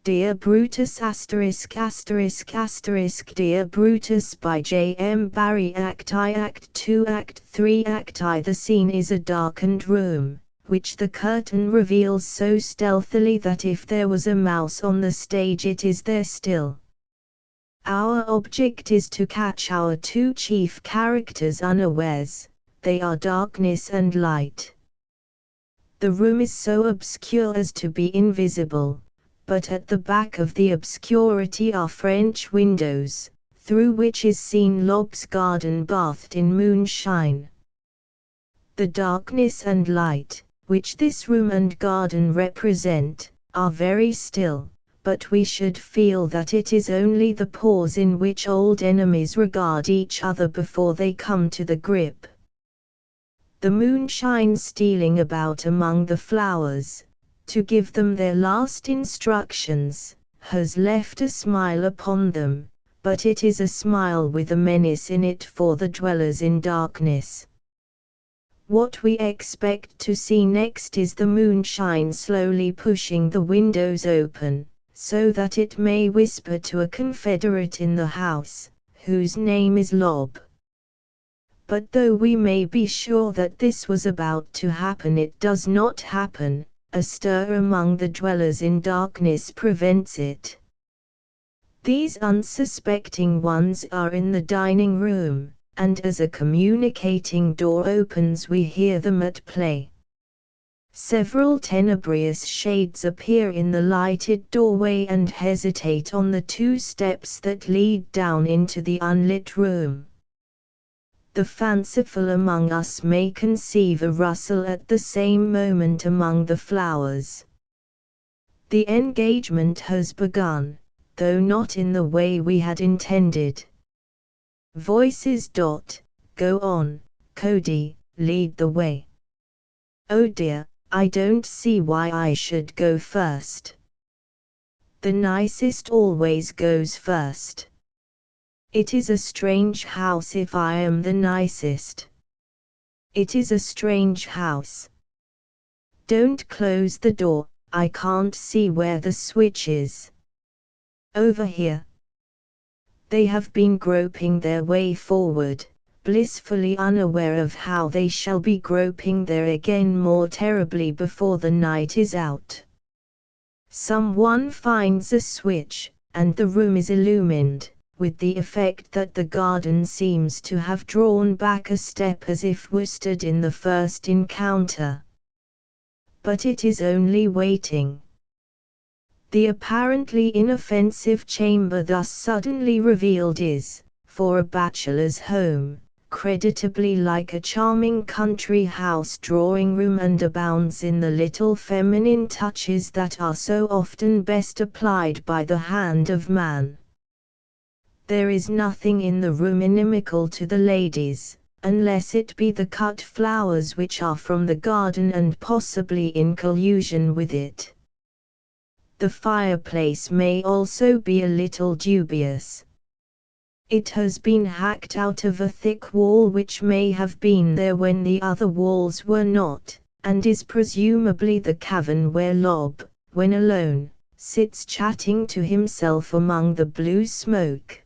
Dear Brutus ******* Dear Brutus by J. M. Barrie. Act I, Act 2, Act 3, Act I. The scene is a darkened room, which the curtain reveals so stealthily that if there was a mouse on the stage it is there still. Our object is to catch our two chief characters unawares. They are darkness and light. The room is so obscure as to be invisible, but at the back of the obscurity are French windows, through which is seen Lob's garden bathed in moonshine. The darkness and light, which this room and garden represent, are very still, but we should feel that it is only the pause in which old enemies regard each other before they come to the grip. The moonshine stealing about among the flowers, to give them their last instructions, has left a smile upon them, but it is a smile with a menace in it for the dwellers in darkness. What we expect to see next is the moonshine slowly pushing the windows open, so that it may whisper to a confederate in the house, whose name is Lob. But though we may be sure that this was about to happen, it does not happen. A stir among the dwellers in darkness prevents it. These unsuspecting ones are in the dining room, and as a communicating door opens we hear them at play. Several tenebrous shades appear in the lighted doorway and hesitate on the 2 steps that lead down into the unlit room. The fanciful among us may conceive a rustle at the same moment among the flowers. The engagement has begun, though not in the way we had intended. Voices. Go on, Cody, lead the way. Oh dear, I don't see why I should go first. The nicest always goes first. It is a strange house if I am the nicest. It is a strange house. Don't close the door, I can't see where the switch is. Over here. They have been groping their way forward, blissfully unaware of how they shall be groping there again more terribly before the night is out. Someone finds a switch, and the room is illumined, with the effect that the garden seems to have drawn back a step as if worsted in the first encounter. But it is only waiting. The apparently inoffensive chamber thus suddenly revealed is, for a bachelor's home, creditably like a charming country house drawing-room and abounds in the little feminine touches that are so often best applied by the hand of man. There is nothing in the room inimical to the ladies, unless it be the cut flowers which are from the garden and possibly in collusion with it. The fireplace may also be a little dubious. It has been hacked out of a thick wall which may have been there when the other walls were not, and is presumably the cavern where Lob, when alone, sits chatting to himself among the blue smoke.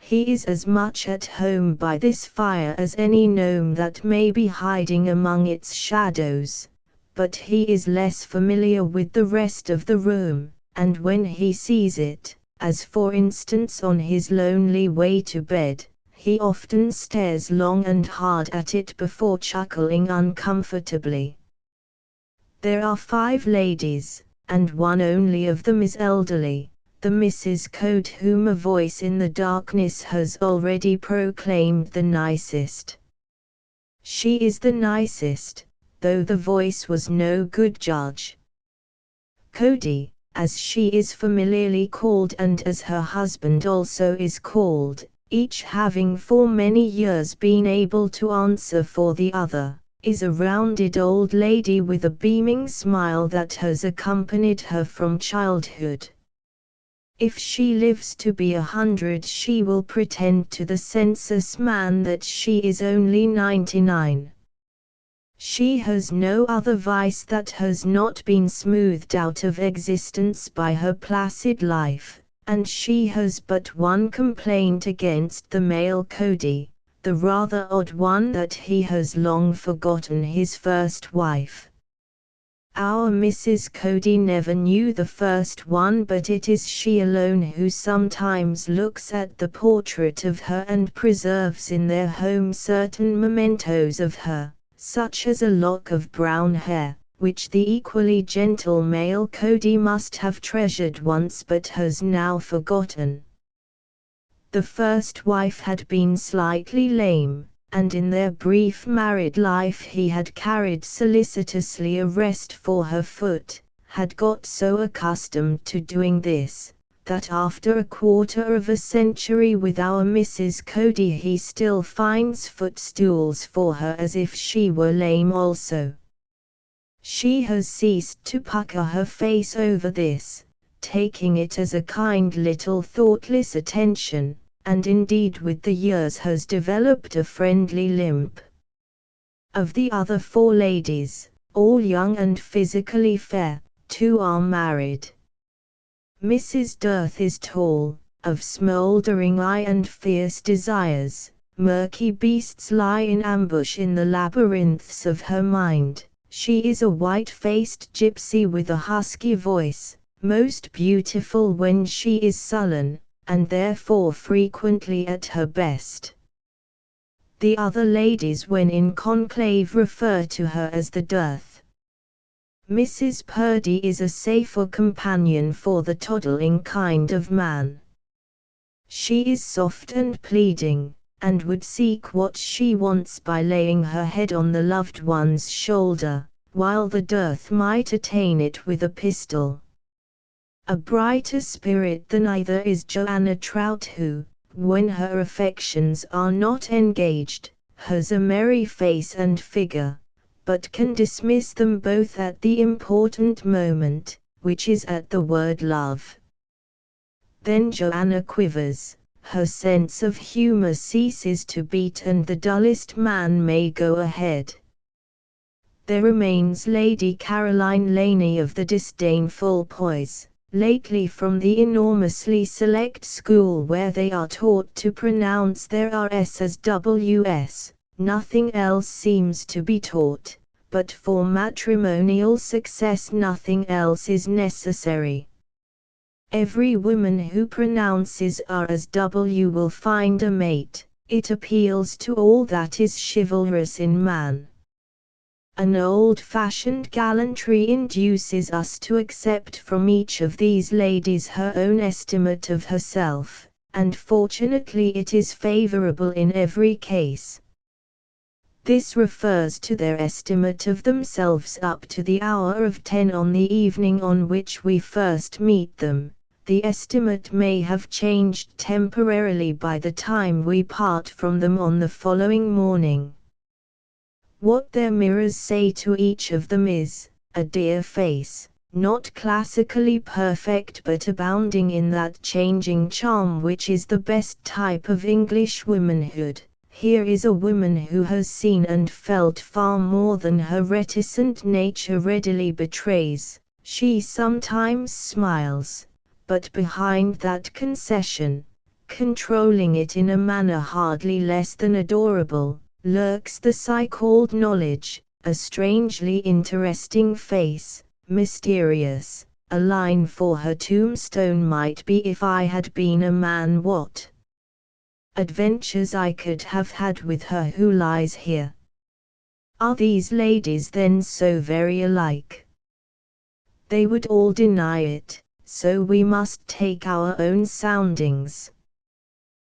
He is as much at home by this fire as any gnome that may be hiding among its shadows, but he is less familiar with the rest of the room, and when he sees it, as for instance on his lonely way to bed, he often stares long and hard at it before chuckling uncomfortably. There are 5 ladies, and one only of them is elderly, the Mrs. Code whom a voice in the darkness has already proclaimed the nicest. She is the nicest, though the voice was no good judge. Cody, as she is familiarly called and as her husband also is called, each having for many years been able to answer for the other, is a rounded old lady with a beaming smile that has accompanied her from childhood. If she lives to be 100 she will pretend to the census man that she is only 99. She has no other vice that has not been smoothed out of existence by her placid life, and she has but one complaint against the male Cody, the rather odd one that he has long forgotten his first wife. Our Mrs. Cody never knew the first one, but it is she alone who sometimes looks at the portrait of her and preserves in their home certain mementos of her, such as a lock of brown hair, which the equally gentle male Cody must have treasured once but has now forgotten. The first wife had been slightly lame, and in their brief married life he had carried solicitously a rest for her foot, had got so accustomed to doing this, that after a quarter of a century with our Mrs. Cody he still finds footstools for her as if she were lame also. She has ceased to pucker her face over this, taking it as a kind little thoughtless attention, and indeed with the years has developed a friendly limp. Of the other four ladies, all young and physically fair, two are married. Mrs. Dearth is tall, of smouldering eye and fierce desires. Murky beasts lie in ambush in the labyrinths of her mind. She is a white-faced gypsy with a husky voice, most beautiful when she is sullen, and therefore frequently at her best. The other ladies when in conclave refer to her as the Dearth. Mrs. Purdy is a safer companion for the toddling kind of man. She is soft and pleading, and would seek what she wants by laying her head on the loved one's shoulder, while the Dearth might attain it with a pistol. A brighter spirit than either is Joanna Trout, who, when her affections are not engaged, has a merry face and figure, but can dismiss them both at the important moment, which is at the word love. Then Joanna quivers, her sense of humor ceases to beat, and the dullest man may go ahead. There remains Lady Caroline Laney of the disdainful poise, lately from the enormously select school where they are taught to pronounce their Rs as Ws, nothing else seems to be taught, but for matrimonial success nothing else is necessary. Every woman who pronounces R as W will find a mate. It appeals to all that is chivalrous in man. An old-fashioned gallantry induces us to accept from each of these ladies her own estimate of herself, and fortunately it is favorable in every case. This refers to their estimate of themselves up to the hour of 10 on the evening on which we first meet them. The estimate may have changed temporarily by the time we part from them on the following morning. What their mirrors say to each of them is, a dear face, not classically perfect but abounding in that changing charm which is the best type of English womanhood. Here is a woman who has seen and felt far more than her reticent nature readily betrays. She sometimes smiles, but behind that concession, controlling it in a manner hardly less than adorable, lurks the so-called knowledge, a strangely interesting face, mysterious. A line for her tombstone might be, if I had been a man, what adventures I could have had with her who lies here. Are these ladies then so very alike? They would all deny it, so we must take our own soundings.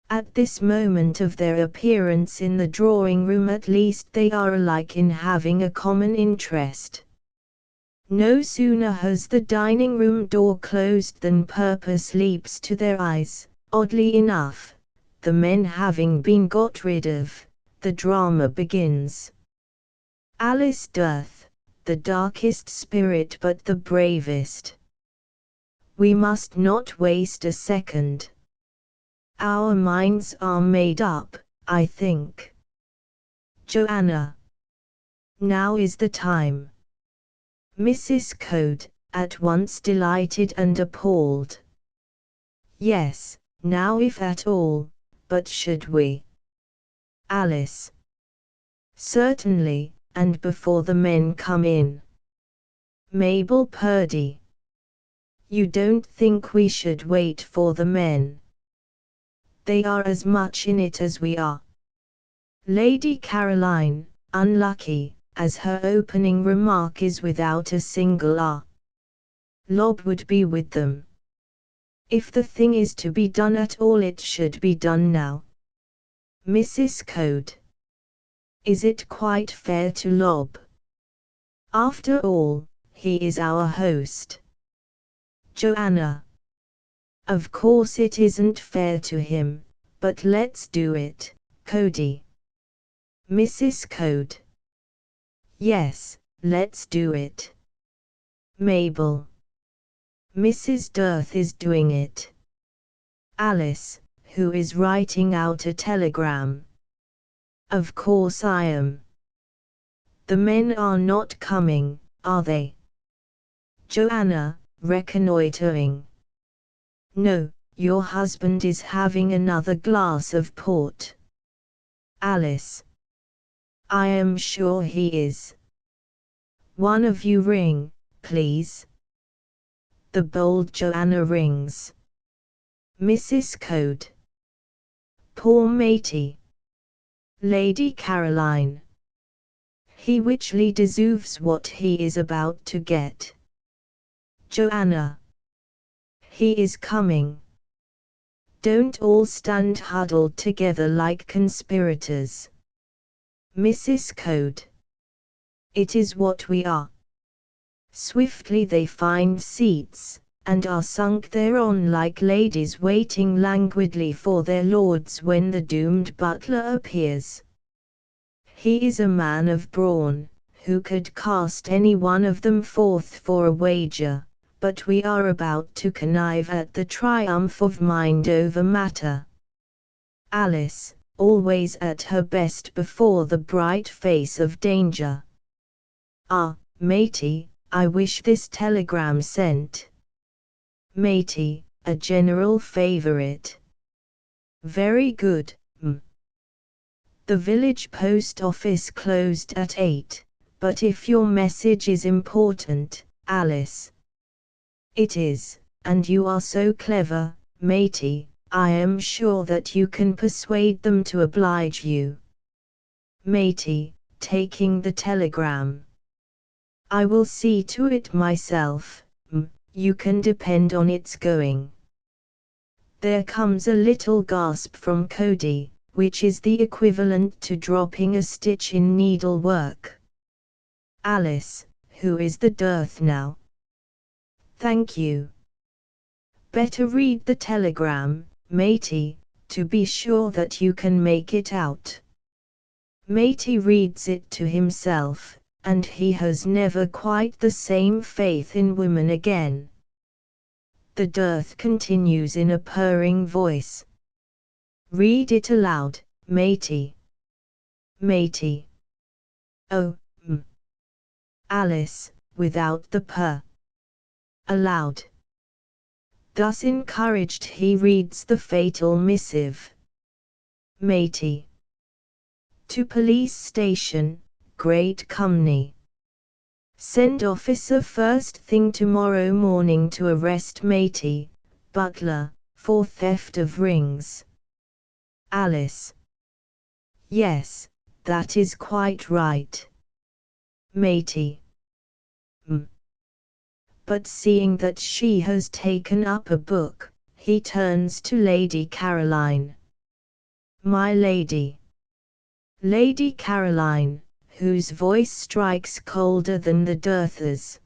At this moment of their appearance in the drawing-room at least they are alike in having a common interest. No sooner has the dining-room door closed than purpose leaps to their eyes. Oddly enough, the men having been got rid of, the drama begins. Alice Dearth, the darkest spirit but the bravest. We must not waste a second. Our minds are made up, I think. Joanna. Now is the time. Mrs. Code, at once delighted and appalled. Yes, now if at all, but should we? Alice. Certainly, and before the men come in. Mabel Purdy. You don't think we should wait for the men? They are as much in it as we are. Lady Caroline, unlucky, as her opening remark is without a single R. Lob would be with them. If the thing is to be done at all, it should be done now. Mrs. Code. Is it quite fair to Lob? After all, he is our host. Joanna. Of course it isn't fair to him, but let's do it, Cody. Mrs. Code. Yes, let's do it. Mabel. Mrs. Dearth is doing it. Alice, who is writing out a telegram. Of course I am. The men are not coming, are they? Joanna, reconnoitering. No, your husband is having another glass of port. Alice. I am sure he is. One of you ring, please. The bold Joanna rings. Mrs. Code. Poor matey. Lady Caroline. He richly deserves what he is about to get. Joanna. He is coming. Don't all stand huddled together like conspirators. Mrs. Code. It is what we are. Swiftly they find seats, and are sunk thereon like ladies waiting languidly for their lords when the doomed butler appears. He is a man of brawn, who could cast any one of them forth for a wager, but we are about to connive at the triumph of mind over matter. Alice, always at her best before the bright face of danger. Ah, matey, I wish this telegram sent. Matey, a general favorite. Very good, The village post office closed at 8, but if your message is important, Alice. It is, and you are so clever, matey, I am sure that you can persuade them to oblige you. Matey, taking the telegram. I will see to it myself, you can depend on its going. There comes a little gasp from Cody, which is the equivalent to dropping a stitch in needlework. Alice, who is the dearth now? Thank you. Better read the telegram, matey, to be sure that you can make it out. Matey reads it to himself, and he has never quite the same faith in women again. The dearth continues in a purring voice. Read it aloud, matey. Matey. Oh, Alice, without the purr. Aloud. Thus encouraged he reads the fatal missive. Matey. To police station, Great Cumney. Send officer first thing tomorrow morning to arrest matey, butler, for theft of rings. Alice. Yes, that is quite right. Matey. But seeing that she has taken up a book, he turns to Lady Caroline. My lady. Lady Caroline, whose voice strikes colder than the dearth's.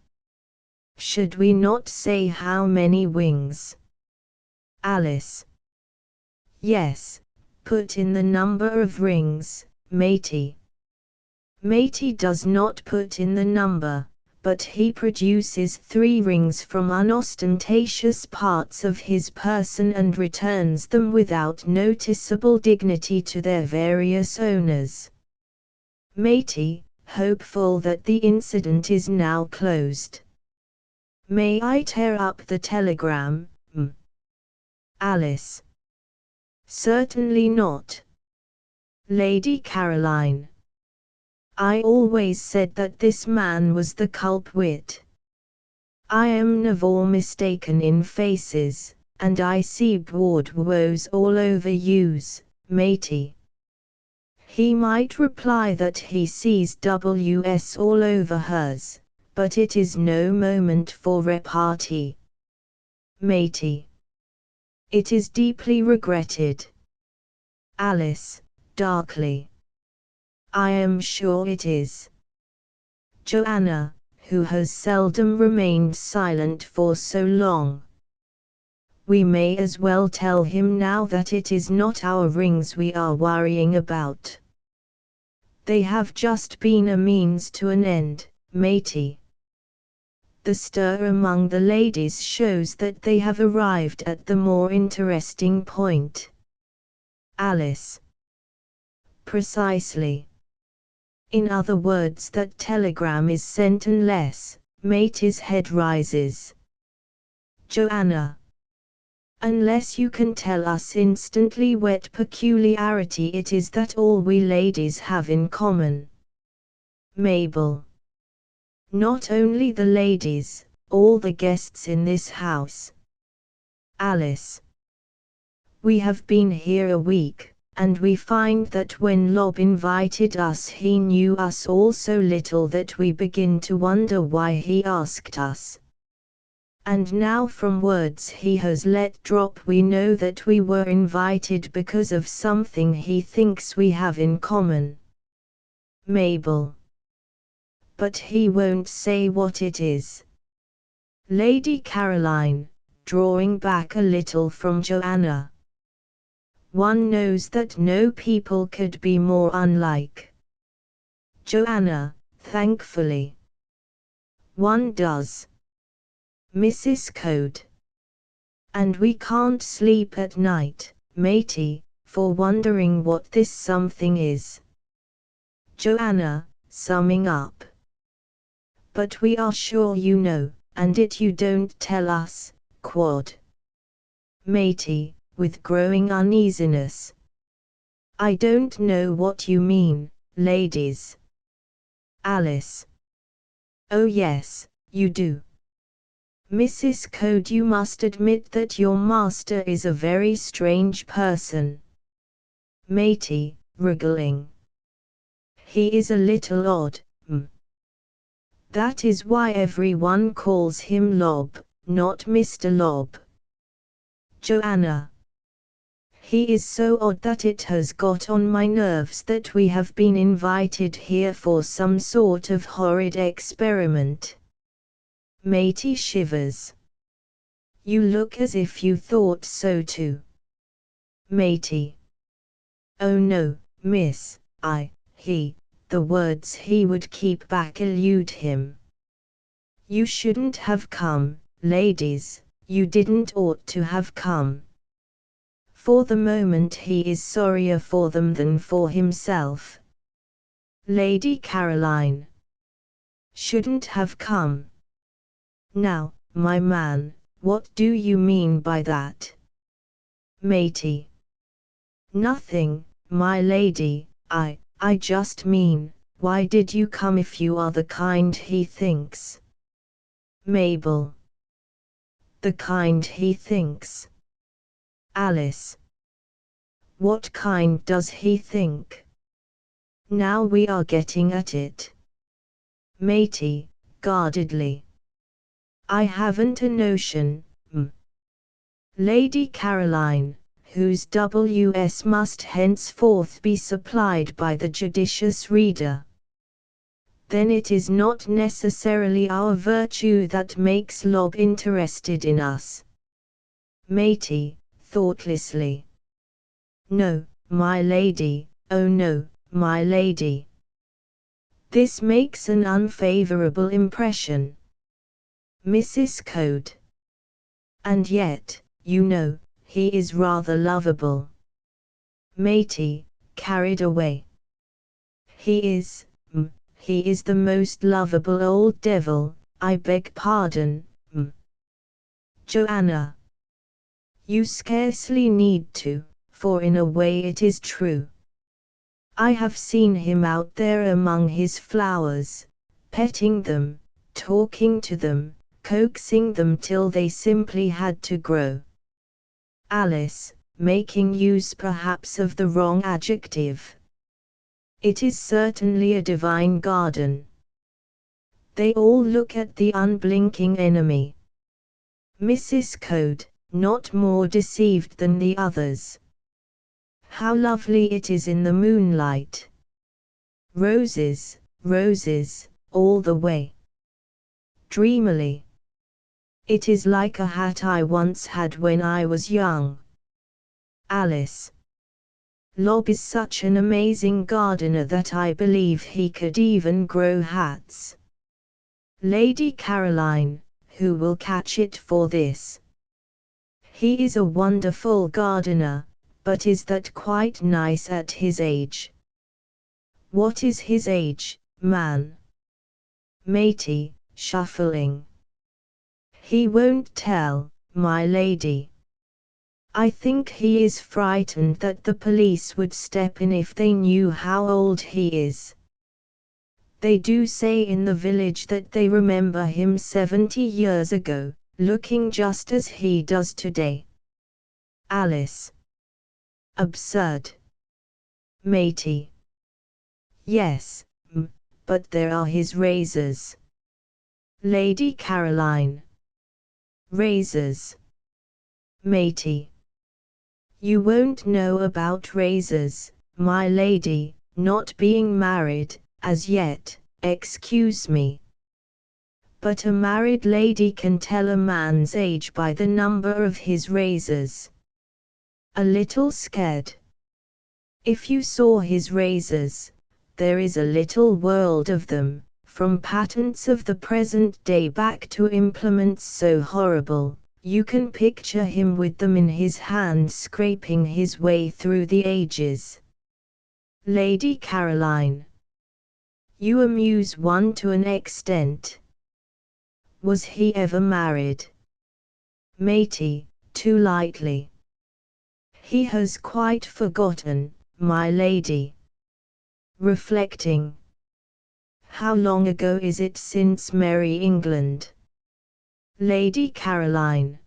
Should we not say how many wings? Alice. Yes, put in the number of rings, matey. Matey does not put in the number, but he produces 3 rings from unostentatious parts of his person and returns them without noticeable dignity to their various owners. Matey, hopeful that the incident is now closed. May I tear up the telegram, Alice? Certainly not. Lady Caroline. I always said that this man was the culprit. I am never mistaken in faces, and I see broad woes all over yous, matey. He might reply that he sees WS all over hers, but it is no moment for repartee. Matey. It is deeply regretted. Alice, darkly. I am sure it is. Joanna, who has seldom remained silent for so long. We may as well tell him now that it is not our rings we are worrying about. They have just been a means to an end, matey. The stir among the ladies shows that they have arrived at the more interesting point. Alice. Precisely. In other words, that telegram is sent unless, matey's head rises. Joanna. Unless you can tell us instantly what peculiarity it is that all we ladies have in common. Mabel. Not only the ladies, all the guests in this house. Alice. We have been here a week, and we find that when Lob invited us he knew us all so little that we begin to wonder why he asked us. And now from words he has let drop we know that we were invited because of something he thinks we have in common. Mabel. But he won't say what it is. Lady Caroline, drawing back a little from Joanna. One knows that no people could be more unlike. Joanna, thankfully. One does. Mrs. Code. And we can't sleep at night, matey, for wondering what this something is. Joanna, summing up. But we are sure you know, and it you don't tell us, quod. Matey, with growing uneasiness. I don't know what you mean, ladies. Alice. Oh yes, you do. Mrs. Code, you must admit that your master is a very strange person. Matey, wriggling. He is a little odd, That is why everyone calls him Lob, not Mr. Lob. Joanna. He is so odd that it has got on my nerves that we have been invited here for some sort of horrid experiment. Matey shivers. You look as if you thought so too. Matey. Oh no, miss, he, the words he would keep back elude him. You shouldn't have come, ladies, you didn't ought to have come. For the moment he is sorrier for them than for himself. Lady Caroline. Shouldn't have come. Now, my man, what do you mean by that? Matey. Nothing, my lady, I just mean, why did you come if you are the kind he thinks? Mabel. The kind he thinks. Alice. What kind does he think? Now we are getting at it. Matey, guardedly. I haven't a notion, Lady Caroline, whose WS must henceforth be supplied by the judicious reader. Then it is not necessarily our virtue that makes Lob interested in us. Matey, thoughtlessly. No, my lady, oh no, my lady. This makes an unfavorable impression. Mrs. Code. And yet, you know, he is rather lovable. Matey, carried away. He is, he is the most lovable old devil, I beg pardon, Joanna. You scarcely need to, for in a way it is true. I have seen him out there among his flowers, petting them, talking to them, coaxing them till they simply had to grow. Alice, making use perhaps of the wrong adjective. It is certainly a divine garden. They all look at the unblinking enemy. Mrs. Code, not more deceived than the others. How lovely it is in the moonlight. Roses, roses, all the way. Dreamily. It is like a hat I once had when I was young. Alice. Lob is such an amazing gardener that I believe he could even grow hats. Lady Caroline, who will catch it for this? He is a wonderful gardener, but is that quite nice at his age? What is his age, man? Matey, shuffling. He won't tell, my lady. I think he is frightened that the police would step in if they knew how old he is. They do say in the village that they remember him 70 years ago, looking just as he does today. Alice. Absurd. Matey. Yes, but there are his razors. Lady Caroline. Razors. Matey. You won't know about razors, my lady, not being married, as yet, excuse me. But a married lady can tell a man's age by the number of his razors. A little scared. If you saw his razors, there is a little world of them, from patents of the present day back to implements so horrible. You can picture him with them in his hand scraping his way through the ages. Lady Caroline. You amuse one to an extent. Was he ever married? Matey, too lightly. He has quite forgotten, my lady. Reflecting. How long ago is it since Merry England? Lady Caroline.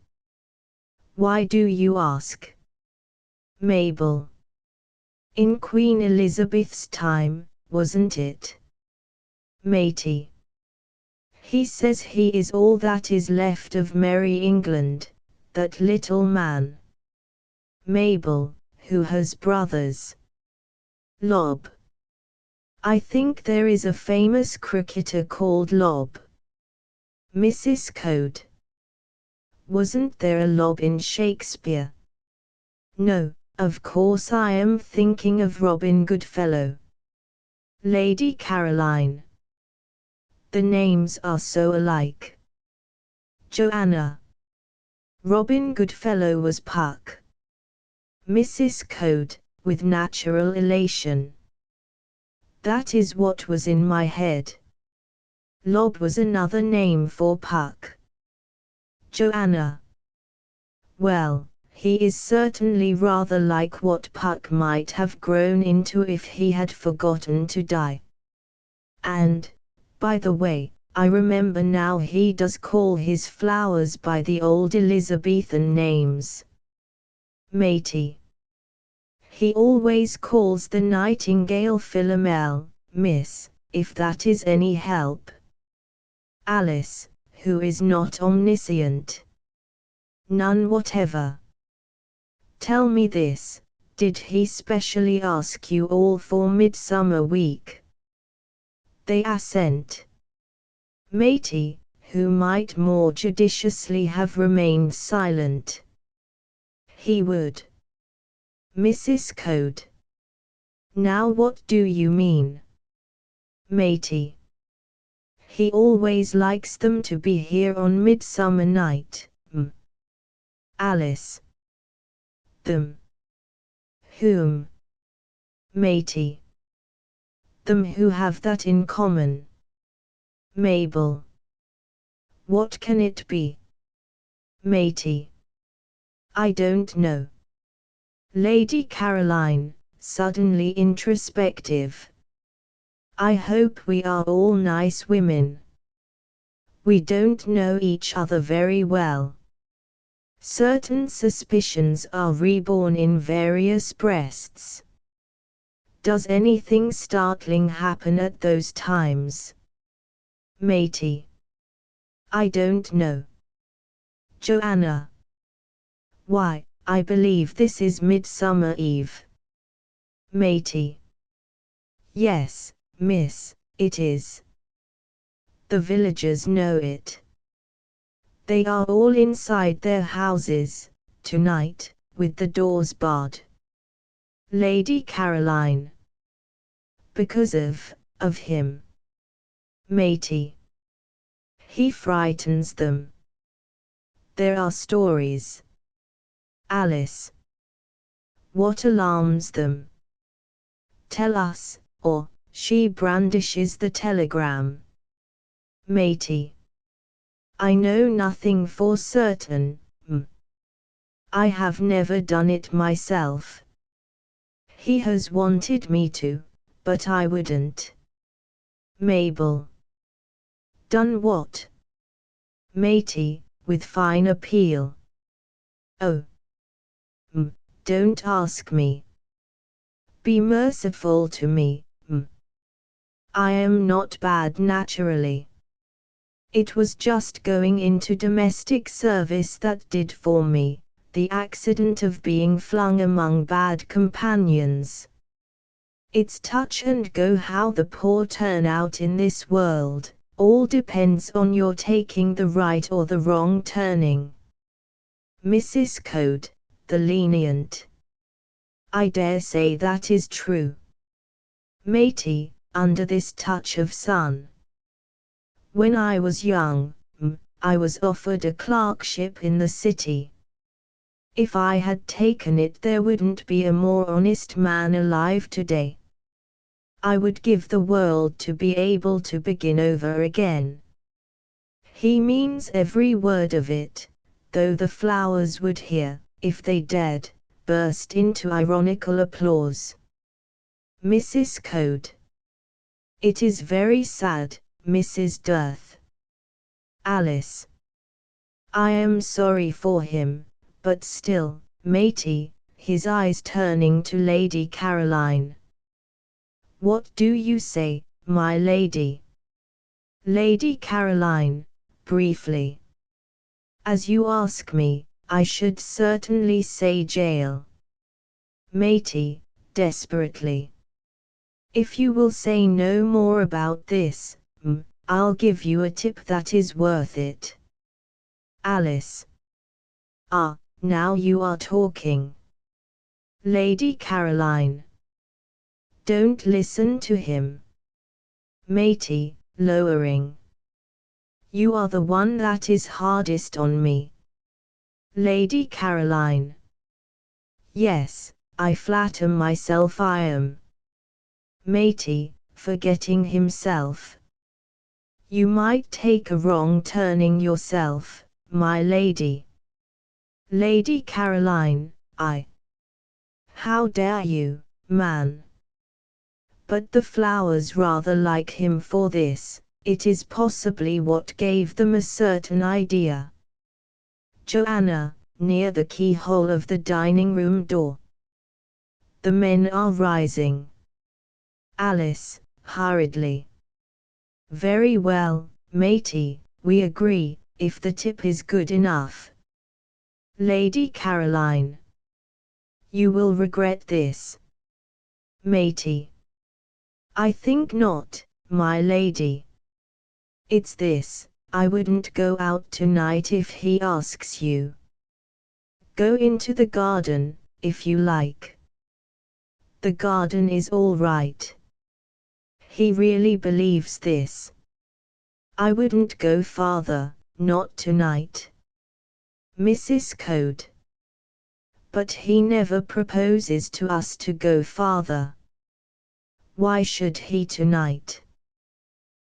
Why do you ask? Mabel. In Queen Elizabeth's time, wasn't it? Matey. He says he is all that is left of Merry England, that little man. Mabel, who has brothers. Lob. I think there is a famous cricketer called Lob. Mrs. Code. Wasn't there a Lob in Shakespeare? No, of course I am thinking of Robin Goodfellow. Lady Caroline. The names are so alike. Joanna. Robin Goodfellow was Puck. Mrs. Code, with natural elation. That is what was in my head. Lob was another name for Puck. Joanna. Well, he is certainly rather like what Puck might have grown into if he had forgotten to die. And, by the way, I remember now he does call his flowers by the old Elizabethan names. Matey. He always calls the nightingale Philomel, miss, if that is any help. Alice, who is not omniscient. None whatever. Tell me this, did he specially ask you all for Midsummer Week? They assent. Matey, who might more judiciously have remained silent. He would. Mrs. Code. Now what do you mean? Matey. He always likes them to be here on Midsummer Night. Alice. Them. Whom? Matey. them who have that in common. Mabel. What can it be? Matey. I don't know. Lady Caroline, suddenly introspective. I hope we are all nice women. We don't know each other very well. Certain suspicions are reborn in various breasts. Does anything startling happen at those times? Matey. I don't know. Joanna. Why, I believe this is Midsummer Eve. Matey. Yes, miss, it is. The villagers know it. They are all inside their houses, tonight, with the doors barred. Lady Caroline. Because of him. Matey. He frightens them. There are stories. Alice. What alarms them? Tell us, or she brandishes the telegram. Matey. I know nothing for certain, I have never done it myself. He has wanted me to, but I wouldn't. Mabel. Done what? Matey, with fine appeal. Oh. Don't ask me. Be merciful to me, I am not bad naturally. It was just going into domestic service that did for me, the accident of being flung among bad companions. It's touch and go how the poor turn out in this world, all depends on your taking the right or the wrong turning. Mrs. Code, the lenient. I dare say that is true. Matey, under this touch of sun. When I was young, I was offered a clerkship in the city. If I had taken it, there wouldn't be a more honest man alive today. I would give the world to be able to begin over again. He means every word of it, though the flowers would hear, if they dared, burst into ironical applause. Mrs. Code. It is very sad, Mrs. Dearth. Alice. I am sorry for him, but still, Matey, his eyes turning to Lady Caroline. What do you say, my lady? Lady Caroline, briefly. As you ask me, I should certainly say jail. Matey, desperately. If you will say no more about this, I'll give you a tip that is worth it. Alice. Ah, now you are talking. Lady Caroline. Don't listen to him. Matey, lowering. You are the one that is hardest on me. Lady Caroline. Yes, I flatter myself I am. Matey, forgetting himself. You might take a wrong turning yourself, my lady. Lady Caroline, How dare you, man? But the flowers rather like him for this, it is possibly what gave them a certain idea. Joanna, near the keyhole of the dining room door. The men are rising. Alice, hurriedly. Very well, Matey, we agree, if the tip is good enough. Lady Caroline. You will regret this. Matey. I think not, my lady. It's this, I wouldn't go out tonight if he asks you. Go into the garden, if you like. The garden is all right. He really believes this. I wouldn't go farther, not tonight. Mrs. Code. But he never proposes to us to go farther. Why should he tonight?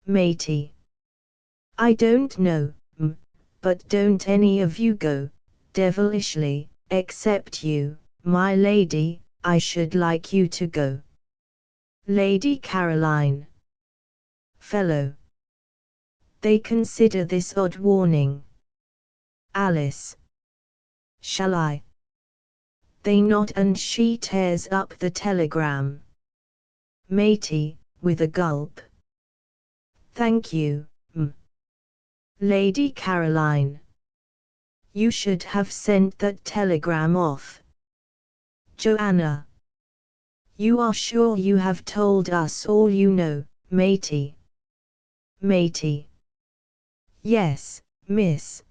Matey. I don't know, but don't any of you go, devilishly, except you, my lady. I should like you to go. Lady Caroline. Fellow. They consider this odd warning. Alice. Shall I? They nod and she tears up the telegram. Matey, with a gulp. Thank you, Lady Caroline. You should have sent that telegram off. Joanna. You are sure you have told us all you know, Matey? Matey. Yes, miss.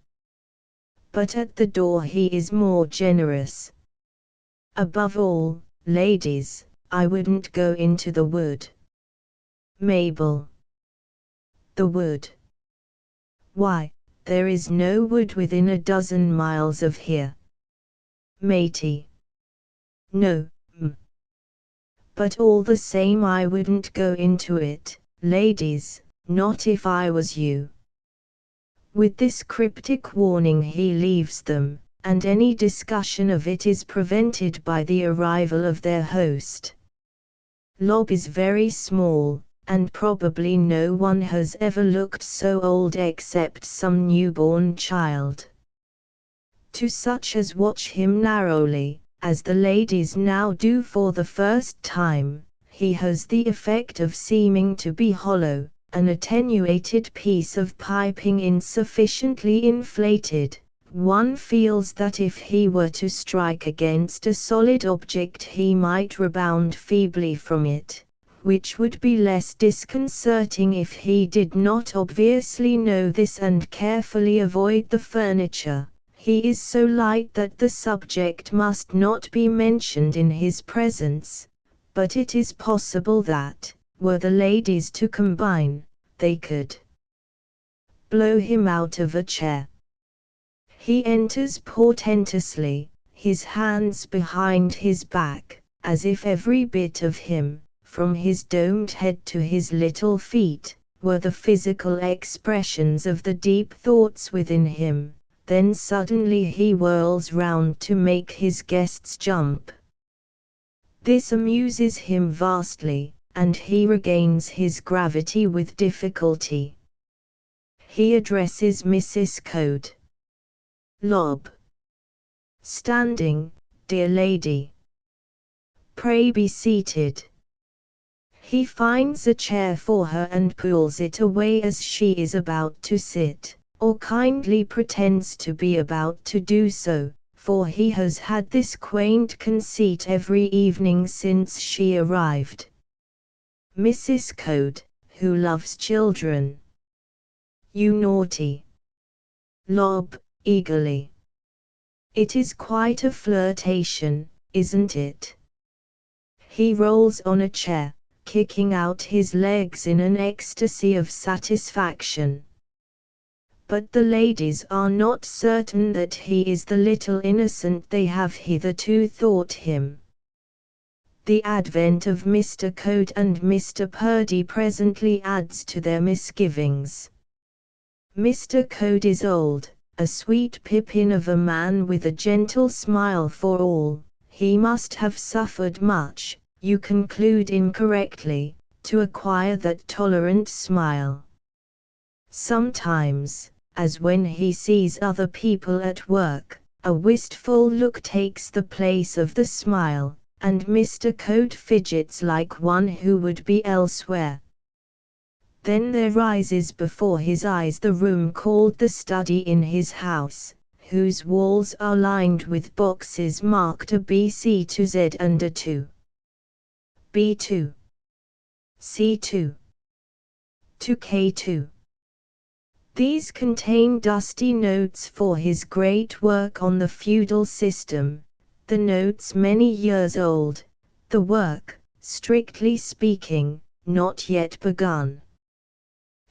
But at the door he is more generous. Above all, ladies, I wouldn't go into the wood. Mabel. The wood. Why, there is no wood within a dozen miles of here. Matey. No, but all the same I wouldn't go into it, ladies, not if I was you. With this cryptic warning he leaves them, and any discussion of it is prevented by the arrival of their host. Lob is very small, and probably no one has ever looked so old except some newborn child. To such as watch him narrowly, as the ladies now do for the first time, he has the effect of seeming to be hollow, an attenuated piece of piping insufficiently inflated. One feels that if he were to strike against a solid object he might rebound feebly from it, which would be less disconcerting if he did not obviously know this and carefully avoid the furniture. He is so light that the subject must not be mentioned in his presence, but it is possible that, were the ladies to combine, they could blow him out of a chair. He enters portentously, his hands behind his back, as if every bit of him, from his domed head to his little feet, were the physical expressions of the deep thoughts within him. Then suddenly he whirls round to make his guests jump. This amuses him vastly, and he regains his gravity with difficulty. He addresses Mrs. Code. Lob. Standing, dear lady. Pray be seated. He finds a chair for her and pulls it away as she is about to sit, or kindly pretends to be about to do so, for he has had this quaint conceit every evening since she arrived. Mrs. Code, who loves children. You naughty. Lob, eagerly. It is quite a flirtation, isn't it? He rolls on a chair, kicking out his legs in an ecstasy of satisfaction. But the ladies are not certain that he is the little innocent they have hitherto thought him. The advent of Mr. Code and Mr. Purdy presently adds to their misgivings. Mr. Code is old, a sweet pippin of a man with a gentle smile for all. He must have suffered much, you conclude incorrectly, to acquire that tolerant smile. Sometimes, as when he sees other people at work, a wistful look takes the place of the smile, and Mr. Code fidgets like one who would be elsewhere. Then there rises before his eyes the room called the study in his house, whose walls are lined with boxes marked a BC to Z and a 2. B2. C2. To K2. These contain dusty notes for his great work on the feudal system, the notes many years old, the work, strictly speaking, not yet begun.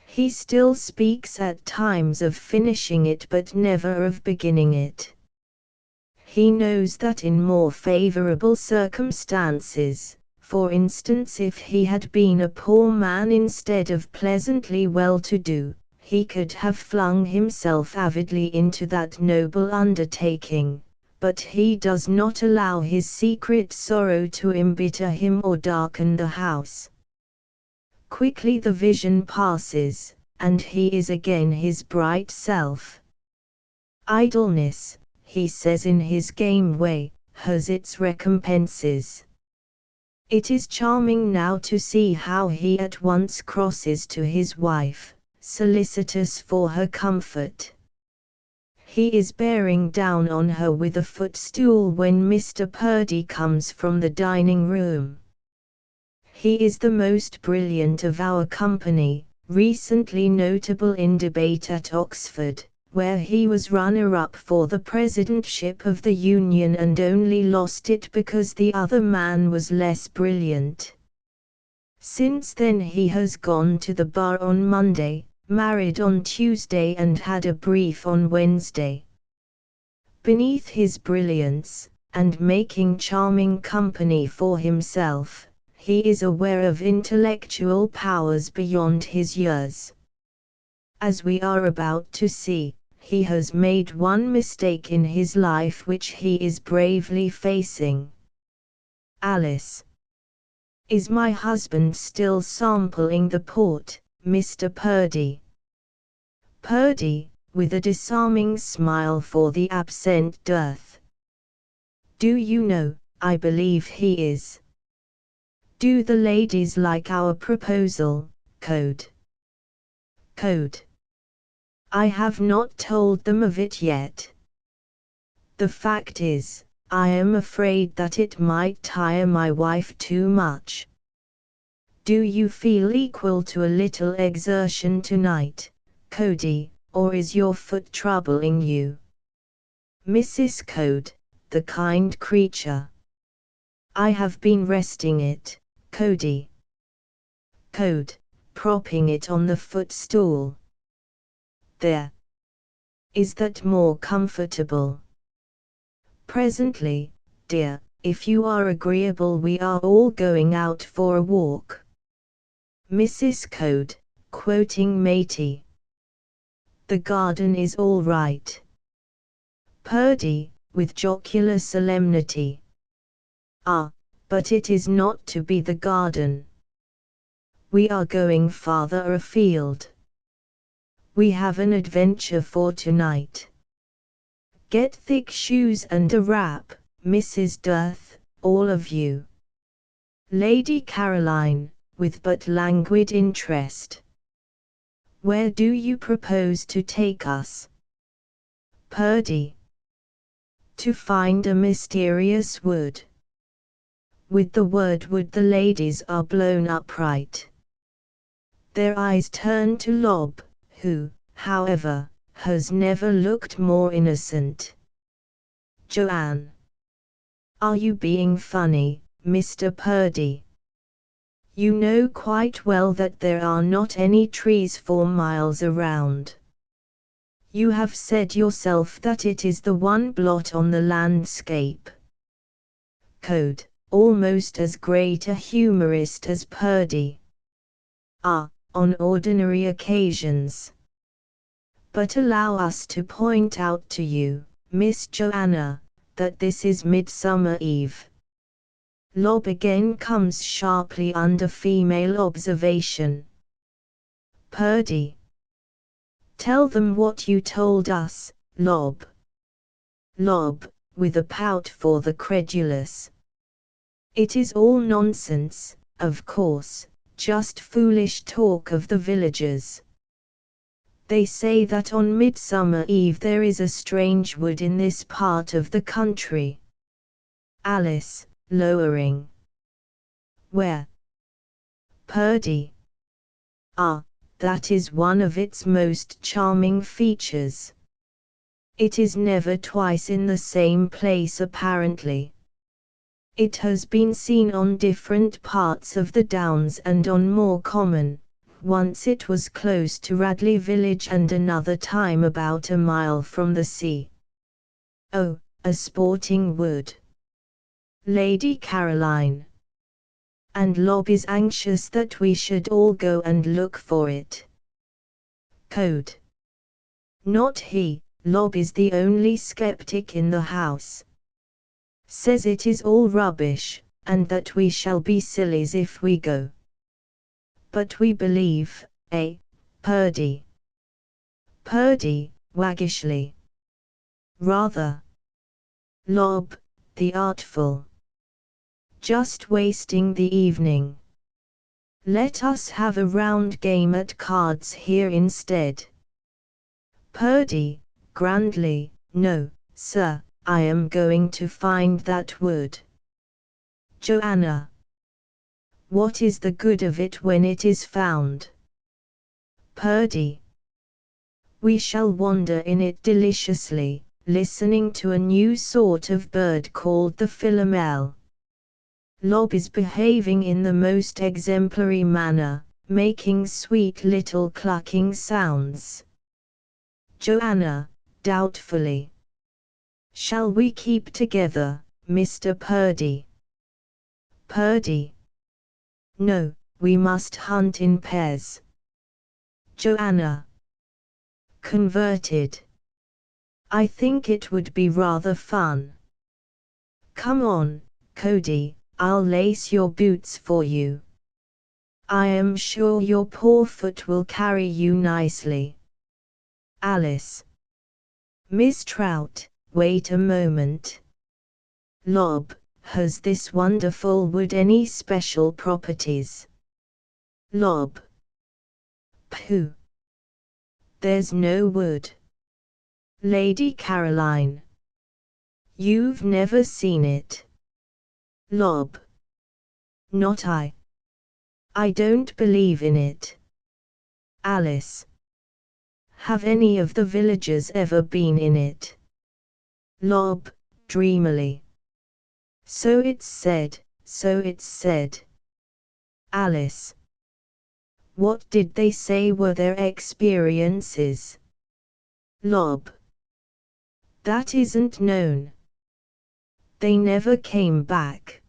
He still speaks at times of finishing it but never of beginning it. He knows that in more favorable circumstances, For instance, if he had been a poor man instead of pleasantly well-to-do, he could have flung himself avidly into that noble undertaking, but he does not allow his secret sorrow to embitter him or darken the house. Quickly the vision passes, and he is again his bright self. Idleness, he says in his game way, has its recompenses. It is charming now to see how he at once crosses to his wife, solicitous for her comfort. He is bearing down on her with a footstool when Mr. Purdy comes from the dining room. He is the most brilliant of our company, recently notable in debate at Oxford, where he was runner-up for the presidentship of the Union and only lost it because the other man was less brilliant. Since then he has gone to the bar on Monday, married on Tuesday and had a brief on Wednesday. Beneath his brilliance, and making charming company for himself, he is aware of intellectual powers beyond his years. As we are about to see, he has made one mistake in his life which he is bravely facing. Alice. Is my husband still sampling the port, Mr. Purdy? Purdy, with a disarming smile for the absent dearth. Do you know, I believe he is. Do the ladies like our proposal, Code? Code. I have not told them of it yet. The fact is, I am afraid that it might tire my wife too much. Do you feel equal to a little exertion tonight, Cody, or is your foot troubling you? Mrs. Code, the kind creature. I have been resting it, Cody. Code, propping it on the footstool. There. Is that more comfortable? Presently, dear, if you are agreeable, we are all going out for a walk. Mrs. Code, quoting Matey. The garden is all right. Purdy, with jocular solemnity. Ah, but it is not to be the garden. We are going farther afield. We have an adventure for tonight. Get thick shoes and a wrap, Mrs. Dearth, all of you. Lady Caroline, with but languid interest. Where do you propose to take us? Purdy. To find a mysterious wood. With the word wood the ladies are blown upright. Their eyes turn to Lob, who, however, has never looked more innocent. Joanne. Are you being funny, Mr. Purdy? You know quite well that there are not any trees for miles around. You have said yourself that it is the one blot on the landscape. Code, almost as great a humorist as Purdy. Ah, on ordinary occasions. But allow us to point out to you, Miss Joanna, that this is Midsummer Eve. Lob again comes sharply under female observation. Purdy. Tell them what you told us, Lob. Lob, with a pout for the credulous. It is all nonsense, of course, just foolish talk of the villagers. They say that on Midsummer Eve there is a strange wood in this part of the country. Alice, lowering. Where? Purdy. Ah, that is one of its most charming features. It is never twice in the same place apparently. It has been seen on different parts of the Downs and on more common. Once it was close to Radley village and another time about a mile from the sea. Oh, a sporting wood. Lady Caroline. And Lob is anxious that we should all go and look for it. Code. Not he, Lob is the only skeptic in the house. Says it is all rubbish, and that we shall be sillies if we go. But we believe, eh, Purdy? Purdy, waggishly. Rather. Lob, the artful. Just wasting the evening. Let us have a round game at cards here instead. Purdy, grandly, no, sir, I am going to find that wood. Joanna. What is the good of it when it is found? Purdy. We shall wander in it deliciously, listening to a new sort of bird called the philomel. Lob is behaving in the most exemplary manner, making sweet little clucking sounds. Joanna, doubtfully. Shall we keep together, Mr. Purdy? Purdy. No, we must hunt in pairs. Joanna. Converted. I think it would be rather fun. Come on, Cody, I'll lace your boots for you. I am sure your poor foot will carry you nicely. Alice. Miss Trout, wait a moment. Lob, has this wonderful wood any special properties? Lob. Pooh. There's no wood. Lady Caroline. You've never seen it. Lob. Not I. I don't believe in it. Alice. Have any of the villagers ever been in it? Lob, dreamily. So it's said, so it's said. Alice. What did they say were their experiences? Lob. That isn't known. They never came back.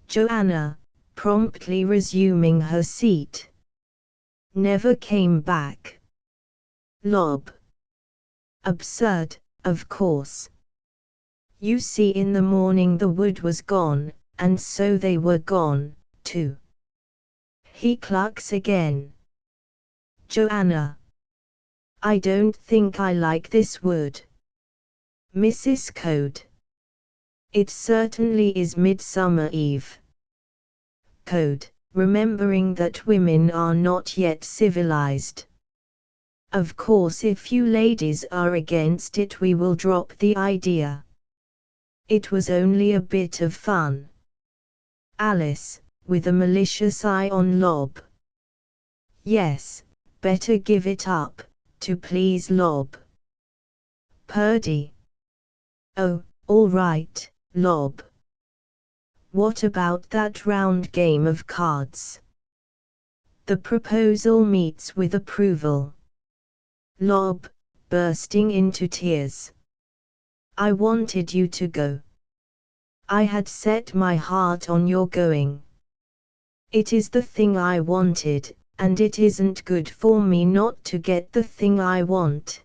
Joanna, promptly resuming her seat. Never came back. Lob. Absurd, of course. You see, in the morning the wood was gone, and so they were gone, too. He clucks again. Joanna. I don't think I like this wood. Mrs. Code. It certainly is Midsummer Eve. Code, remembering that women are not yet civilized. Of course, if you ladies are against it, we will drop the idea. It was only a bit of fun. Alice, with a malicious eye on Lob. Yes, better give it up, to please Lob. Purdy. Oh, all right, Lob. What about that round game of cards? The proposal meets with approval. Lob, bursting into tears. I wanted you to go. I had set my heart on your going. It is the thing I wanted, and it isn't good for me not to get the thing I want.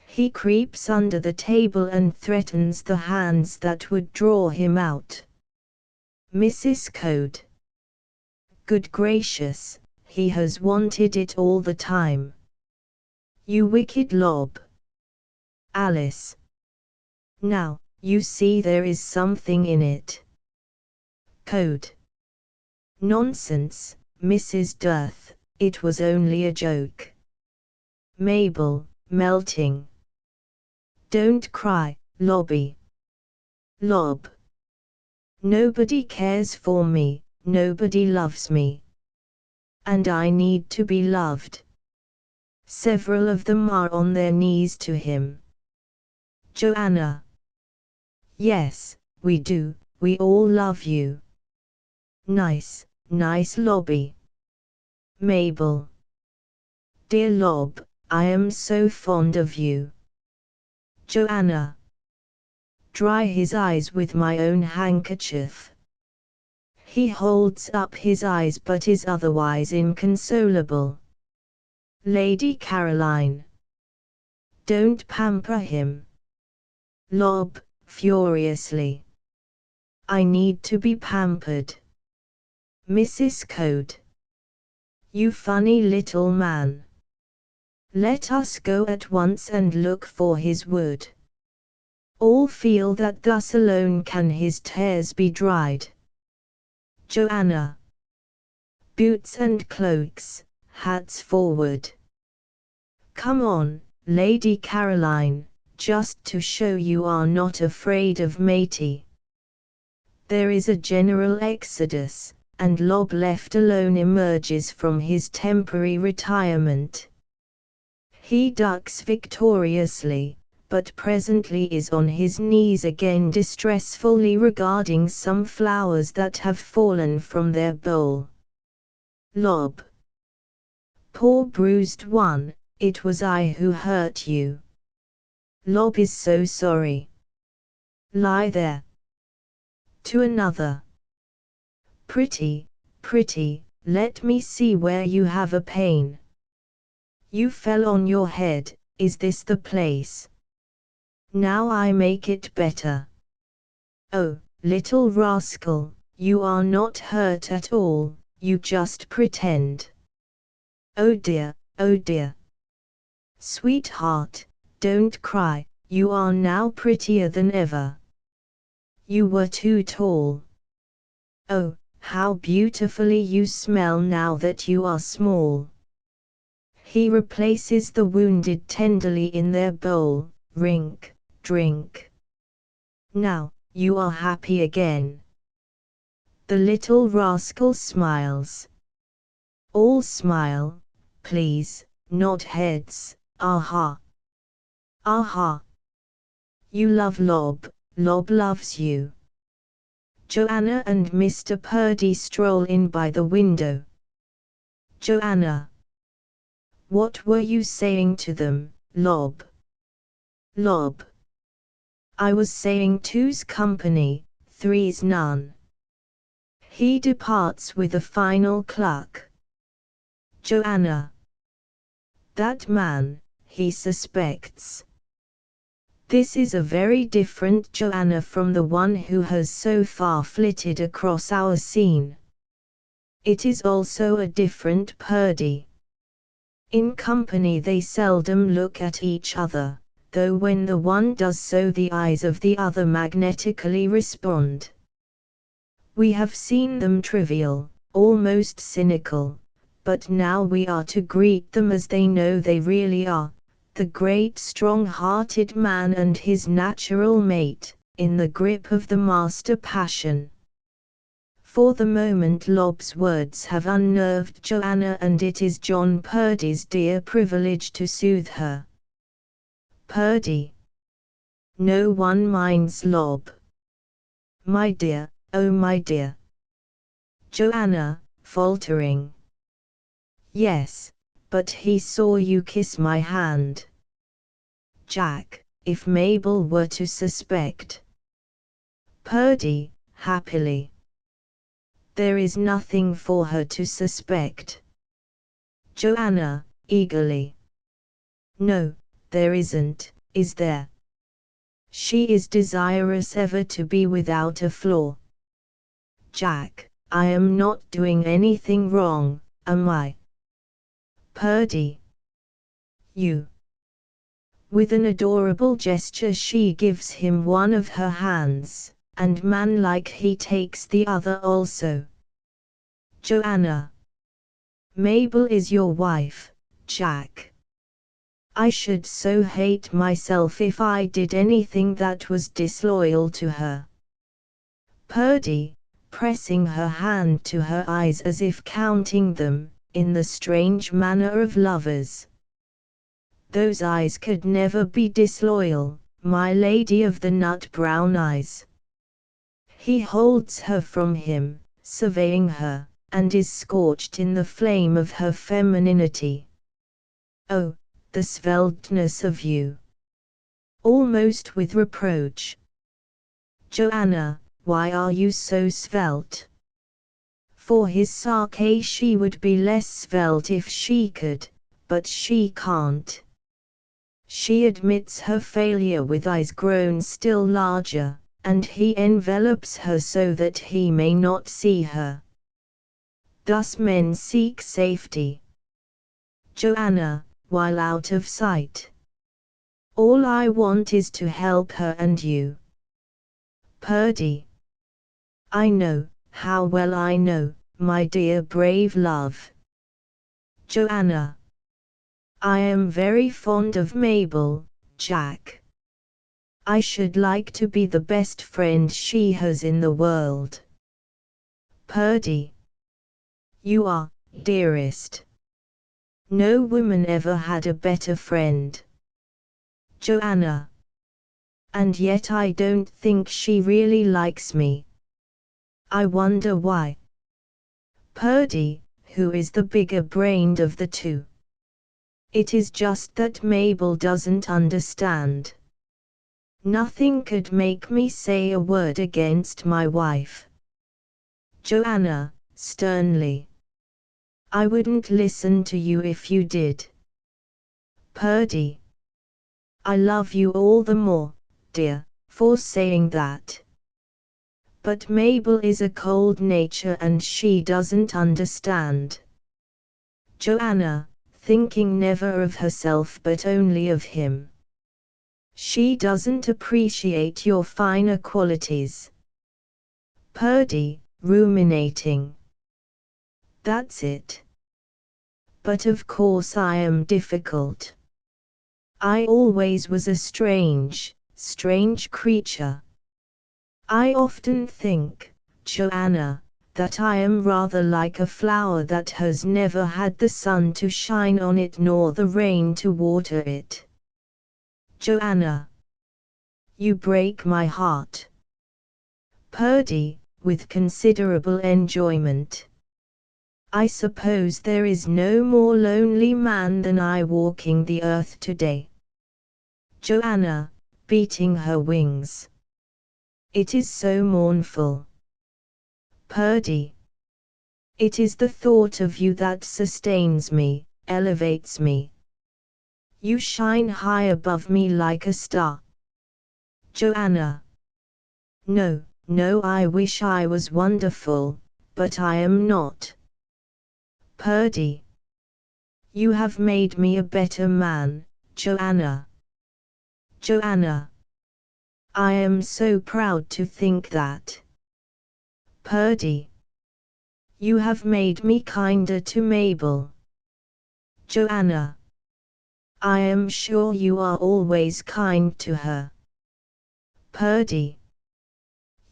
He creeps under the table and threatens the hands that would draw him out. Mrs. Code. Good gracious, he has wanted it all the time. You wicked Lob. Alice. Now, you see there is something in it. Code. Nonsense, Mrs. Dearth, it was only a joke. Mabel, melting. Don't cry, Lobby. Lob. Nobody cares for me, nobody loves me. And I need to be loved. Several of them are on their knees to him. Joanna. Yes, we do, we all love you. Nice, nice Lobby. Mabel. Dear Lob, I am so fond of you. Joanna. Dry his eyes with my own handkerchief. He holds up his eyes but is otherwise inconsolable. Lady Caroline. Don't pamper him. Lob, furiously. I need to be pampered. Mrs. Code. You funny little man. Let us go at once and look for his wood. All feel that thus alone can his tears be dried. Joanna. Boots and cloaks, hats forward. Come on, Lady Caroline, just to show you are not afraid of matey. There is a general exodus, and Lob left alone emerges from his temporary retirement. He ducks victoriously, but presently is on his knees again distressfully regarding some flowers that have fallen from their bowl. Lob. Poor bruised one, it was I who hurt you. Lob is so sorry. Lie there. To another. Pretty, pretty, let me see where you have a pain. You fell on your head, is this the place? Now I make it better. Oh, little rascal, you are not hurt at all, you just pretend. Oh dear, oh dear. Sweetheart, don't cry, you are now prettier than ever. You were too tall. Oh, how beautifully you smell now that you are small. He replaces the wounded tenderly in their bowl, rink, drink. Now, you are happy again. The little rascal smiles. All smile, please, not heads, aha. Aha. You love Lob, Lob loves you. Joanna and Mr. Purdy stroll in by the window. Joanna. What were you saying to them, Lob? Lob. I was saying two's company, three's none. He departs with a final cluck. Joanna. That man, he suspects. This is a very different Joanna from the one who has so far flitted across our scene. It is also a different Purdy. In company they seldom look at each other, though when the one does so the eyes of the other magnetically respond. We have seen them trivial, almost cynical, but now we are to greet them as they know they really are, the great strong-hearted man and his natural mate, in the grip of the master passion. For the moment Lob's words have unnerved Joanna and it is John Purdy's dear privilege to soothe her. Purdy. No one minds Lob. My dear, oh my dear. Joanna, faltering. Yes, but he saw you kiss my hand. Jack, if Mabel were to suspect. Purdy, happily. There is nothing for her to suspect. Joanna, eagerly. No, there isn't, is there? She is desirous ever to be without a flaw. Jack, I am not doing anything wrong, am I? Purdy. You. With an adorable gesture she gives him one of her hands, and man-like he takes the other also. Joanna. Mabel is your wife, Jack. I should so hate myself if I did anything that was disloyal to her. Purdy, pressing her hand to her eyes as if counting them, in the strange manner of lovers. Those eyes could never be disloyal, my lady of the nut-brown eyes. He holds her from him, surveying her, and is scorched in the flame of her femininity. Oh, the sveltness of you! Almost with reproach. Joanna, why are you so svelte? For his sake she would be less svelte if she could, but she can't. She admits her failure with eyes grown still larger, and he envelops her so that he may not see her. Thus men seek safety. Joanna, while out of sight. All I want is to help her and you. Purdy. I know, how well I know, my dear brave love. Joanna. I am very fond of Mabel, Jack. I should like to be the best friend she has in the world. Purdy. You are, dearest. No woman ever had a better friend. Joanna. And yet I don't think she really likes me. I wonder why. Purdy, who is the bigger-brained of the two? It is just that Mabel doesn't understand. Nothing could make me say a word against my wife. Joanna, sternly. I wouldn't listen to you if you did. Purdy. I love you all the more, dear, for saying that. But Mabel is a cold nature and she doesn't understand. Joanna, thinking never of herself but only of him. She doesn't appreciate your finer qualities. Purdy, ruminating. That's it. But of course I am difficult. I always was a strange creature. I often think, Joanna, that I am rather like a flower that has never had the sun to shine on it nor the rain to water it. Joanna. You break my heart. Purdy, with considerable enjoyment. I suppose there is no more lonely man than I walking the earth today. Joanna, beating her wings. It is so mournful. Purdy. It is the thought of you that sustains me, elevates me. You shine high above me like a star. Joanna. No, no, I wish I was wonderful, but I am not. Purdy. You have made me a better man, Joanna. Joanna. I am so proud to think that. Purdy. You have made me kinder to Mabel. Joanna. I am sure you are always kind to her. Purdy.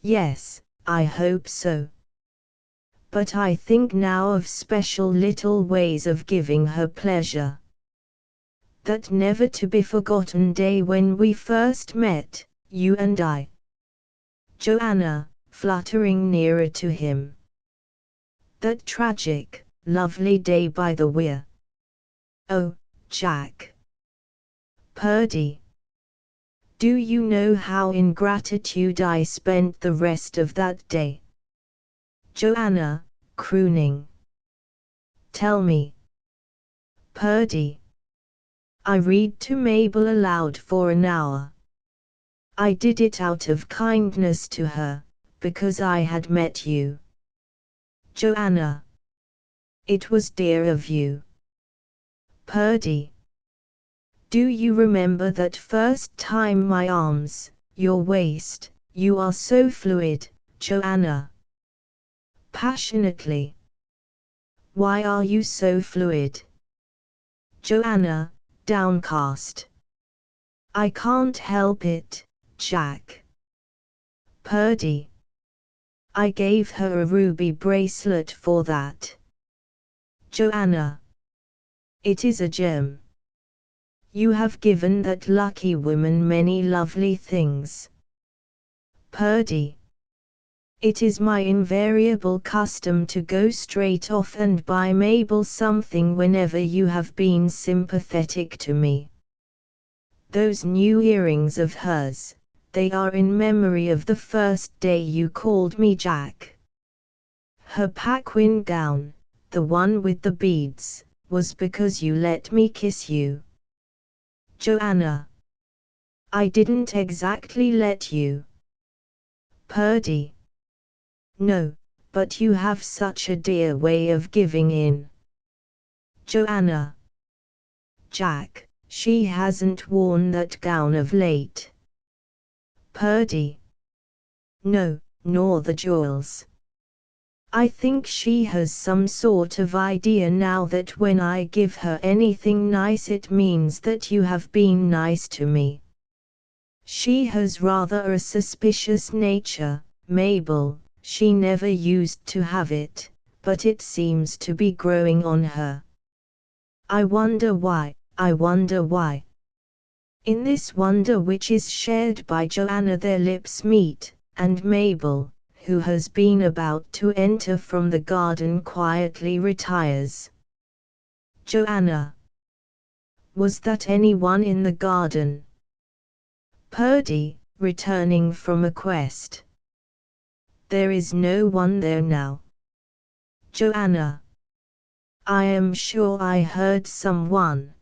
Yes, I hope so. But I think now of special little ways of giving her pleasure. That never to be forgotten day when we first met, you and I. Joanna, fluttering nearer to him. That tragic, lovely day by the weir. Oh, Jack. Purdy. Do you know how in gratitude I spent the rest of that day? Joanna, crooning. Tell me. Purdy. I read to Mabel aloud for an hour. I did it out of kindness to her, because I had met you. Joanna. It was dear of you. Purdy. Do you remember that first time my arms, your waist, you are so fluid, Joanna? Passionately. Why are you so fluid? Joanna, downcast. I can't help it, Jack. Purdy. I gave her a ruby bracelet for that. Joanna. It is a gem. You have given that lucky woman many lovely things. Purdy. It is my invariable custom to go straight off and buy Mabel something whenever you have been sympathetic to me. Those new earrings of hers, they are in memory of the first day you called me Jack. Her paquin gown, the one with the beads, was because you let me kiss you. Joanna. I didn't exactly let you. Purdy. No, but you have such a dear way of giving in. Joanna. Jack, she hasn't worn that gown of late. Purdy. No, nor the jewels. I think she has some sort of idea now that when I give her anything nice it means that you have been nice to me. She has rather a suspicious nature, Mabel. She never used to have it, but it seems to be growing on her. I wonder why, I wonder why. In this wonder which is shared by Joanna their lips meet, and Mabel, who has been about to enter from the garden, quietly retires. Joanna. Was that anyone in the garden? Purdy, returning from a quest. There is no one there now. Joanna. I am sure I heard someone.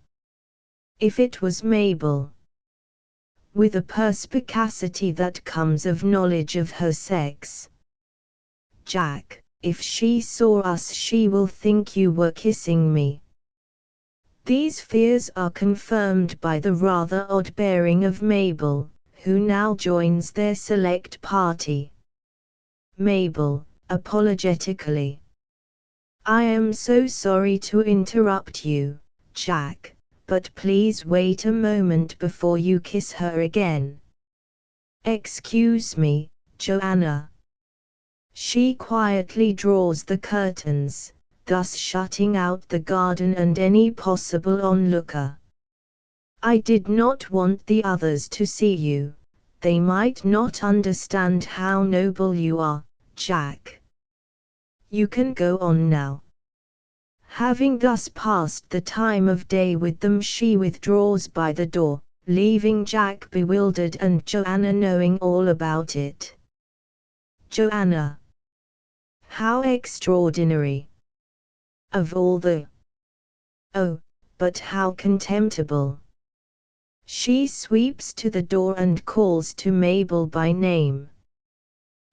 If it was Mabel. With a perspicacity that comes of knowledge of her sex. Jack, if she saw us she will think you were kissing me. These fears are confirmed by the rather odd bearing of Mabel, who now joins their select party. Mabel, apologetically. I am so sorry to interrupt you, Jack, but please wait a moment before you kiss her again. Excuse me, Joanna. She quietly draws the curtains, thus shutting out the garden and any possible onlooker. I did not want the others to see you. They might not understand how noble you are, Jack. You can go on now. Having thus passed the time of day with them, she withdraws by the door, leaving Jack bewildered and Joanna knowing all about it. Joanna. How extraordinary. Of all the... Oh, but how contemptible. She sweeps to the door and calls to Mabel by name.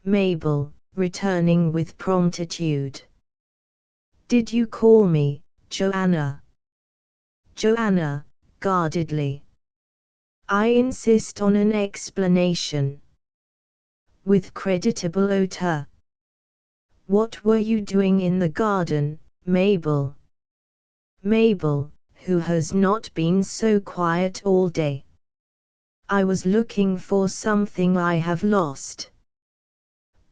Mabel, returning with promptitude. Did you call me, Joanna? Joanna, guardedly. I insist on an explanation. With creditable hauteur. What were you doing in the garden, Mabel? Mabel, who has not been so quiet all day. I was looking for something I have lost.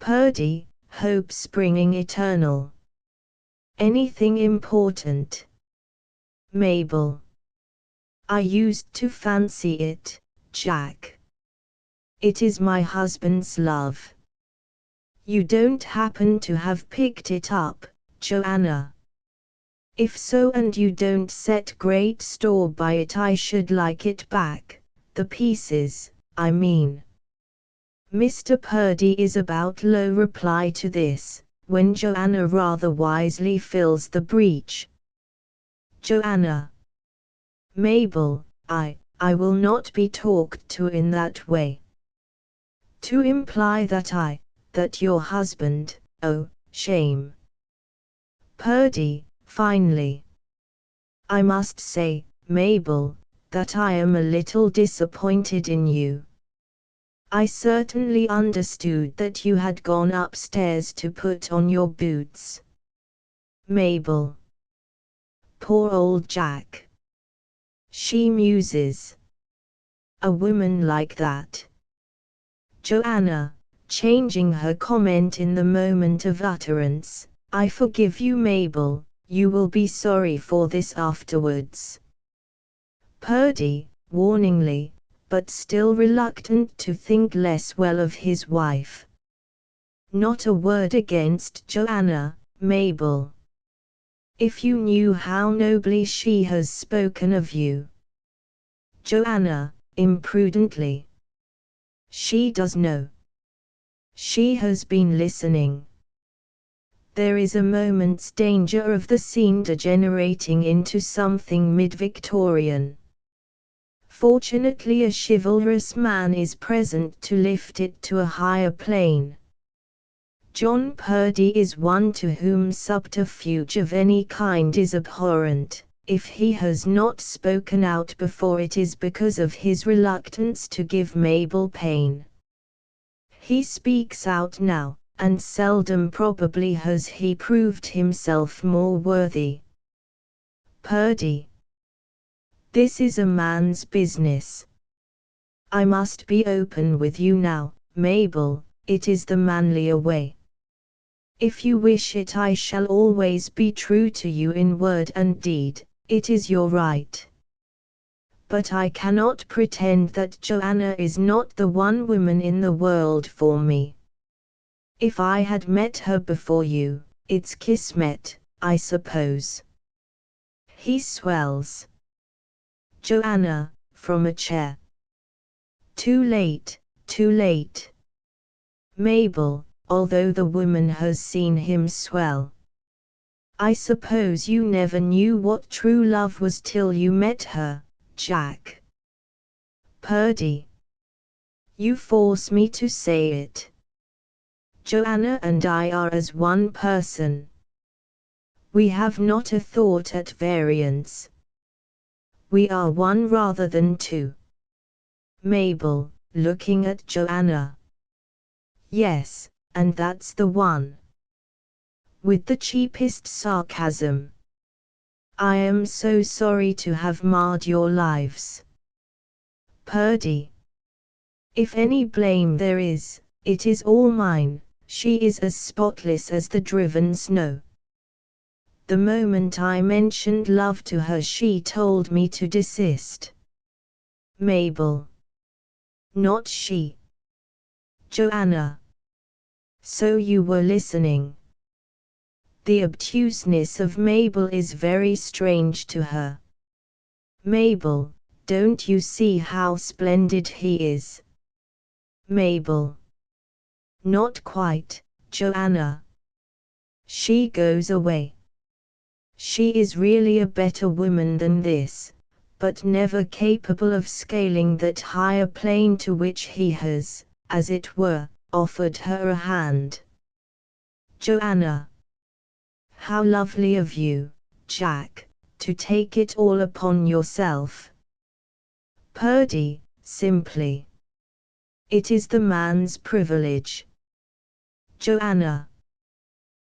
Purdy, hope springing eternal. Anything important? Mabel. I used to fancy it, Jack. It is my husband's love. You don't happen to have picked it up, Joanna? If so and you don't set great store by it, I should like it back, the pieces, I mean. Mr. Purdy is about low reply to this, when Joanna rather wisely fills the breach. Joanna. Mabel, I will not be talked to in that way. To imply that your husband, oh, shame. Purdy, finally. I must say, Mabel, that I am a little disappointed in you. I certainly understood that you had gone upstairs to put on your boots. Mabel. Poor old Jack. She muses. A woman like that. Joanna, changing her comment in the moment of utterance. I forgive you, Mabel, you will be sorry for this afterwards. Purdy, warningly, but still reluctant to think less well of his wife. Not a word against Joanna, Mabel. If you knew how nobly she has spoken of you. Joanna, imprudently. She does know. She has been listening. there is a moment's danger of the scene degenerating into something mid-Victorian. Fortunately, a chivalrous man is present to lift it to a higher plane. John Purdy is one to whom subterfuge of any kind is abhorrent. If he has not spoken out before, it is because of his reluctance to give Mabel pain. He speaks out now, and seldom probably has he proved himself more worthy. Purdy. This is a man's business. I must be open with you now, Mabel, it is the manlier way. If you wish it, I shall always be true to you in word and deed. It is your right. But I cannot pretend that Joanna is not the one woman in the world for me. If I had met her before you, it's kismet, I suppose. He swells. Joanna, from a chair. Too late, too late. Mabel, although the woman has seen him swell. I suppose you never knew what true love was till you met her, Jack. Purdy. You force me to say it. Joanna and I are as one person. We have not a thought at variance. We are one rather than two. Mabel, looking at Joanna. Yes, and that's the one. With the cheapest sarcasm. I am so sorry to have marred your lives. Purdy. If any blame there is, it is all mine. She is as spotless as the driven snow. The moment I mentioned love to her, she told me to desist. Mabel. Not she. Joanna. So you were listening. The obtuseness of Mabel is very strange to her. Mabel, don't you see how splendid he is? Mabel. Not quite, Joanna. She goes away. She is really a better woman than this, but never capable of scaling that higher plane to which he has, as it were, offered her a hand. Joanna. How lovely of you, Jack, to take it all upon yourself. Purdy, simply. It is the man's privilege. Joanna.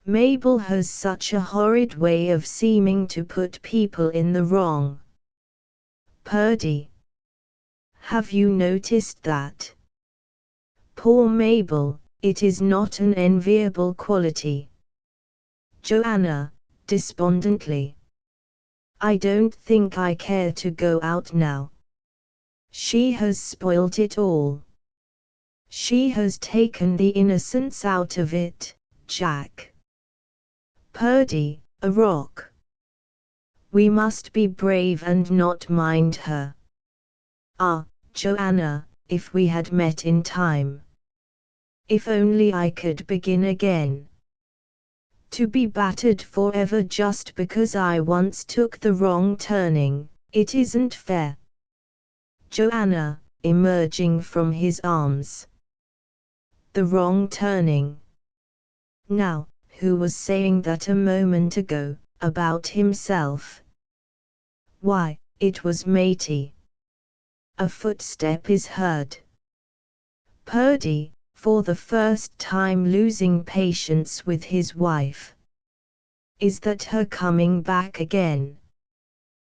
Mabel has such a horrid way of seeming to put people in the wrong. Purdy. Have you noticed that? Poor Mabel, it is not an enviable quality. Joanna, despondently. I don't think I care to go out now. She has spoilt it all. She has taken the innocence out of it, Jack. Purdy, a rock. We must be brave and not mind her. Ah, Joanna, if we had met in time. If only I could begin again. To be battered forever just because I once took the wrong turning, it isn't fair. Joanna, emerging from his arms. The wrong turning. Now, who was saying that a moment ago, about himself? Why, it was Matey. A footstep is heard. Purdy, for the first time losing patience with his wife. Is that her coming back again?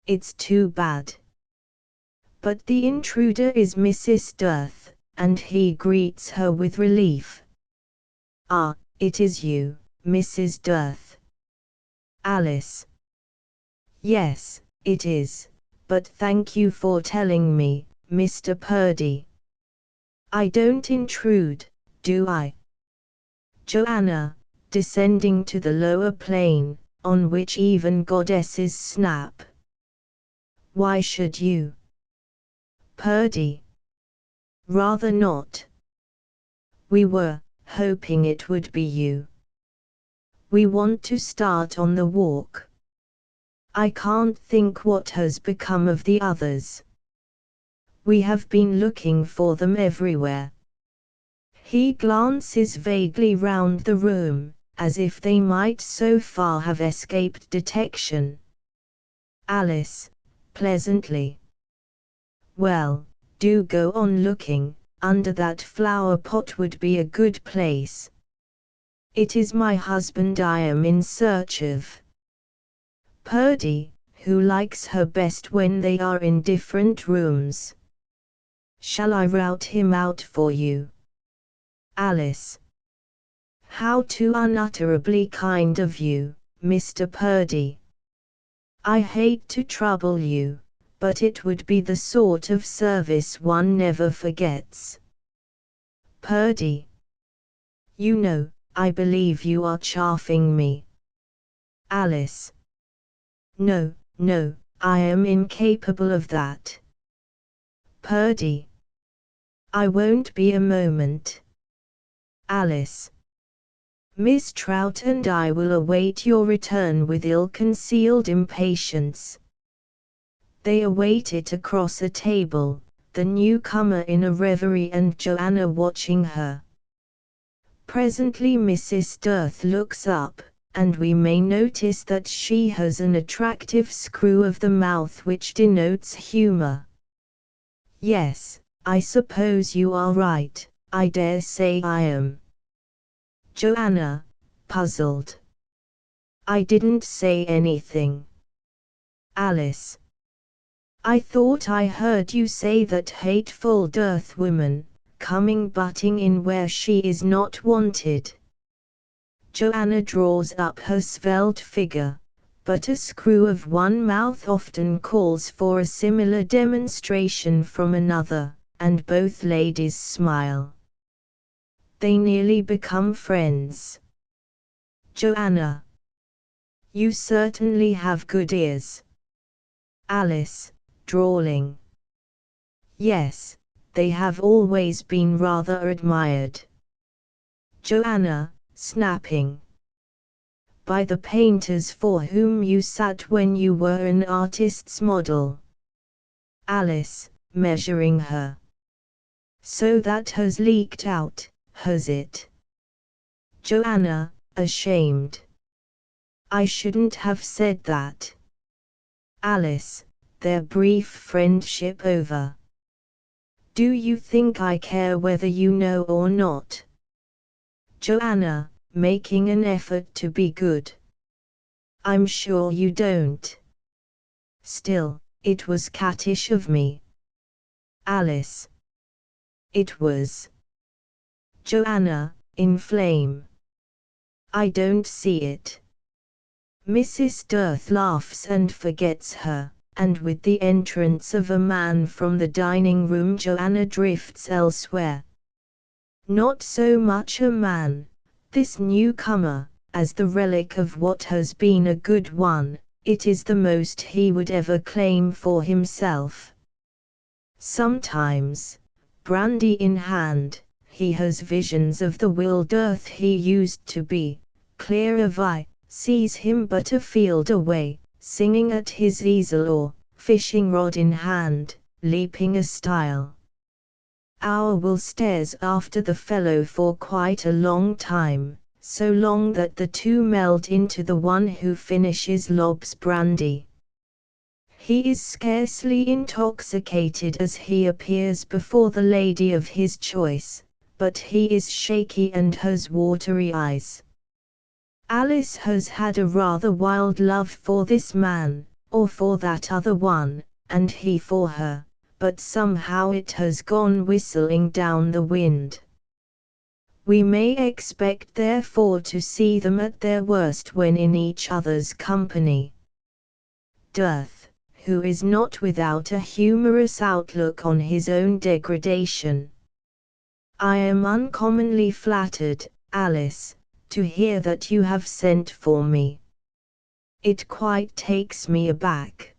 It's too bad. But the intruder is Mrs. Dirth, and he greets her with relief. Ah, it is you, Mrs. Dirth. Alice. Yes, it is, but thank you for telling me, Mr. Purdy. I don't intrude, do I? Joanna, descending to the lower plane, on which even goddesses snap. Why should you? Purdy. Rather not. We were hoping it would be you. We want to start on the walk. I can't think what has become of the others. We have been looking for them everywhere. He glances vaguely round the room, as if they might so far have escaped detection. Alice, pleasantly. Well, do go on looking, under that flower pot would be a good place. It is my husband I am in search of. Purdy, who likes her best when they are in different rooms. Shall I rout him out for you? Alice. How too unutterably kind of you, Mr. Purdy. I hate to trouble you, but it would be the sort of service one never forgets. Purdy. You know, I believe you are chaffing me. Alice. No, no, I am incapable of that. Purdy. I won't be a moment. Alice. Miss Trout and I will await your return with ill-concealed impatience. They await it across a table, the newcomer in a reverie and Joanna watching her. Presently Mrs. Dirth looks up, and we may notice that she has an attractive screw of the mouth which denotes humor. Yes, I suppose you are right, I dare say I am. Joanna, puzzled. I didn't say anything. Alice. I thought I heard you say that hateful Dirth woman, coming butting in where she is not wanted. Joanna draws up her svelte figure, but a screw of one mouth often calls for a similar demonstration from another, and both ladies smile. They nearly become friends. Joanna. You certainly have good ears. Alice, drawling. Yes, they have always been rather admired. Joanna, snapping. By the painters for whom you sat when you were an artist's model. Alice, measuring her. So that has leaked out, has it? Joanna, ashamed. I shouldn't have said that. Alice, their brief friendship over. Do you think I care whether you know or not? Joanna, making an effort to be good. I'm sure you don't. Still, it was cattish of me. Alice. It was. Joanna, in flame. I don't see it. Mrs. Dirth laughs and forgets her, and with the entrance of a man from the dining room Joanna drifts elsewhere. Not so much a man, this newcomer, as the relic of what has been a good one, it is the most he would ever claim for himself. Sometimes, brandy in hand, he has visions of the Will Dirth he used to be, clear of eye, sees him but a field away, singing at his easel or, fishing rod in hand, leaping a stile. Our Will stares after the fellow for quite a long time, so long that the two melt into the one who finishes Lob's brandy. He is scarcely intoxicated as he appears before the lady of his choice, but he is shaky and has watery eyes. Alice has had a rather wild love for this man, or for that other one, and he for her, but somehow it has gone whistling down the wind. We may expect therefore to see them at their worst when in each other's company. Dirth, who is not without a humorous outlook on his own degradation. I am uncommonly flattered, Alice, to hear that you have sent for me. It quite takes me aback.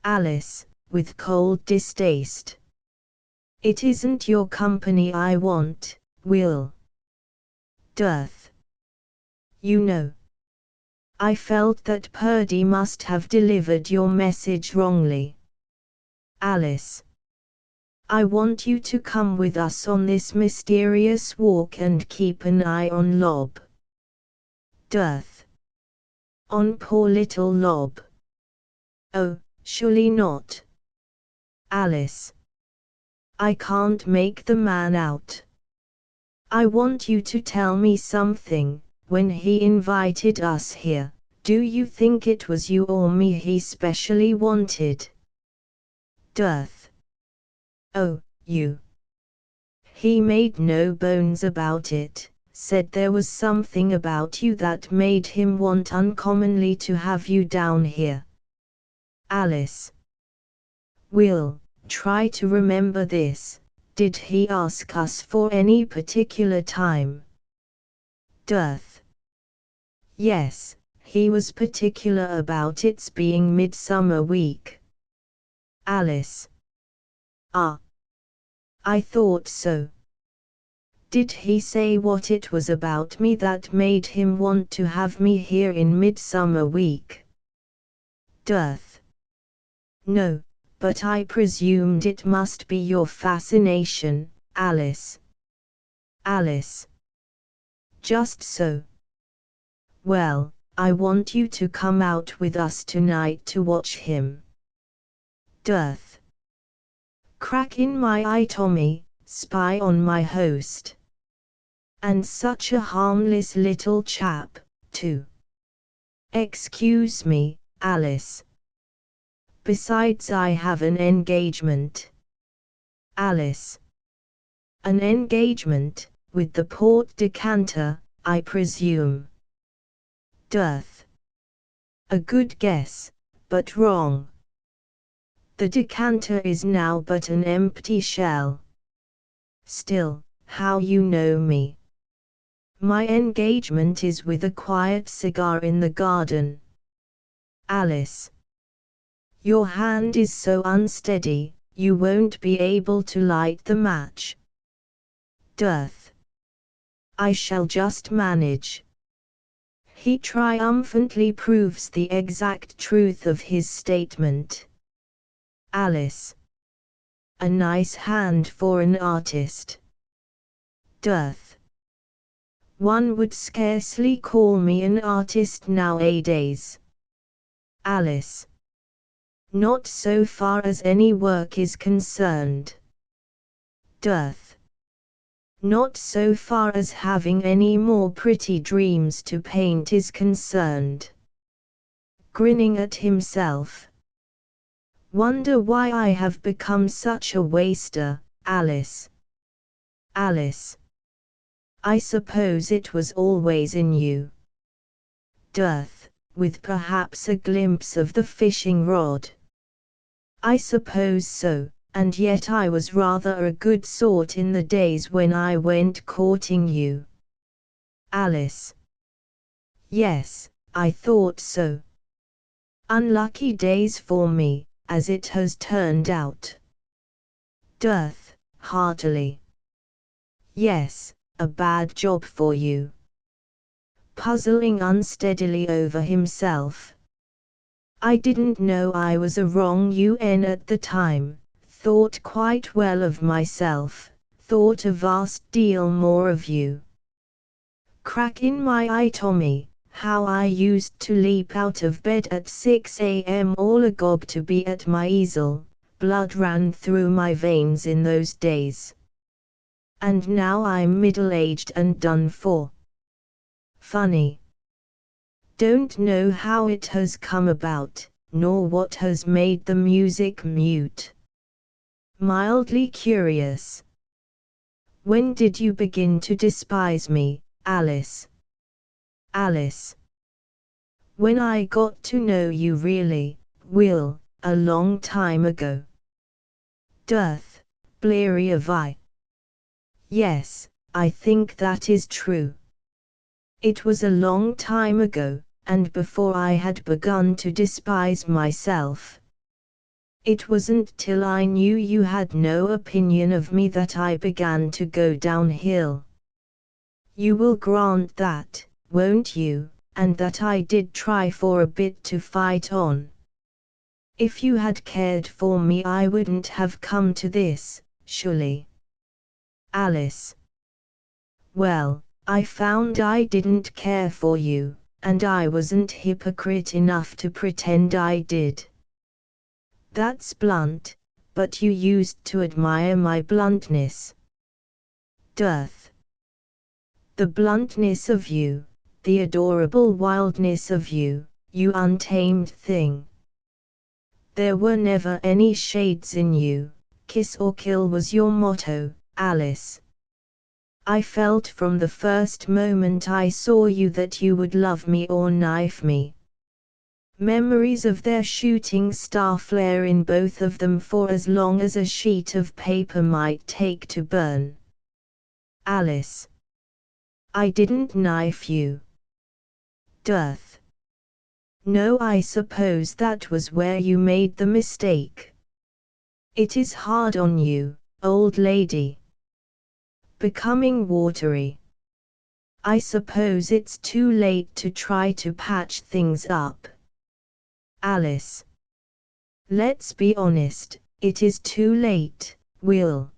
Alice, with cold distaste. It isn't your company I want, Will. Dirth. You know, I felt that Purdy must have delivered your message wrongly. Alice, I want you to come with us on this mysterious walk and keep an eye on Lob. Dearth. On poor little Lob. Oh, surely not. Alice. I can't make the man out. I want you to tell me something. When he invited us here, do you think it was you or me he specially wanted? Dearth. Oh, you. He made no bones about it, said there was something about you that made him want uncommonly to have you down here. Alice. Will, try to remember this. Did he ask us for any particular time? Dearth. Yes, he was particular about its being Midsummer Week. Alice. Ah. I thought so. Did he say what it was about me that made him want to have me here in Midsummer Week? Dearth. No, but I presumed it must be your fascination, Alice. Alice. Just so. Well, I want you to come out with us tonight to watch him. Dearth. Crack in my eye, Tommy, spy on my host. And such a harmless little chap, too. Excuse me, Alice. Besides, I have an engagement. Alice. An engagement, with the port decanter, I presume. Dearth. A good guess, but wrong. The decanter is now but an empty shell. Still, how you know me. My engagement is with a quiet cigar in the garden. Alice. Your hand is so unsteady, you won't be able to light the match. Dearth. I shall just manage. He triumphantly proves the exact truth of his statement. Alice. A nice hand for an artist. Dearth. One would scarcely call me an artist nowadays. Alice. Not so far as any work is concerned. Dearth. Not so far as having any more pretty dreams to paint is concerned. Grinning at himself. Wonder why I have become such a waster, Alice. Alice. I suppose it was always in you. Dearth, with perhaps a glimpse of the fishing rod. I suppose so, and yet I was rather a good sort in the days when I went courting you. Alice. Yes, I thought so. Unlucky days for me, as it has turned out. Dearth, heartily. Yes, a bad job for you. Puzzling unsteadily over himself. I didn't know I was a wrong UN at the time, thought quite well of myself, thought a vast deal more of you. Crack in my eye, Tommy, how I used to leap out of bed at 6 a.m. all agog to be at my easel, blood ran through my veins in those days. And now I'm middle-aged and done for. Funny. Don't know how it has come about, nor what has made the music mute. Mildly curious. When did you begin to despise me, Alice? Alice. When I got to know you really, Will, a long time ago. Dearth, bleary of eye. Yes, I think that is true. It was a long time ago, and before I had begun to despise myself. It wasn't till I knew you had no opinion of me that I began to go downhill. You will grant that, won't you, and that I did try for a bit to fight on. If you had cared for me I wouldn't have come to this, surely. Alice. Well, I found I didn't care for you, and I wasn't hypocrite enough to pretend I did. That's blunt, but you used to admire my bluntness. Dearth. The bluntness of you, the adorable wildness of you, you untamed thing. There were never any shades in you, kiss or kill was your motto, Alice. I felt from the first moment I saw you that you would love me or knife me. Memories of their shooting star flare in both of them for as long as a sheet of paper might take to burn. Alice. I didn't knife you. Dearth. No, I suppose that was where you made the mistake. It is hard on you, old lady. Becoming watery. I suppose it's too late to try to patch things up. Alice. Let's be honest, it is too late, Will.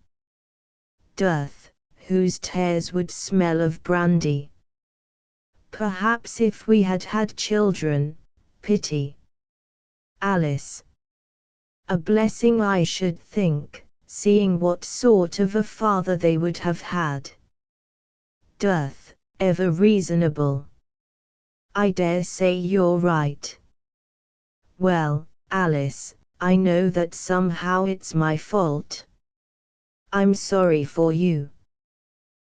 Dearth, whose tears would smell of brandy. Perhaps if we had had children, pity. Alice. A blessing I should think, seeing what sort of a father they would have had. Dearth, ever reasonable. I dare say you're right. Well, Alice, I know that somehow it's my fault. I'm sorry for you.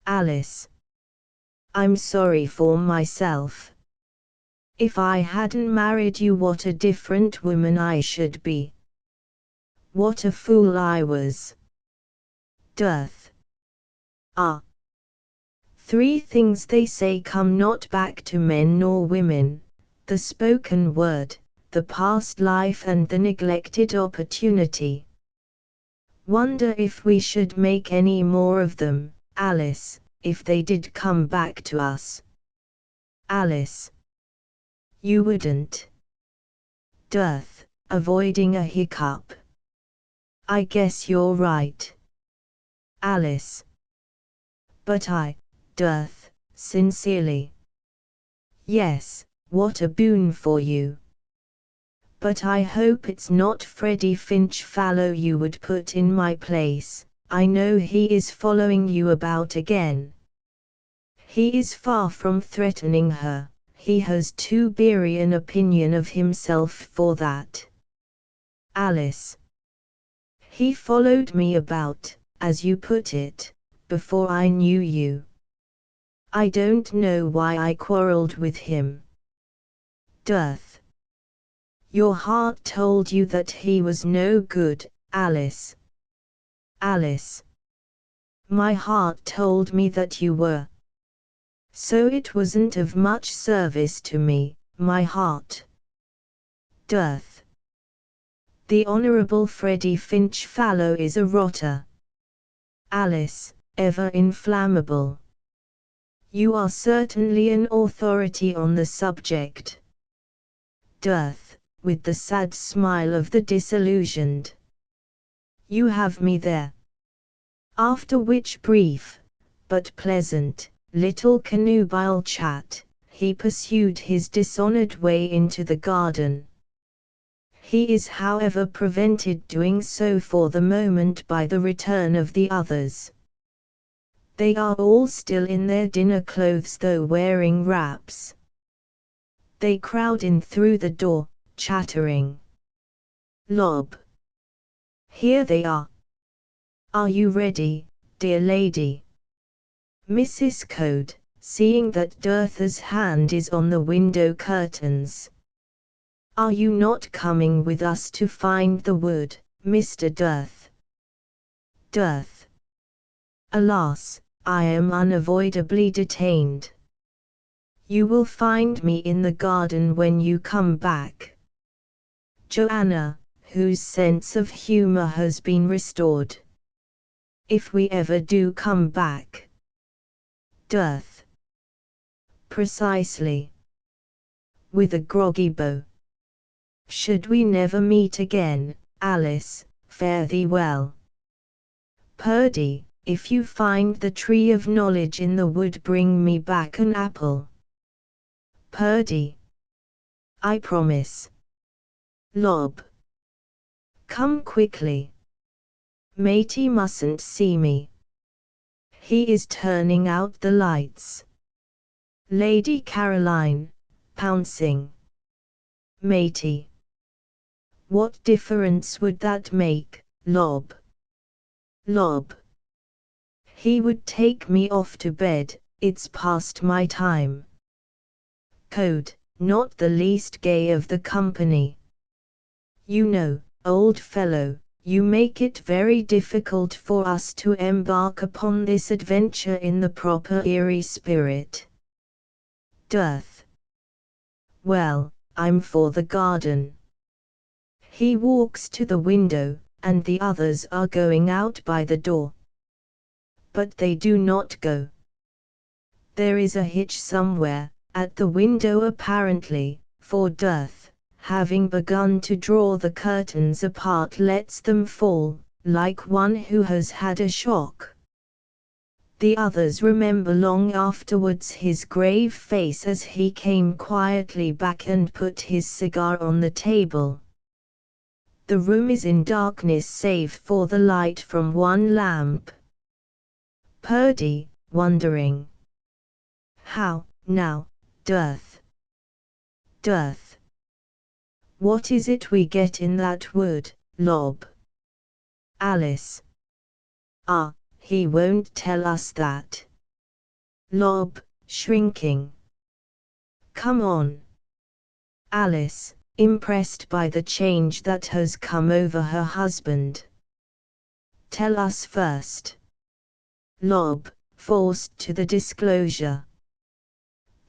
Alice. I'm sorry for myself. If I hadn't married you, what a different woman I should be. What a fool I was. Dearth. Ah. 3 things they say come not back to men nor women: the spoken word, the past life, and the neglected opportunity. Wonder if we should make any more of them, Alice, if they did come back to us. Alice. You wouldn't. Dearth, avoiding a hiccup. I guess you're right. Alice. But Dearth, sincerely. Yes, what a boon for you. But I hope it's not Freddie Finch Fallow you would put in my place. I know he is following you about again. He is far from threatening her, he has too beery an opinion of himself for that. Alice. He followed me about, as you put it, before I knew you. I don't know why I quarreled with him. Dearth. Your heart told you that he was no good, Alice. Alice. My heart told me that you were. So it wasn't of much service to me, my heart. Dearth. The Honourable Freddie Finch Fallow is a rotter. Alice, ever inflammable. You are certainly an authority on the subject. Dearth, with the sad smile of the disillusioned. You have me there. After which brief, but pleasant, little connubial chat, he pursued his dishonoured way into the garden. He is however prevented doing so for the moment by the return of the others. They are all still in their dinner clothes though wearing wraps. They crowd in through the door, chattering. Lob. Here they are. Are you ready, dear lady? Mrs. Code, seeing that Dearth's hand is on the window curtains. Are you not coming with us to find the wood, Mr. Dearth? Dearth. Alas, I am unavoidably detained. You will find me in the garden when you come back. Joanna, whose sense of humor has been restored. If we ever do come back. Dearth. precisely. With a groggy bow. Should we never meet again, Alice, fare thee well. Purdy, if you find the tree of knowledge in the wood, bring me back an apple. Purdy. I promise. Lob. Come quickly. Matey mustn't see me. He is turning out the lights. Lady Caroline, pouncing. Matey. What difference would that make, Lob? Lob. He would take me off to bed, it's past my time. Code, not the least gay of the company. You know, old fellow, you make it very difficult for us to embark upon this adventure in the proper eerie spirit. Dearth. Well, I'm for the garden. He walks to the window, and the others are going out by the door. But they do not go. There is a hitch somewhere, at the window apparently, for Dearth, having begun to draw the curtains apart, lets them fall, like one who has had a shock. The others remember long afterwards his grave face as he came quietly back and put his cigar on the table. The room is in darkness save for the light from one lamp. Purdy, wondering. How, now, Dearth? Dearth. What is it we get in that wood, Lob? Alice. Ah, he won't tell us that. Lob, shrinking. Come on. Alice, impressed by the change that has come over her husband. Tell us first. Lob, forced to the disclosure.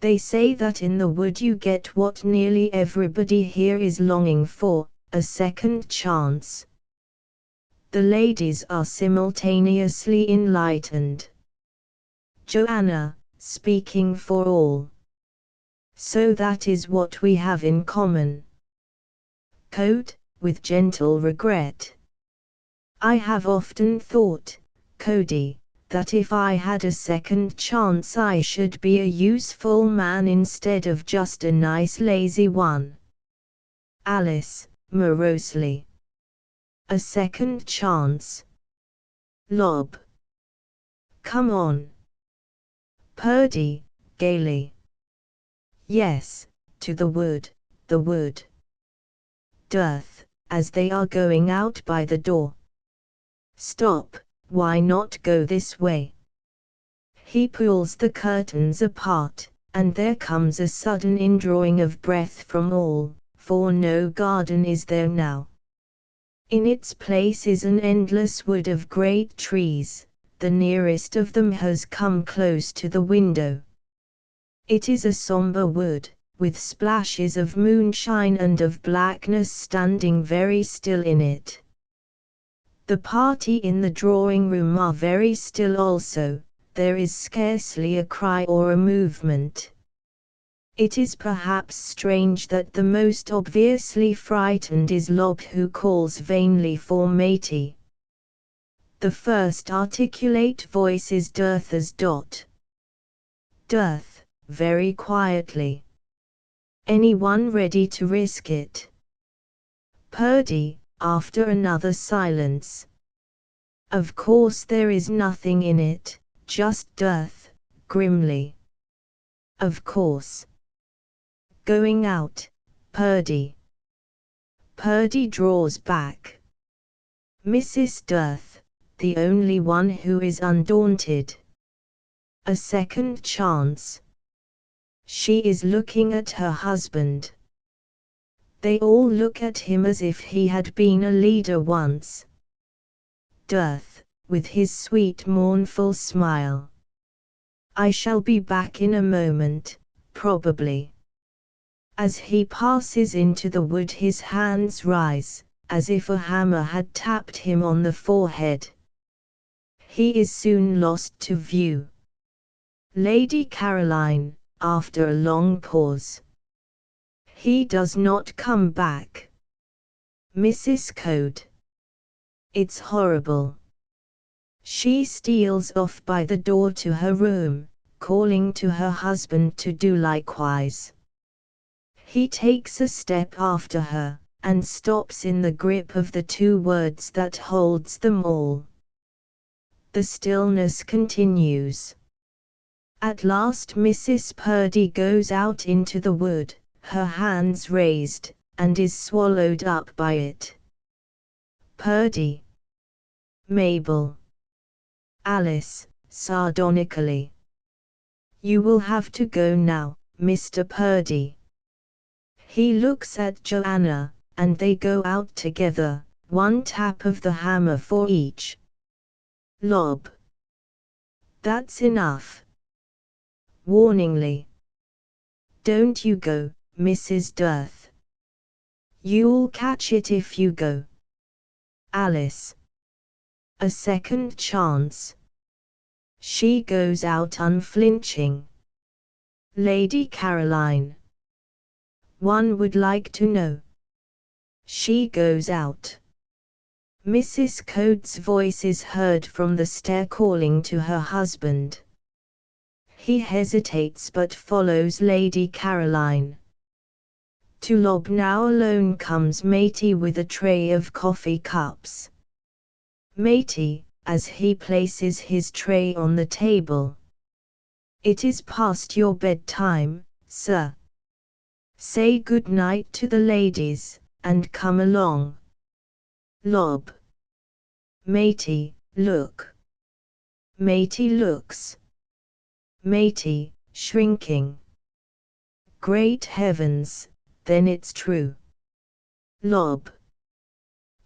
They say that in the wood you get what nearly everybody here is longing for, a second chance. The ladies are simultaneously enlightened. Joanna, speaking for all. So that is what we have in common. Code, with gentle regret. I have often thought, Cody, that if I had a second chance I should be a useful man instead of just a nice lazy one. Alice, morosely. A second chance. Lob. Come on. Purdy, gaily. Yes, to the wood, the wood. Dearth, as they are going out by the door. Stop, why not go this way? He pulls the curtains apart, and there comes a sudden indrawing of breath from all, for no garden is there now. In its place is an endless wood of great trees, the nearest of them has come close to the window. It is a somber wood, with splashes of moonshine and of blackness standing very still in it. The party in the drawing-room are very still also, there is scarcely a cry or a movement. It is perhaps strange that the most obviously frightened is Lob, who calls vainly for Matey. The first articulate voice is Dearth's. Dearth, very quietly. Anyone ready to risk it? Purdy, after another silence. Of course there is nothing in it, just Dearth, grimly. Of course. Going out, Purdy. Purdy draws back. Mrs. Dearth, the only one who is undaunted. A second chance. She is looking at her husband. They all look at him as if he had been a leader once. Dearth, with his sweet mournful smile. I shall be back in a moment, probably. As he passes into the wood his hands rise, as if a hammer had tapped him on the forehead. He is soon lost to view. Lady Caroline, after a long pause. He does not come back. Mrs. Code. It's horrible. She steals off by the door to her room, calling to her husband to do likewise. He takes a step after her, and stops in the grip of the two words that holds them all. The stillness continues. At last Mrs. Purdy goes out into the wood, her hands raised, and is swallowed up by it. Purdy. Mabel. Alice, sardonically. You will have to go now, Mr. Purdy. He looks at Joanna, and they go out together, one tap of the hammer for each. Lob. That's enough. Warningly. Don't you go, Mrs. Dearth. You'll catch it if you go. Alice. A second chance. She goes out unflinching. Lady Caroline. One would like to know. She goes out. Mrs. Coates' voice is heard from the stair calling to her husband. He hesitates but follows Lady Caroline. To Lob now alone comes Matey with a tray of coffee cups. Matey, as he places his tray on the table. It is past your bedtime, sir. Say good night to the ladies, and come along. Lob. Matey, look. Matey looks. Matey, shrinking. Great heavens, then it's true. Lob.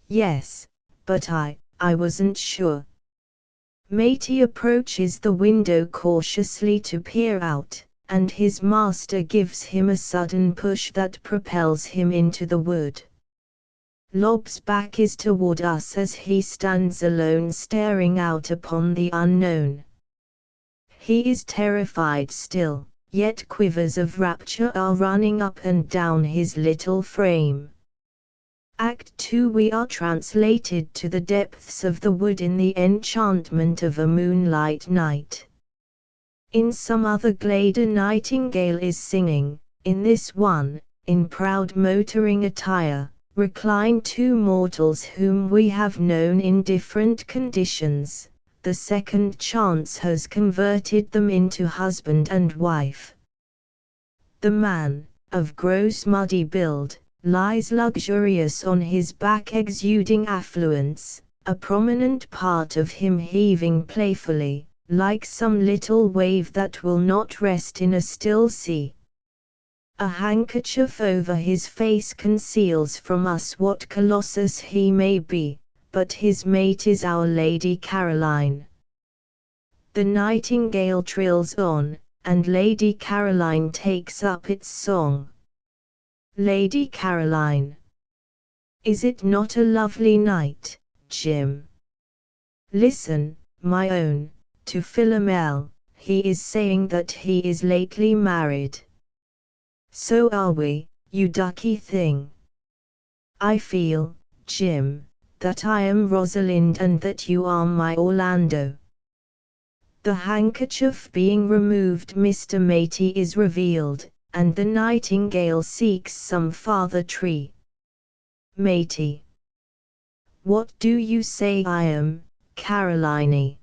Yes, but I wasn't sure. Matey approaches the window cautiously to peer out, and his master gives him a sudden push that propels him into the wood. Lob's back is toward us as he stands alone staring out upon the unknown. He is terrified still, yet quivers of rapture are running up and down his little frame. Act 2. We are translated to the depths of the wood in the enchantment of a moonlight night. In some other glade a nightingale is singing, in this one, in proud motoring attire, recline two mortals whom we have known in different conditions. The second chance has converted them into husband and wife. The man, of gross muddy build, lies luxurious on his back exuding affluence, a prominent part of him heaving playfully, like some little wave that will not rest in a still sea. A handkerchief over his face conceals from us what colossus he may be, but his mate is our Lady Caroline. The nightingale trills on, and Lady Caroline takes up its song. Lady Caroline. Is it not a lovely night, Jim? Listen, my own, to Philomel, he is saying that he is lately married. So are we, you ducky thing. I feel, Jim, that I am Rosalind and that you are my Orlando. The handkerchief being removed, Mr. Matey is revealed, and the nightingale seeks some farther tree. Matey. What do you say I am, Caroline?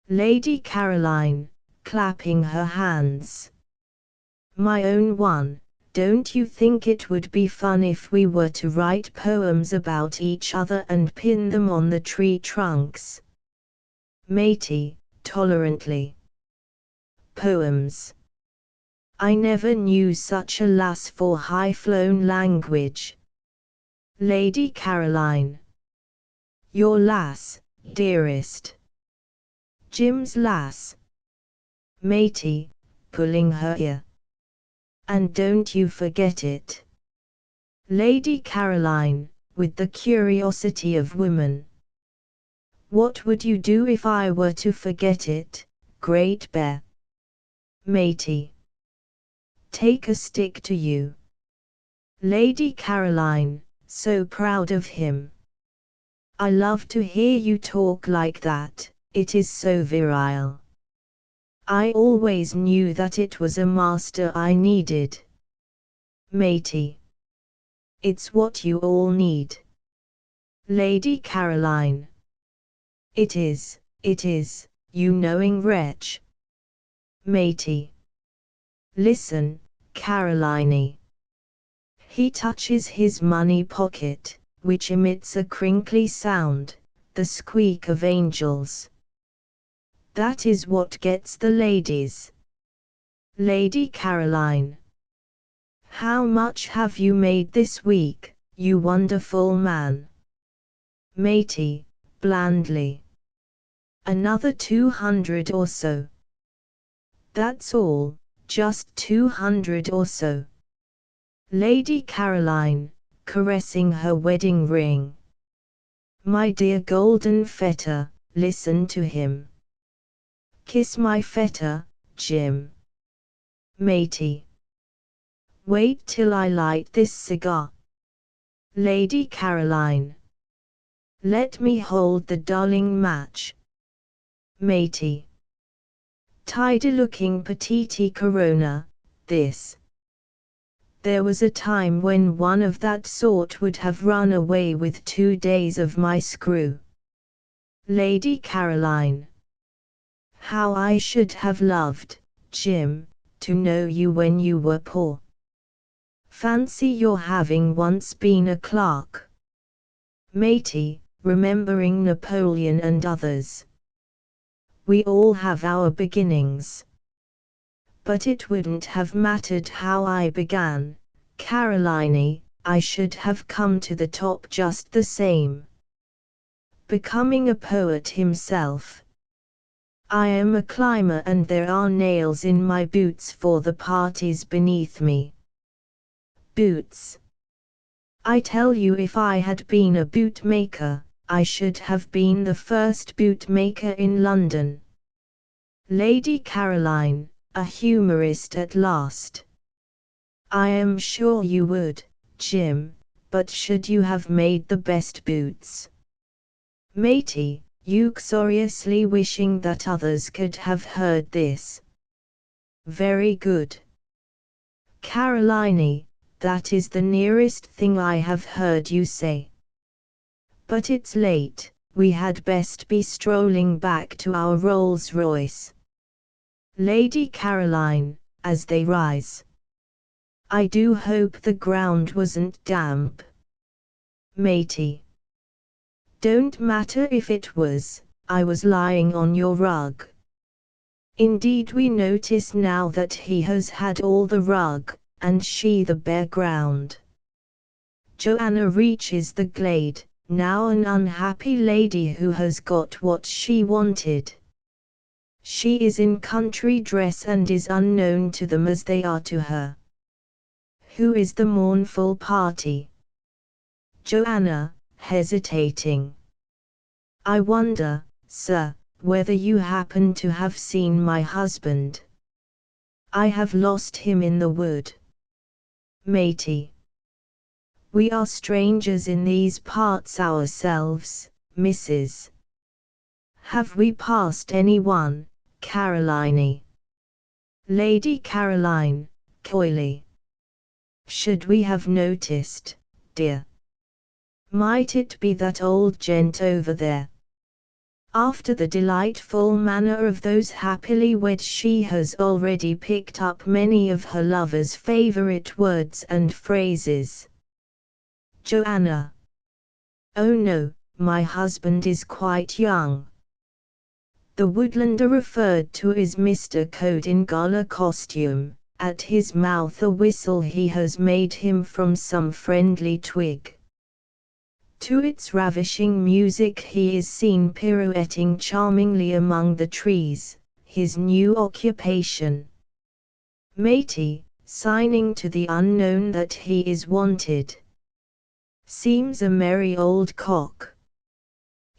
Lady Caroline, clapping her hands. My own one, don't you think it would be fun if we were to write poems about each other and pin them on the tree trunks? Matey, tolerantly. Poems. I never knew such a lass for high-flown language. Lady Caroline. Your lass, dearest. Jim's lass. Matey, pulling her ear. And don't you forget it. Lady Caroline, with the curiosity of women. What would you do if I were to forget it, Great Bear? Matey. Take a stick to you. Lady Caroline, so proud of him. I love to hear you talk like that, it is so virile. I always knew that it was a master I needed. Matey. It's what you all need. Lady Caroline. It is, you knowing wretch. Matey. Listen, Caroline. He touches his money pocket, which emits a crinkly sound, the squeak of angels. That is what gets the ladies. Lady Caroline. How much have you made this week, you wonderful man? Matey, blandly. Another 200 or so. That's all, just 200 or so. Lady Caroline, caressing her wedding ring. My dear golden fetter, listen to him. Kiss my fetter, Jim. Matey. Wait till I light this cigar. Lady Caroline. Let me hold the darling match. Matey. Tidy-looking petite Corona, this. There was a time when one of that sort would have run away with 2 days of my screw. Lady Caroline. How I should have loved, Jim, to know you when you were poor. Fancy your having once been a clerk. Matey, remembering Napoleon and others. We all have our beginnings. But it wouldn't have mattered how I began, Caroline, I should have come to the top just the same. Becoming a poet himself. I am a climber and there are nails in my boots for the parties beneath me. Boots. I tell you, if I had been a bootmaker, I should have been the first bootmaker in London. Lady Caroline, a humorist at last. I am sure you would, Jim, but should you have made the best boots? Matey, uxoriously wishing that others could have heard this. Very good. Caroline, that is the nearest thing I have heard you say. But it's late, we had best be strolling back to our Rolls-Royce. Lady Caroline, as they rise. I do hope the ground wasn't damp. Matey. Don't matter if it was, I was lying on your rug. Indeed, we notice now that he has had all the rug, and she the bare ground. Joanna reaches the glade, now an unhappy lady who has got what she wanted. She is in country dress and is unknown to them as they are to her. Who is the mournful party? Joanna, hesitating. I wonder, sir, whether you happen to have seen my husband. I have lost him in the wood. Matey. We are strangers in these parts ourselves, Mrs. Have we passed anyone, Caroline? Lady Caroline, coyly. Should we have noticed, dear? Might it be that old gent over there? After the delightful manner of those happily wed, she has already picked up many of her lover's favorite words and phrases. Joanna. Oh no, my husband is quite young. The woodlander referred to is Mr. Code in gala costume, at his mouth a whistle he has made him from some friendly twig. To its ravishing music he is seen pirouetting charmingly among the trees, his new occupation. Matey, signing to the unknown that he is wanted. Seems a merry old cock.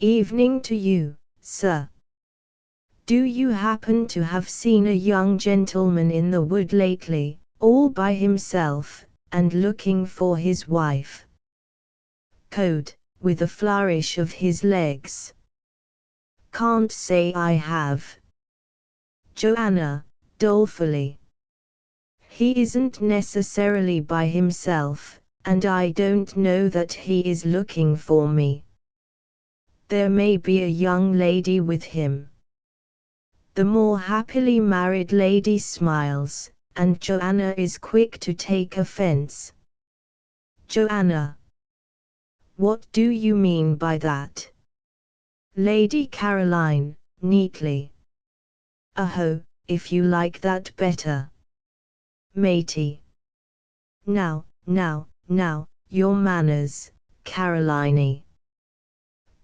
Evening to you, sir. Do you happen to have seen a young gentleman in the wood lately, all by himself, and looking for his wife. Code, with a flourish of his legs. Can't say I have. Joanna, dolefully. He isn't necessarily by himself, and I don't know that he is looking for me. There may be a young lady with him. The more happily married lady smiles, and Joanna is quick to take offense. Joanna. What do you mean by that? Lady Caroline, neatly. Oh, if you like that better. Matey. Now, your manners, Caroline.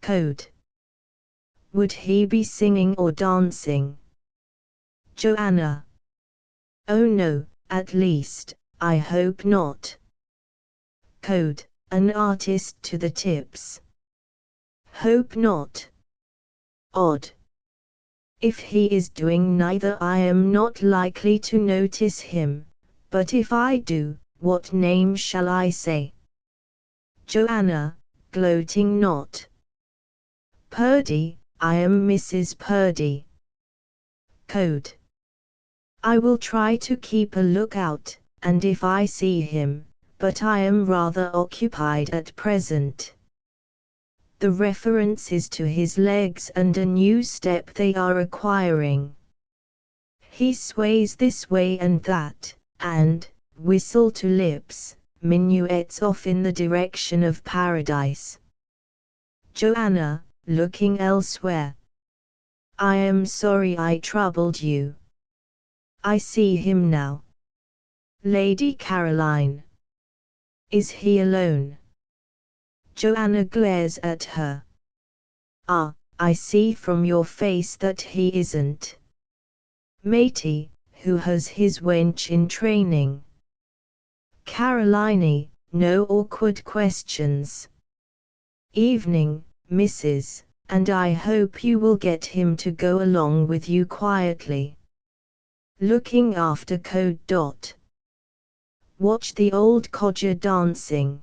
Code. Would he be singing or dancing? Joanna. Oh no, at least, I hope not. Code, an artist to the tips. Hope not. Odd. If he is doing neither, I am not likely to notice him, but if I do, what name shall I say? Joanna, gloating not. Purdy, I am Mrs. Purdy. Code. I will try to keep a lookout, and if I see him, but I am rather occupied at present. The reference is to his legs and a new step they are acquiring. He sways this way and that, and, whistle to lips, minuets off in the direction of paradise. Joanna, looking elsewhere. I am sorry I troubled you. I see him now. Lady Caroline. Is he alone? Joanna glares at her. Ah, I see from your face that he isn't. Matey, who has his wench in training. Caroline, no awkward questions. Evening, Mrs., and I hope you will get him to go along with you quietly. Looking after Code. Watch the old codger dancing.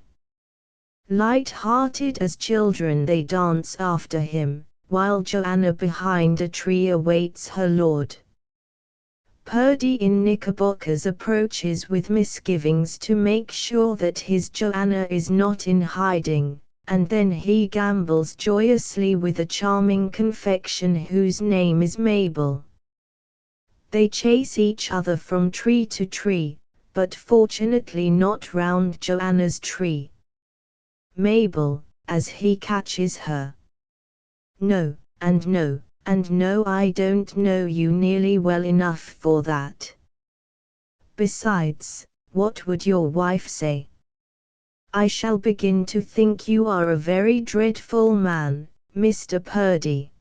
Light-hearted as children they dance after him, while Joanna behind a tree awaits her lord. Purdy in knickerbockers approaches with misgivings to make sure that his Joanna is not in hiding, and then he gambols joyously with a charming confection whose name is Mabel. They chase each other from tree to tree, but fortunately not round Joanna's tree. Mabel, as he catches her. No, and no, and no, I don't know you nearly well enough for that. Besides, what would your wife say? I shall begin to think you are a very dreadful man, Mr. Purdy.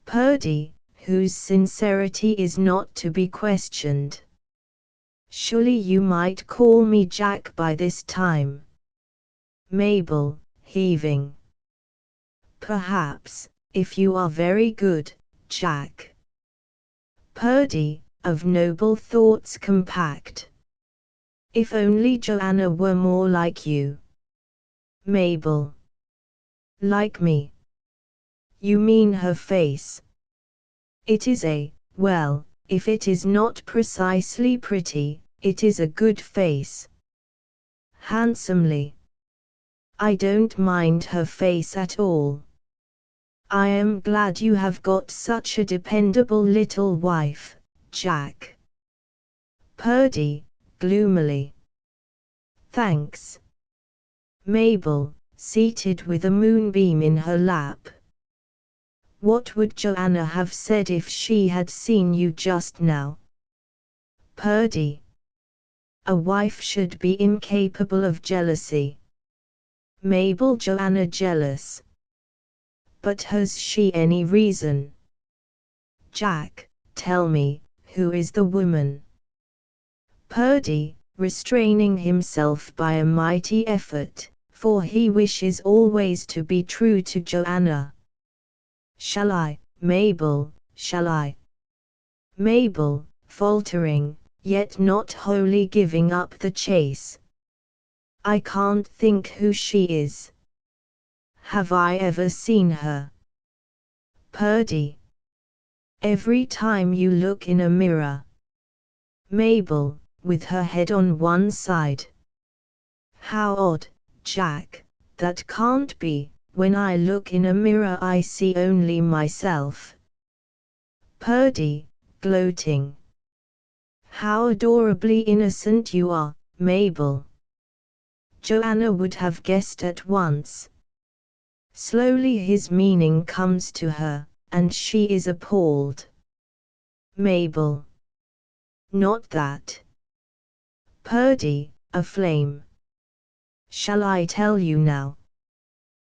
Purdy, whose sincerity is not to be questioned. Surely you might call me Jack by this time. Mabel, heaving. Perhaps, if you are very good, Jack. Purdy, of noble thoughts compact. If only Joanna were more like you. Mabel. Like me. You mean her face. It is well, if it is not precisely pretty, it is a good face. Handsomely. I don't mind her face at all. I am glad you have got such a dependable little wife, Jack. Purdy, gloomily. Thanks. Mabel, seated with a moonbeam in her lap. What would Joanna have said if she had seen you just now? Purdy. A wife should be incapable of jealousy. Mabel, Joanna jealous. But has she any reason? Jack, tell me, who is the woman? Purdy, restraining himself by a mighty effort, for he wishes always to be true to Joanna. Shall I, Mabel, shall I? Mabel, faltering, yet not wholly giving up the chase. I can't think who she is. Have I ever seen her? Purdy. Every time you look in a mirror. Mabel, with her head on one side. How odd, Jack, that can't be. When I look in a mirror I see only myself. Purdy, gloating. How adorably innocent you are, Mabel. Joanna would have guessed at once. Slowly his meaning comes to her, and she is appalled. Mabel. Not that. Purdy, aflame. Shall I tell you now?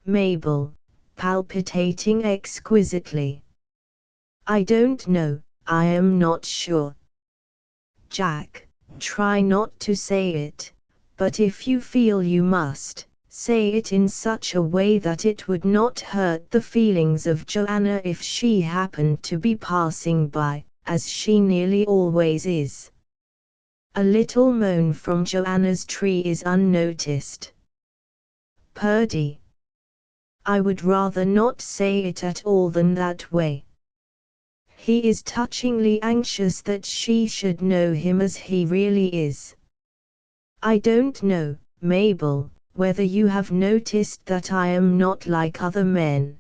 Mabel, palpitating exquisitely. I don't know, I am not sure. Jack, try not to say it, but if you feel you must, say it in such a way that it would not hurt the feelings of Joanna if she happened to be passing by, as she nearly always is. A little moan from Joanna's tree is unnoticed. Purdy. I would rather not say it at all than that way. He is touchingly anxious that she should know him as he really is. I don't know, Mabel, whether you have noticed that I am not like other men.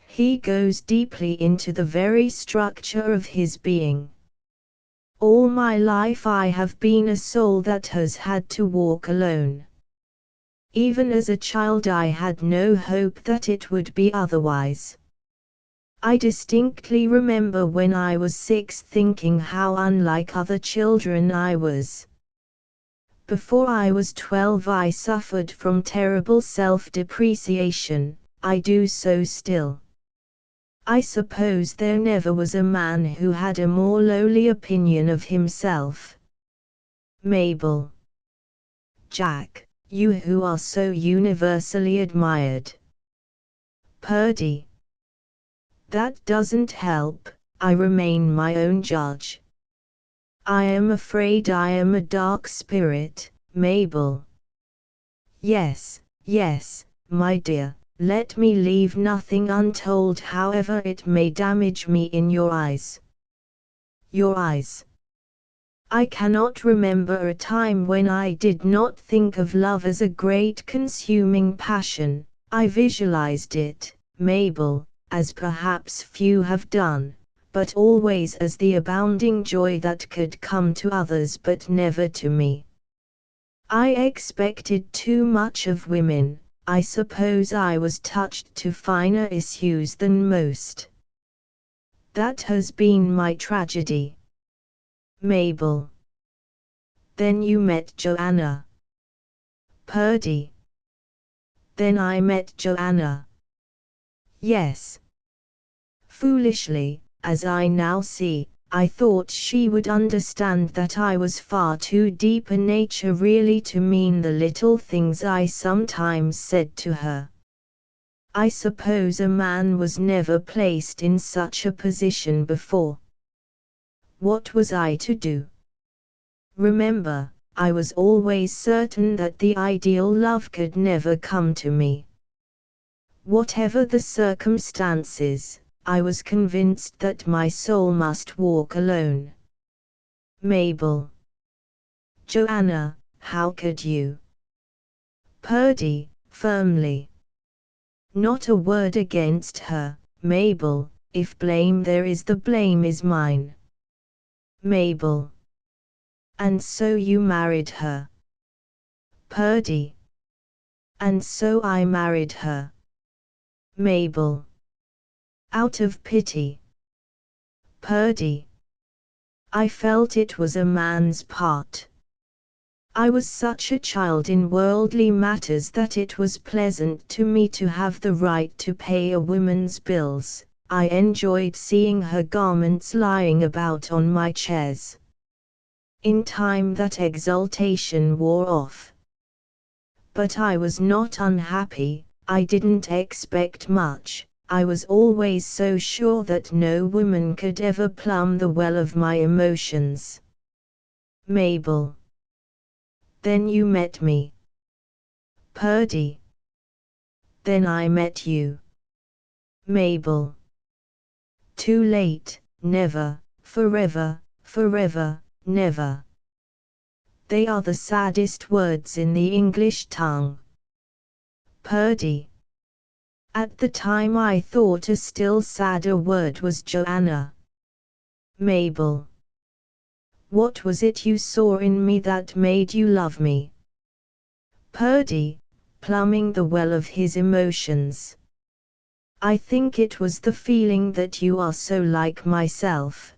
He goes deeply into the very structure of his being. All my life I have been a soul that has had to walk alone. Even as a child I had no hope that it would be otherwise. I distinctly remember when I was 6 thinking how unlike other children I was. Before I was 12 I suffered from terrible self-depreciation, I do so still. I suppose there never was a man who had a more lowly opinion of himself. Mabel. Jack. You who are so universally admired. Purdy. That doesn't help, I remain my own judge. I am afraid I am a dark spirit, Mabel. Yes, yes, my dear, let me leave nothing untold however it may damage me in your eyes. Your eyes. I cannot remember a time when I did not think of love as a great consuming passion. I visualized it, Mabel, as perhaps few have done, but always as the abounding joy that could come to others but never to me. I expected too much of women. I suppose I was touched to finer issues than most. That has been my tragedy. Mabel. Then you met Joanna. Purdy. Then I met Joanna. Yes. Foolishly, as I now see, I thought she would understand that I was far too deep a nature really to mean the little things I sometimes said to her. I suppose a man was never placed in such a position before. What was I to do? Remember, I was always certain that the ideal love could never come to me. Whatever the circumstances, I was convinced that my soul must walk alone. Mabel. Joanna, how could you? Purdy, firmly. Not a word against her, Mabel, if blame there is the blame is mine. Mabel. And so you married her. Purdy. And so I married her. Mabel. Out of pity. Purdy. I felt it was a man's part. I was such a child in worldly matters that it was pleasant to me to have the right to pay a woman's bills. I enjoyed seeing her garments lying about on my chairs. In time that exultation wore off. But I was not unhappy, I didn't expect much, I was always so sure that no woman could ever plumb the well of my emotions. Mabel. Then you met me. Purdy. Then I met you. Mabel. Too late, never, forever, forever, never. They are the saddest words in the English tongue. Purdy. At the time I thought a still sadder word was Joanna. Mabel. What was it you saw in me that made you love me? Purdy, plumbing the well of his emotions. I think it was the feeling that you are so like myself.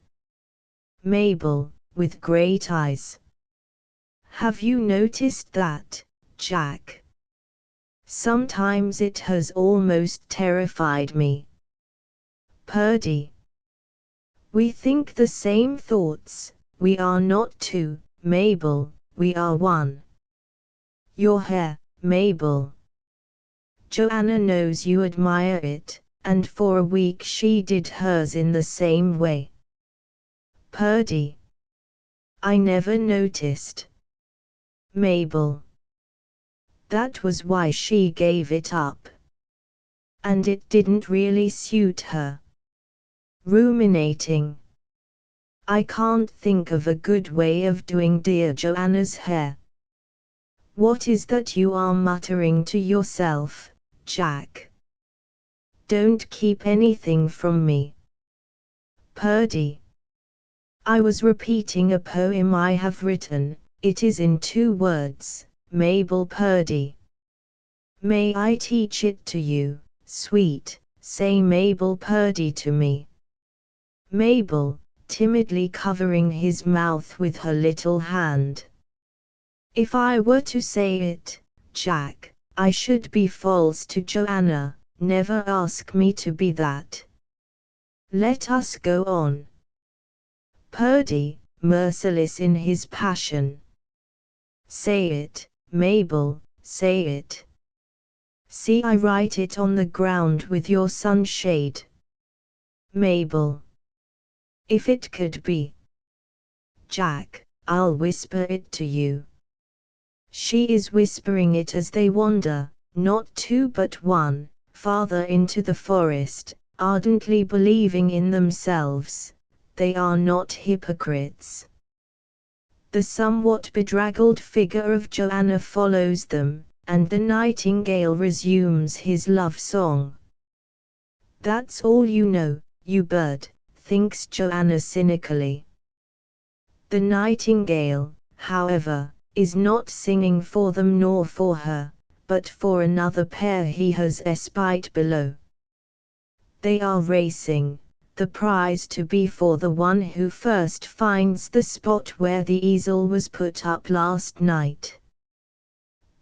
Mabel, with great eyes. Have you noticed that, Jack? Sometimes it has almost terrified me. Purdy. We think the same thoughts, we are not two, Mabel, we are one. Your hair, Mabel. Joanna knows you admire it, and for a week she did hers in the same way. Purdy. I never noticed. Mabel. That was why she gave it up. And it didn't really suit her. Ruminating. I can't think of a good way of doing dear Joanna's hair. What is that you are muttering to yourself, Jack? Don't keep anything from me. Purdy. I was repeating a poem I have written, it is in 2 words, Mabel Purdy. May I teach it to you, sweet, say Mabel Purdy to me. Mabel, timidly covering his mouth with her little hand. If I were to say it, Jack, I should be false to Joanna, never ask me to be that. Let us go on. Purdy, merciless in his passion. Say it, Mabel, say it. See, I write it on the ground with your sunshade. Mabel. If it could be. Jack, I'll whisper it to you. She is whispering it as they wander, not 2 but 1, farther into the forest, ardently believing in themselves. They are not hypocrites. The somewhat bedraggled figure of Joanna follows them, and the nightingale resumes his love song. That's all you know, you bird, thinks Joanna cynically. The nightingale, however, is not singing for them nor for her, but for another pair he has espied below. They are racing, the prize to be for the one who first finds the spot where the easel was put up last night.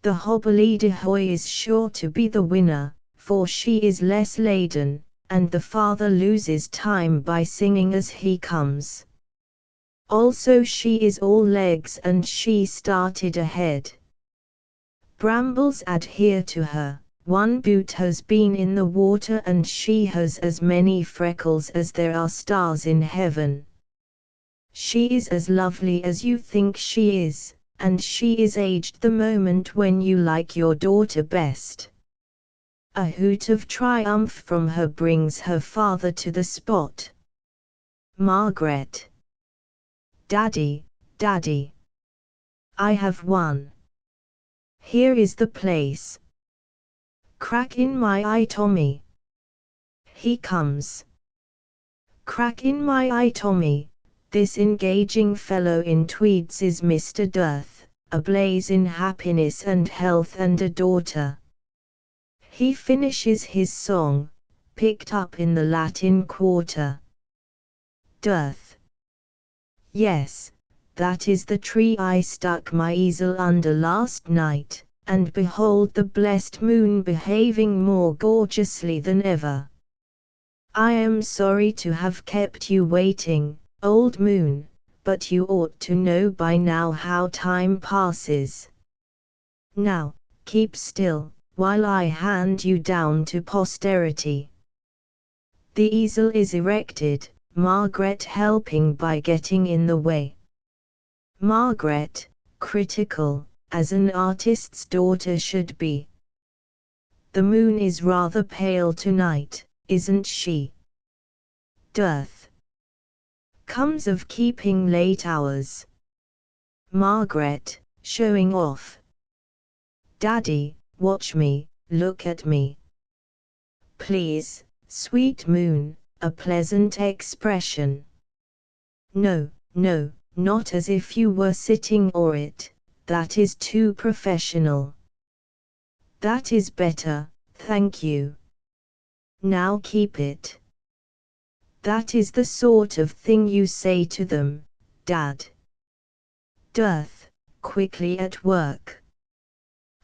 The hobbledehoy is sure to be the winner, for she is less laden, and the father loses time by singing as he comes. Also she is all legs and she started ahead. Brambles adhere to her, 1 boot has been in the water and she has as many freckles as there are stars in heaven. She is as lovely as you think she is, and she is aged the moment when you like your daughter best. A hoot of triumph from her brings her father to the spot. Margaret. Daddy, Daddy. I have won. Here is the place. Crack in my eye, Tommy. He comes. Crack in my eye, Tommy. This engaging fellow in tweeds is Mr. Dearth, ablaze in happiness and health and a daughter. He finishes his song, picked up in the Latin Quarter. Dearth. Yes, that is the tree I stuck my easel under last night, and behold the blessed moon behaving more gorgeously than ever. I am sorry to have kept you waiting, old moon, but you ought to know by now how time passes. Now, keep still, while I hand you down to posterity. The easel is erected, Margaret helping by getting in the way. Margaret, critical, as an artist's daughter should be. The moon is rather pale tonight, isn't she? Dearth. Comes of keeping late hours. Margaret, showing off. Daddy, watch me, look at me. Please, sweet moon, a pleasant expression. No, no, not as if you were sitting or it, that is too professional. That is better, thank you. Now keep it. That is the sort of thing you say to them, Dad. Dearth, quickly at work.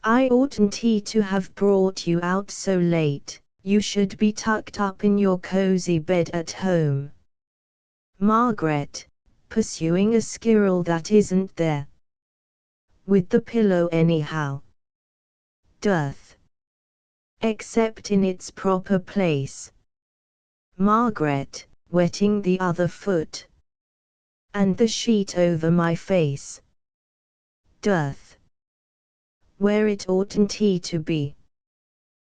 I oughtn't to have brought you out so late, you should be tucked up in your cozy bed at home. Margaret, pursuing a squirrel that isn't there. With the pillow anyhow. Dearth. Except in its proper place. Margaret, wetting the other foot. And the sheet over my face. Dearth. Where it oughtn't to be.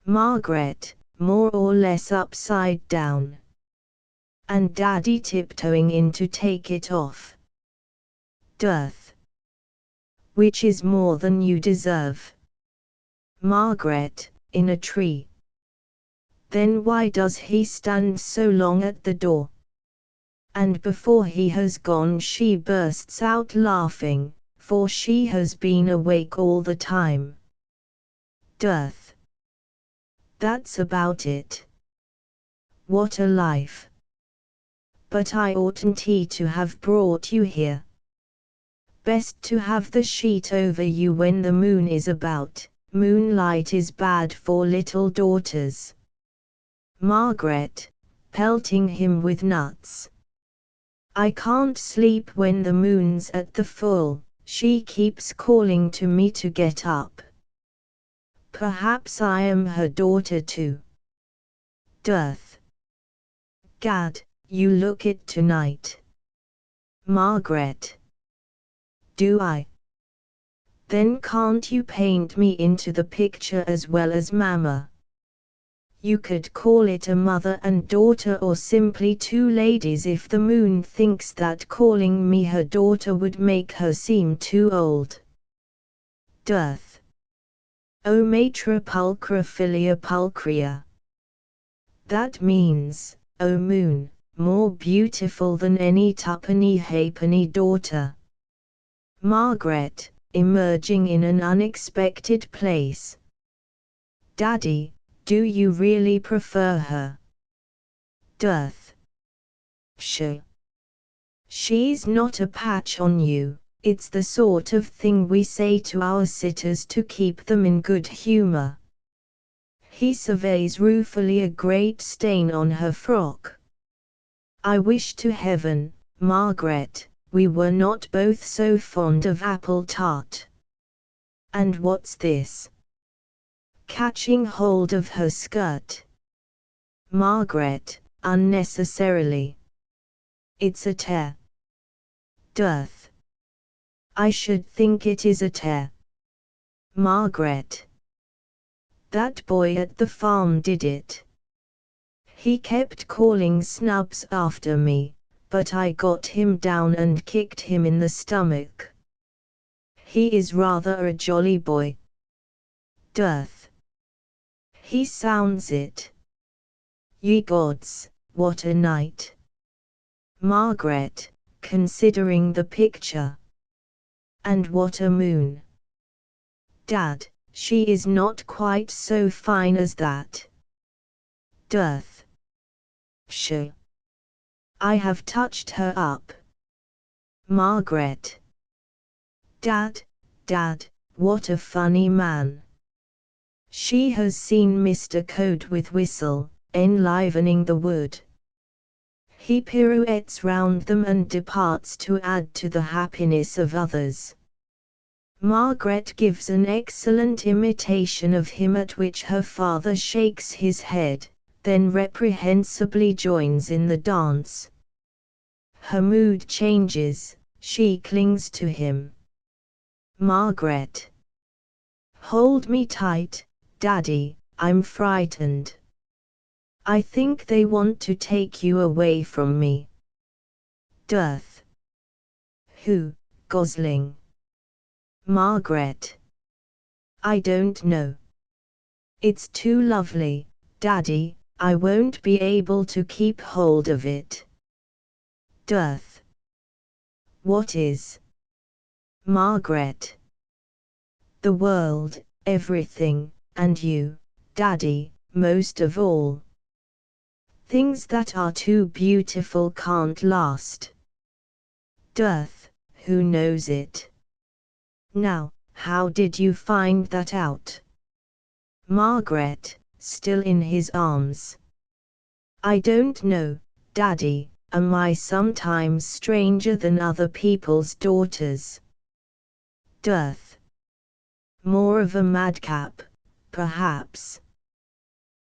Margaret, more or less upside down. And Daddy tiptoeing in to take it off. Dearth. Which is more than you deserve. Margaret, in a tree. Then why does he stand so long at the door? And before he has gone she bursts out laughing, for she has been awake all the time. Dearth. That's about it. What a life. But I oughtn't to have brought you here. Best to have the sheet over you when the moon is about. Moonlight is bad for little daughters. Margaret, pelting him with nuts. I can't sleep when the moon's at the full, she keeps calling to me to get up. Perhaps I am her daughter too. Dearth. Gad, you look it tonight. Margaret. Do I? Then can't you paint me into the picture as well as Mama? You could call it a mother and daughter or simply two ladies if the moon thinks that calling me her daughter would make her seem too old. Dearth. O mater pulchra filia pulchria. That means, O moon, more beautiful than any tuppenny halfpenny daughter. Margaret, emerging in an unexpected place. Daddy, do you really prefer her? Dearth. Pshaw. She's not a patch on you, it's the sort of thing we say to our sitters to keep them in good humor. He surveys ruefully a great stain on her frock. I wish to heaven, Margaret, we were not both so fond of apple tart. And what's this? Catching hold of her skirt. Margaret, unnecessarily. It's a tear. Dearth. I should think it is a tear. Margaret. That boy at the farm did it. He kept calling Snubs after me, but I got him down and kicked him in the stomach. He is rather a jolly boy. Dearth. He sounds it. Ye gods, what a night. Margaret, considering the picture. And what a moon. Dad, she is not quite so fine as that. Dearth. Pshaw. I have touched her up. Margaret. Dad, what a funny man. She has seen Mr. Coat with whistle, enlivening the wood. He pirouettes round them and departs to add to the happiness of others. Margaret gives an excellent imitation of him at which her father shakes his head, then reprehensibly joins in the dance. Her mood changes, She clings to him. Margaret. Hold me tight, Daddy, I'm frightened. I think they want to take you away from me. Dearth. Who, Gosling? Margaret. I don't know. It's too lovely, Daddy, I won't be able to keep hold of it. Dearth. What is? Margaret. The world, everything, and you, Daddy, most of all. Things that are too beautiful can't last. Dearth, who knows it? Now, how did you find that out? Margaret, still in his arms. I don't know, Daddy, am I sometimes stranger than other people's daughters? Dearth. More of a madcap, perhaps.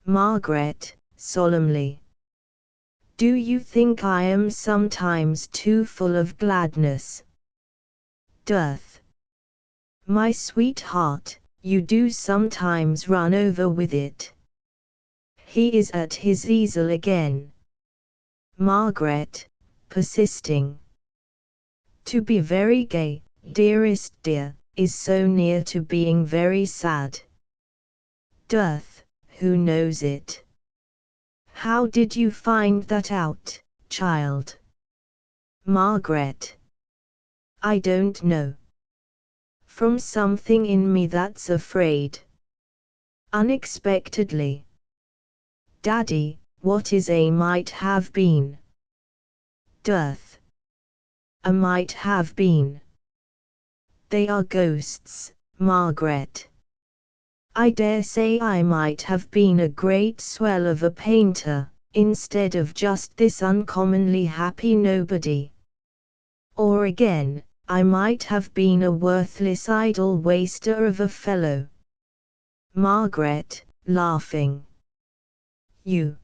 Margaret, solemnly. Do you think I am sometimes too full of gladness? Dearth. My sweetheart, you do sometimes run over with it. He is at his easel again. Margaret, persisting. To be very gay, dearest dear, is so near to being very sad. Dearth, who knows it? How did you find that out, child? Margaret. I don't know. From something in me that's afraid. Unexpectedly. Daddy, what is a might have been? Dearth. A might have been. They are ghosts, Margaret. I dare say I might have been a great swell of a painter, instead of just this uncommonly happy nobody. Or again, I might have been a worthless idle waster of a fellow. Margaret, laughing. You.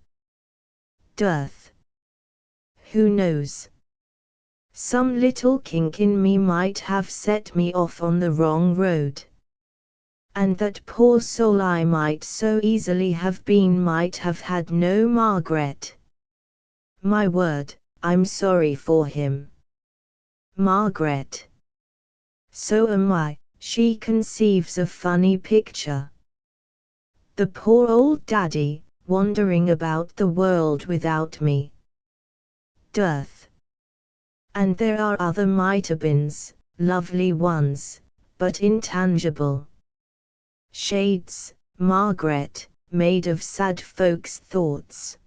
Dearth. Who knows? Some little kink in me might have set me off on the wrong road. And that poor soul I might so easily have been might have had no Margaret. My word, I'm sorry for him. Margaret. So am I, she conceives a funny picture. The poor old daddy, wandering about the world without me. Dearth. And there are other Mitobins, lovely ones, but intangible. Shades, Margaret, made of sad folks' thoughts.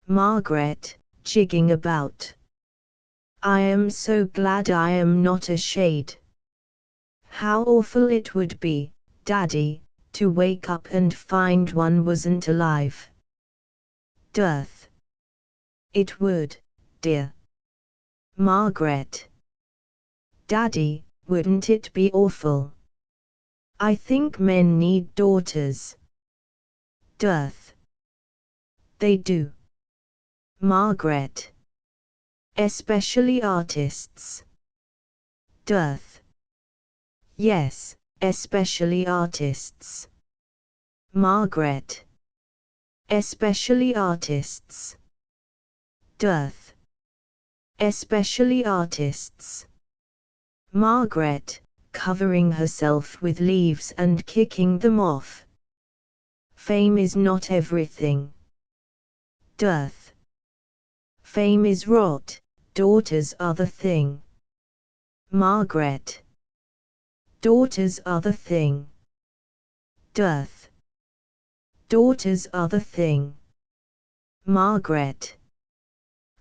Margaret, jigging about. I am so glad I am not a shade. How awful it would be, Daddy, to wake up and find one wasn't alive. Dearth. It would, dear. Margaret. Daddy, wouldn't it be awful? I think men need daughters. Dearth. They do. Margaret. Especially artists. Dearth. Yes, especially artists. Margaret. Especially artists. Dearth. Especially artists. Margaret, covering herself with leaves and kicking them off. Fame is not everything. Dearth. Fame is rot, daughters are the thing. Margaret. Daughters are the thing. Dearth. Daughters are the thing. Margaret.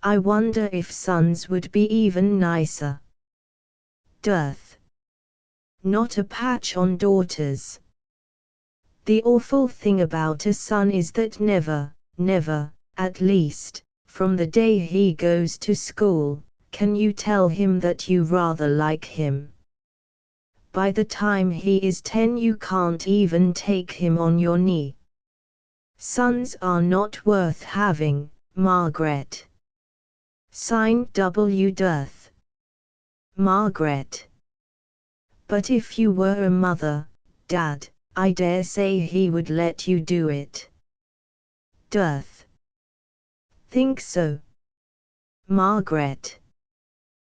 I wonder if sons would be even nicer. Dearth. Not a patch on daughters. The awful thing about a son is that never, at least, from the day he goes to school, can you tell him that you rather like him. By the time he is 10 you can't even take him on your knee. Sons are not worth having, Margaret. Signed W. Dearth. Margaret. But if you were a mother, Dad, I dare say he would let you do it. Dearth. Think so? Margaret.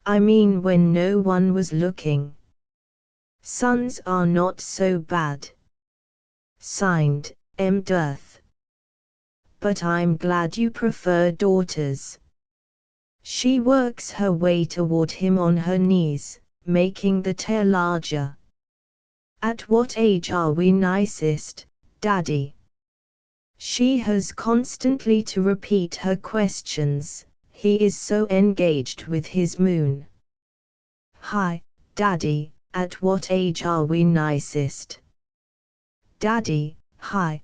I mean when no one was looking. Sons are not so bad. Signed, M. Dearth. But I'm glad you prefer daughters. She works her way toward him on her knees, making the tear larger. At what age are we nicest, Daddy? She has constantly to repeat her questions, he is so engaged with his moon. Hi, Daddy, at what age are we nicest? Daddy, hi,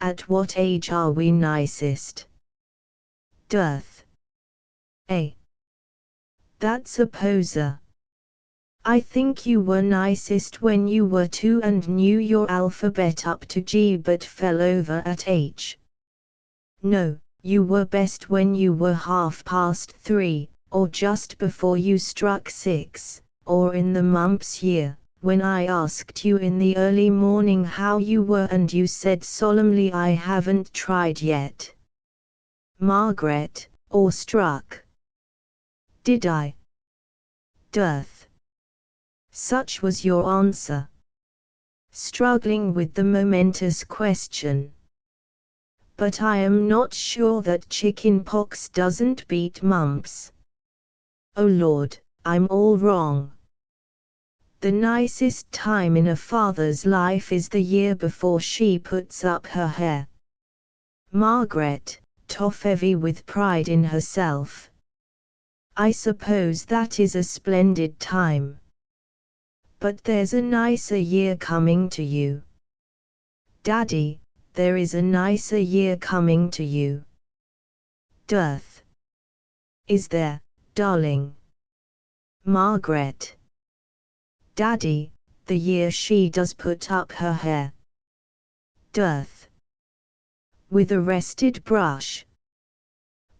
at what age are we nicest? Dearth. That's a poser. I think you were nicest when you were 2 and knew your alphabet up to G but fell over at H. No, you were best when you were 3:30, or just before you struck 6, or in the mumps year, when I asked you in the early morning how you were and you said solemnly I haven't tried yet. Margaret, awestruck. Did I? Dearth. Such was your answer. Struggling with the momentous question. But I am not sure that chicken pox doesn't beat mumps. Oh Lord, I'm all wrong. The nicest time in a father's life is the year before she puts up her hair. Margaret, toff-heavy with pride in herself. I suppose that is a splendid time. But there's a nicer year coming to you. Daddy, there is a nicer year coming to you. Dearth. Is there, darling? Margaret. Daddy, the year she does put up her hair. Dearth. With a rested brush.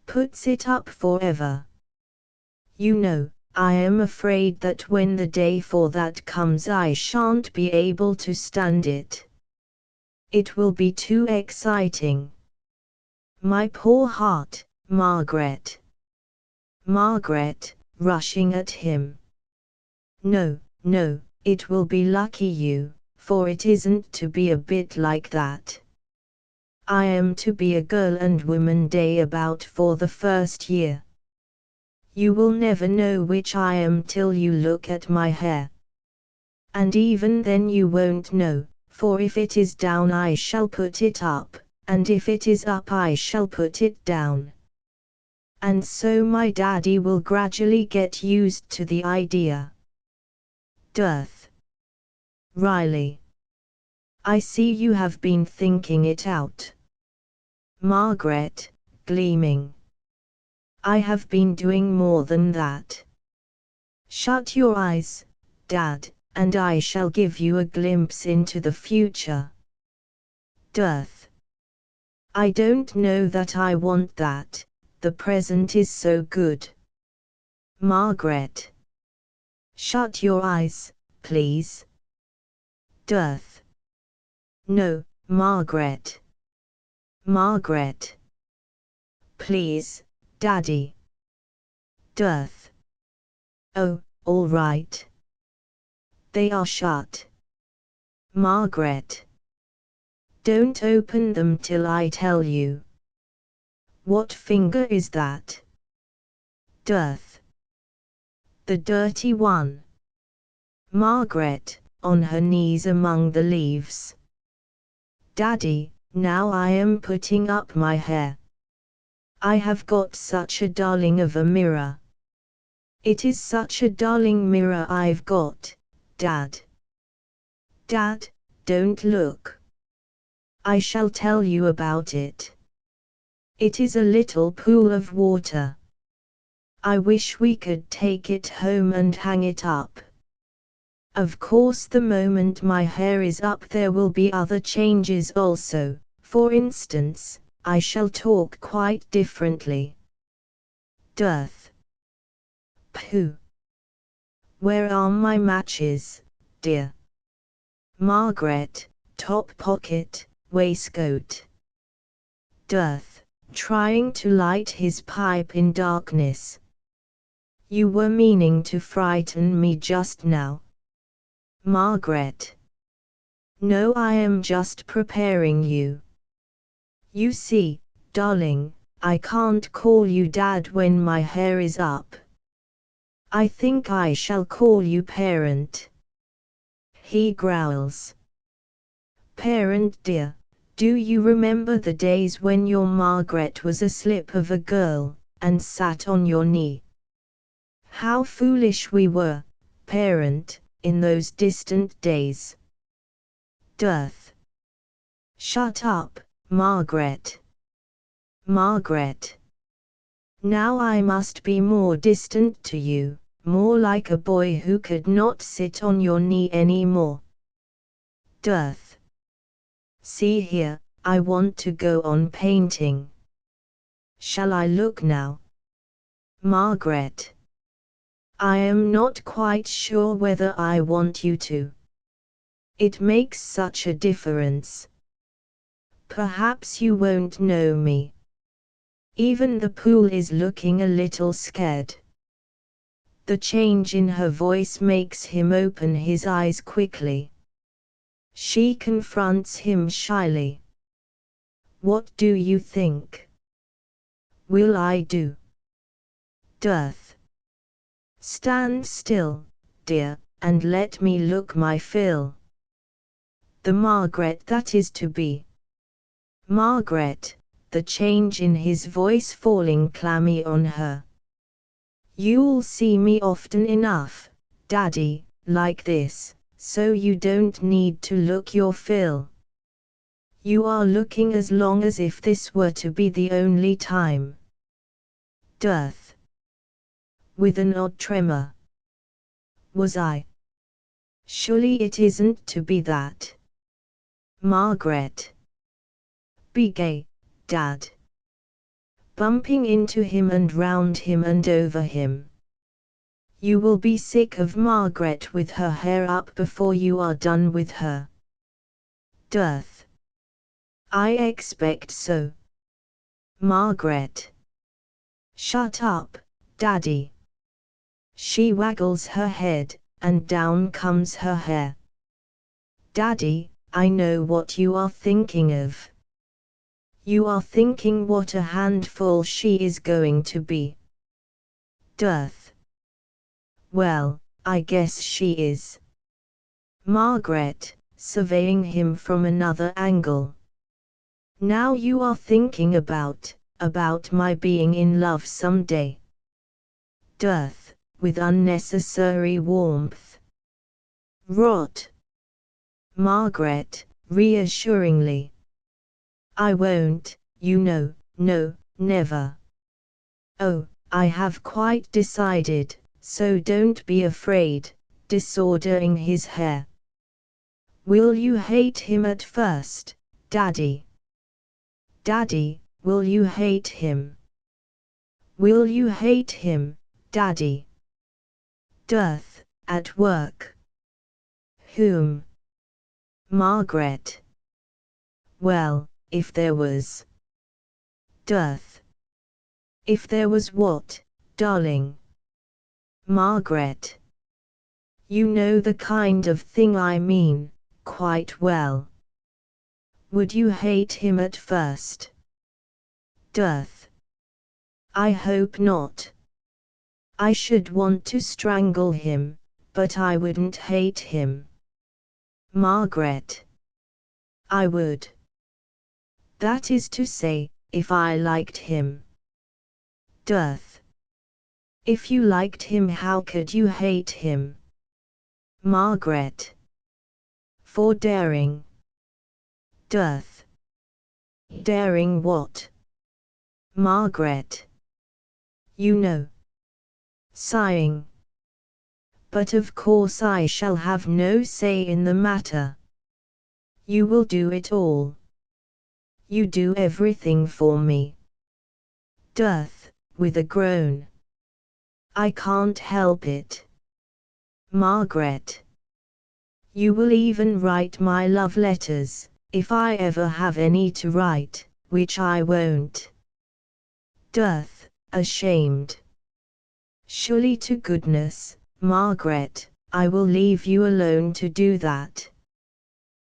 Puts it up forever. You know, I am afraid that when the day for that comes I shan't be able to stand it. It will be too exciting. My poor heart, Margaret. Margaret, rushing at him. No, it will be lucky you, for it isn't to be a bit like that. I am to be a girl and woman day about for the first year. You will never know which I am till you look at my hair. And even then you won't know, for if it is down I shall put it up, and if it is up I shall put it down. And so my daddy will gradually get used to the idea. Dearth. Riley. I see you have been thinking it out. Margaret, gleaming. I have been doing more than that. Shut your eyes, Dad, and I shall give you a glimpse into the future. Dearth. I don't know that I want that, the present is so good. Margaret. Shut your eyes, please. Dearth. No, Margaret. Margaret. Please, Daddy. Dearth. Oh, all right. They are shut. Margaret. Don't open them till I tell you. What finger is that? Dearth. The dirty one. Margaret, on her knees among the leaves. Daddy, now I am putting up my hair. I have got such a darling of a mirror. It is such a darling mirror I've got, Dad. Dad, don't look. I shall tell you about it. It is a little pool of water. I wish we could take it home and hang it up. Of course the moment my hair is up there will be other changes also, for instance, I shall talk quite differently. Dearth. Pooh. Where are my matches, dear? Margaret, top pocket, waistcoat. Dearth, trying to light his pipe in darkness. You were meaning to frighten me just now. Margaret. No, I am just preparing you. You see, darling, I can't call you Dad when my hair is up. I think I shall call you Parent. He growls. Parent dear, do you remember the days when your Margaret was a slip of a girl, and sat on your knee? How foolish we were, Parent, in those distant days. Dearth. Shut up, Margaret. Margaret. Now I must be more distant to you, more like a boy who could not sit on your knee any more. Dearth. See here, I want to go on painting. Shall I look now? Margaret. I am not quite sure whether I want you to. It makes such a difference. Perhaps you won't know me. Even the pool is looking a little scared. The change in her voice makes him open his eyes quickly. She confronts him shyly. What do you think? Will I do? Dearth. Stand still, dear, and let me look my fill. The Margaret that is to be. Margaret, the change in his voice falling clammy on her. You'll see me often enough, Daddy, like this, so you don't need to look your fill. You are looking as long as if this were to be the only time. Dearth. With an odd tremor. Was I? Surely it isn't to be that. Margaret. Be gay, Dad. Bumping into him and round him and over him. You will be sick of Margaret with her hair up before you are done with her. Dearth. I expect so. Margaret. Shut up, Daddy. She waggles her head, and down comes her hair. Daddy, I know what you are thinking of. You are thinking what a handful she is going to be. Dearth. Well, I guess she is. Margaret, surveying him from another angle. Now you are thinking about my being in love someday. Dearth, with unnecessary warmth. Rot. Margaret, reassuringly. I won't, you know, no, never. Oh, I have quite decided, so don't be afraid, disordering his hair. Will you hate him at first, Daddy? Daddy, will you hate him? Will you hate him, Daddy? Dearth, at work. Whom? Margaret. Well, if there was. Dearth. If there was what, darling? Margaret. You know the kind of thing I mean, quite well. Would you hate him at first? Dearth. I hope not. I should want to strangle him, but I wouldn't hate him. Margaret. I would. That is to say, if I liked him. Dearth. If you liked him, how could you hate him? Margaret. For daring. Dearth. Daring what? Margaret. You know. Sighing. But of course I shall have no say in the matter. You will do it all. You do everything for me. Dearth, with a groan. I can't help it. Margaret. You will even write my love letters, if I ever have any to write, which I won't. Dearth, ashamed. Surely to goodness, Margaret, I will leave you alone to do that.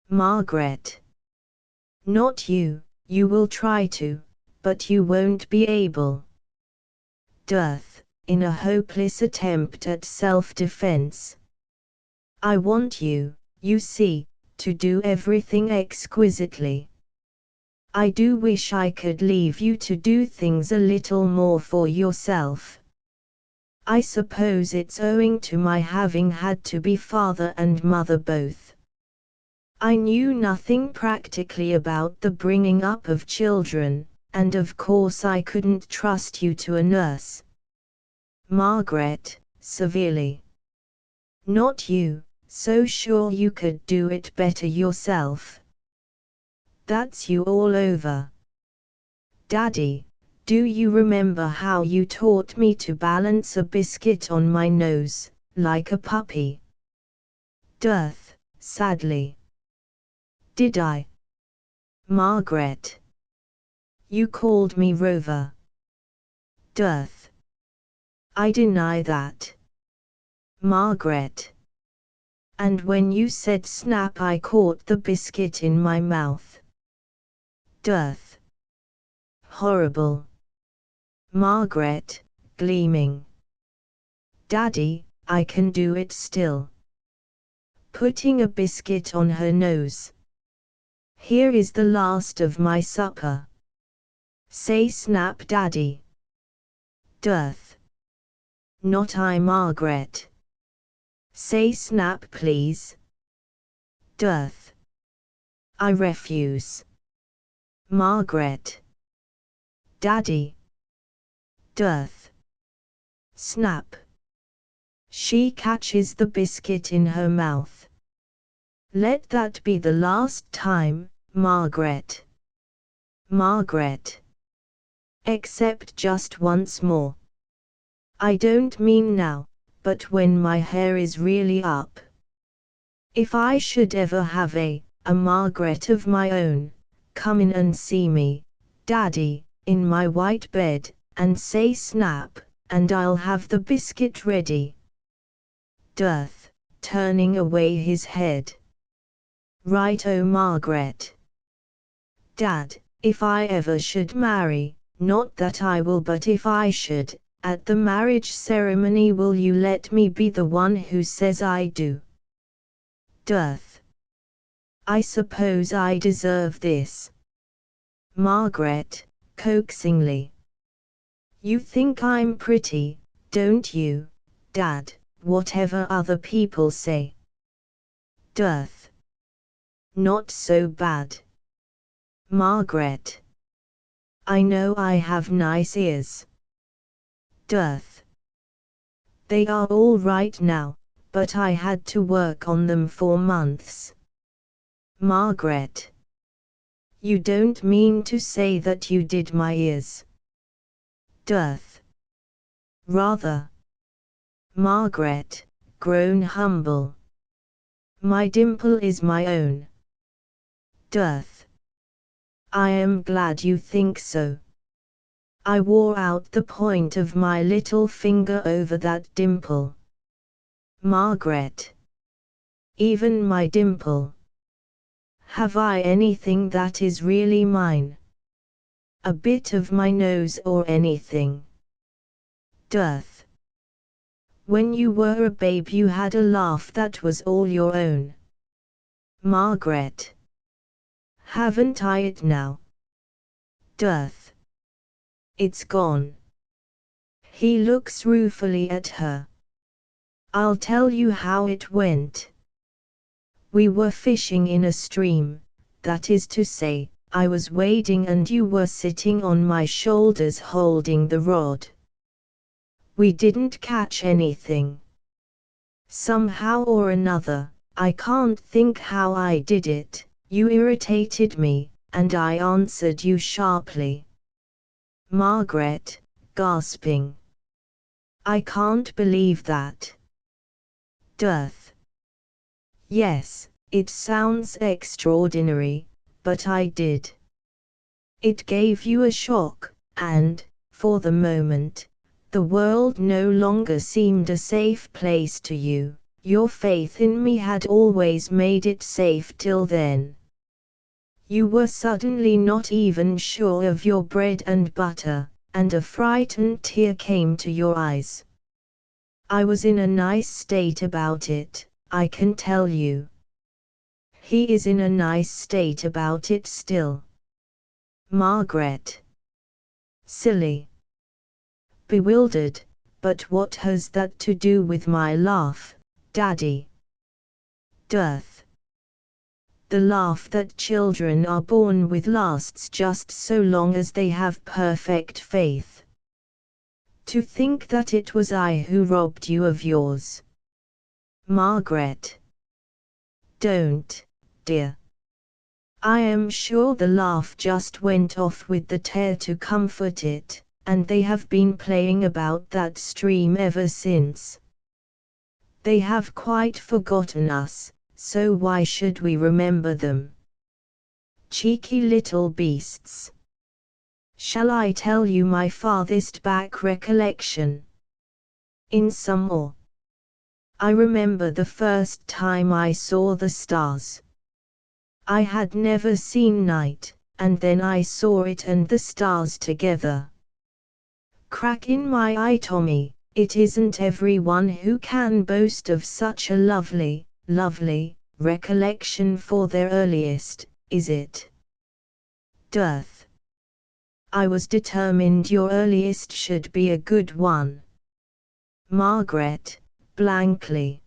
Margaret. Not you, you will try to, but you won't be able. Dearth, in a hopeless attempt at self-defense. I want you, you see, to do everything exquisitely. I do wish I could leave you to do things a little more for yourself. I suppose it's owing to my having had to be father and mother both. I knew nothing practically about the bringing up of children, and of course I couldn't trust you to a nurse. Margaret, severely. Not you, so sure you could do it better yourself. That's you all over. Daddy, do you remember how you taught me to balance a biscuit on my nose, like a puppy? Dearth, sadly. Did I? Margaret. You called me Rover. Dearth. I deny that. Margaret. And when you said snap I caught the biscuit in my mouth. Dearth. Horrible. Margaret, gleaming. Daddy, I can do it still. Putting a biscuit on her nose. Here is the last of my supper. Say snap, Daddy. Dearth. Not I, Margaret. Say snap, please. Dearth. I refuse. Margaret. Daddy. Dearth. Snap. She catches the biscuit in her mouth. Let that be the last time, Margaret. Margaret. Except just once more. I don't mean now, but when my hair is really up. If I should ever have a Margaret of my own, come in and see me, Daddy, in my white bed, and say snap, and I'll have the biscuit ready. Dearth, turning away his head. Right-o, Margaret. Dad, if I ever should marry, not that I will, but if I should, at the marriage ceremony will you let me be the one who says I do? Dearth. I suppose I deserve this. Margaret, coaxingly. You think I'm pretty, don't you, Dad, whatever other people say? Dearth. Not so bad. Margaret. I know I have nice ears. Dearth. They are all right now, but I had to work on them for months. Margaret. You don't mean to say that you did my ears? Dearth. Rather. Margaret, grown humble. My dimple is my own. Dearth. I am glad you think so. I wore out the point of my little finger over that dimple. Margaret. Even my dimple. Have I anything that is really mine? A bit of my nose or anything? Dearth. When you were a babe you had a laugh that was all your own. Margaret. Haven't I it now? Dearth. It's gone. He looks ruefully at her. I'll tell you how it went. We were fishing in a stream, that is to say, I was wading and you were sitting on my shoulders holding the rod. We didn't catch anything. Somehow or another, I can't think how I did it, you irritated me, and I answered you sharply. Margaret, gasping. I can't believe that. Dearth. Yes, it sounds extraordinary, but I did. It gave you a shock, and, for the moment, the world no longer seemed a safe place to you. Your faith in me had always made it safe till then. You were suddenly not even sure of your bread and butter, and a frightened tear came to your eyes. I was in a nice state about it, I can tell you. He is in a nice state about it still. Margaret. Silly. Bewildered, but what has that to do with my laugh, Daddy? Dearth. The laugh that children are born with lasts just so long as they have perfect faith. To think that it was I who robbed you of yours. Margaret. Don't, dear. I am sure the laugh just went off with the tear to comfort it, and they have been playing about that stream ever since. They have quite forgotten us, so why should we remember them? Cheeky little beasts. Shall I tell you my farthest back recollection? In summer, I remember the first time I saw the stars. I had never seen night, and then I saw it and the stars together. Crack in my eye, Tommy, it isn't everyone who can boast of such a lovely, lovely recollection for their earliest, is it? Dearth. I was determined your earliest should be a good one. Margaret, blankly.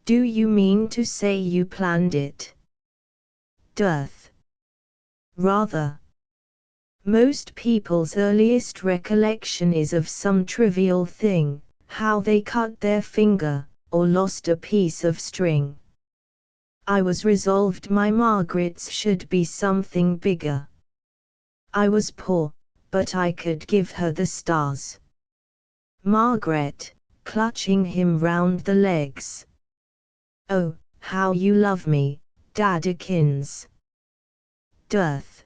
Do you mean to say you planned it? Dearth. Rather. Most people's earliest recollection is of some trivial thing, how they cut their finger, or lost a piece of string. I was resolved my Margaret's should be something bigger. I was poor, but I could give her the stars. Margaret, clutching him round the legs. Oh, how you love me, Daddykins. Dearth.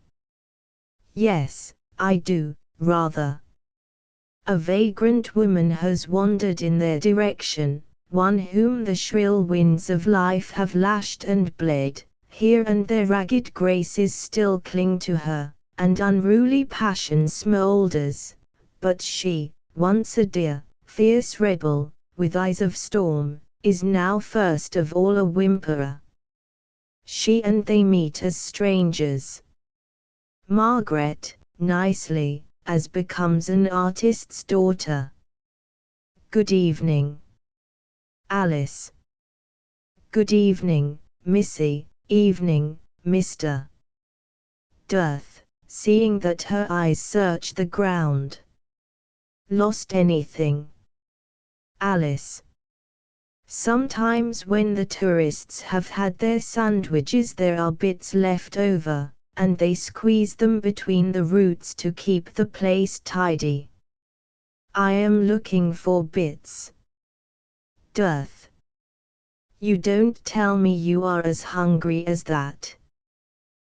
Yes, I do, rather. A vagrant woman has wandered in their direction, one whom the shrill winds of life have lashed and bled. Here and there ragged graces still cling to her, and unruly passion smoulders. But she, once a dear, fierce rebel, with eyes of storm, is now first of all a whimperer. She and they meet as strangers. Margaret, nicely, as becomes an artist's daughter. Good evening. Alice. Good evening, Missy. Evening, Mr. Dearth, seeing that her eyes search the ground. Lost anything? Alice. Sometimes when the tourists have had their sandwiches there are bits left over, and they squeeze them between the roots to keep the place tidy. I am looking for bits. Dearth. You don't tell me you are as hungry as that.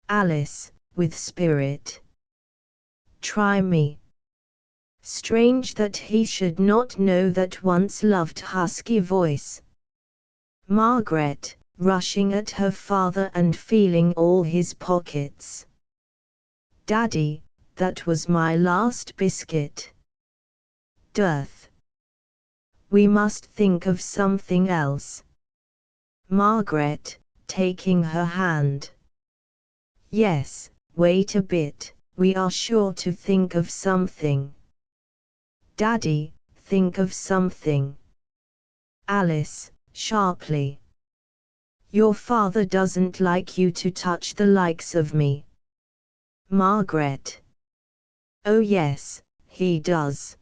Alice, with spirit. Try me. Strange that he should not know that once loved husky voice. Margaret, rushing at her father and feeling all his pockets. Daddy, that was my last biscuit. Dearth. We must think of something else. Margaret, taking her hand. Yes, wait a bit, we are sure to think of something. Daddy, think of something. Alice, sharply. Your father doesn't like you to touch the likes of me. Margaret. Oh yes, he does.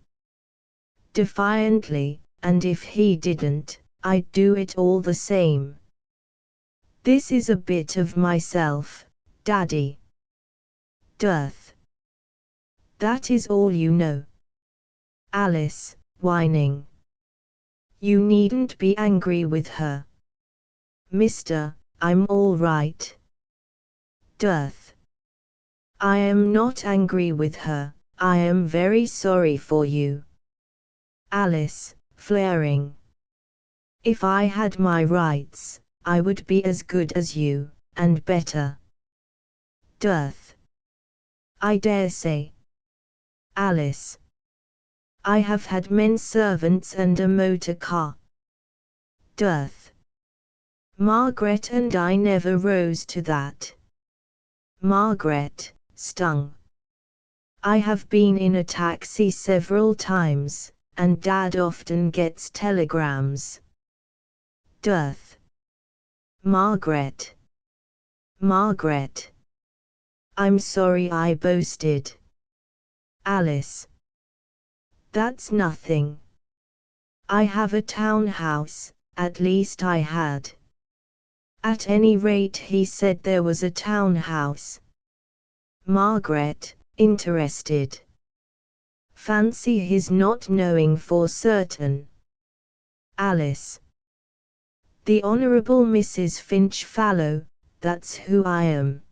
Defiantly, and if he didn't, I'd do it all the same. This is a bit of myself, Daddy. Dearth. That is all you know. Alice, whining. You needn't be angry with her. Mister, I'm all right. Death. I am not angry with her, I am very sorry for you. Alice, flaring. If I had my rights, I would be as good as you, and better. Death. I dare say. Alice. I have had men servants and a motor car. Death. Margaret and I never rose to that. Margaret, stung. I have been in a taxi several times, and Dad often gets telegrams. Death. Margaret. Margaret. I'm sorry I boasted. Alice. That's nothing. I have a townhouse, at least I had. At any rate, he said there was a townhouse. Margaret, interested. Fancy his not knowing for certain. Alice. The Honourable Mrs. Finch Fallow, that's who I am.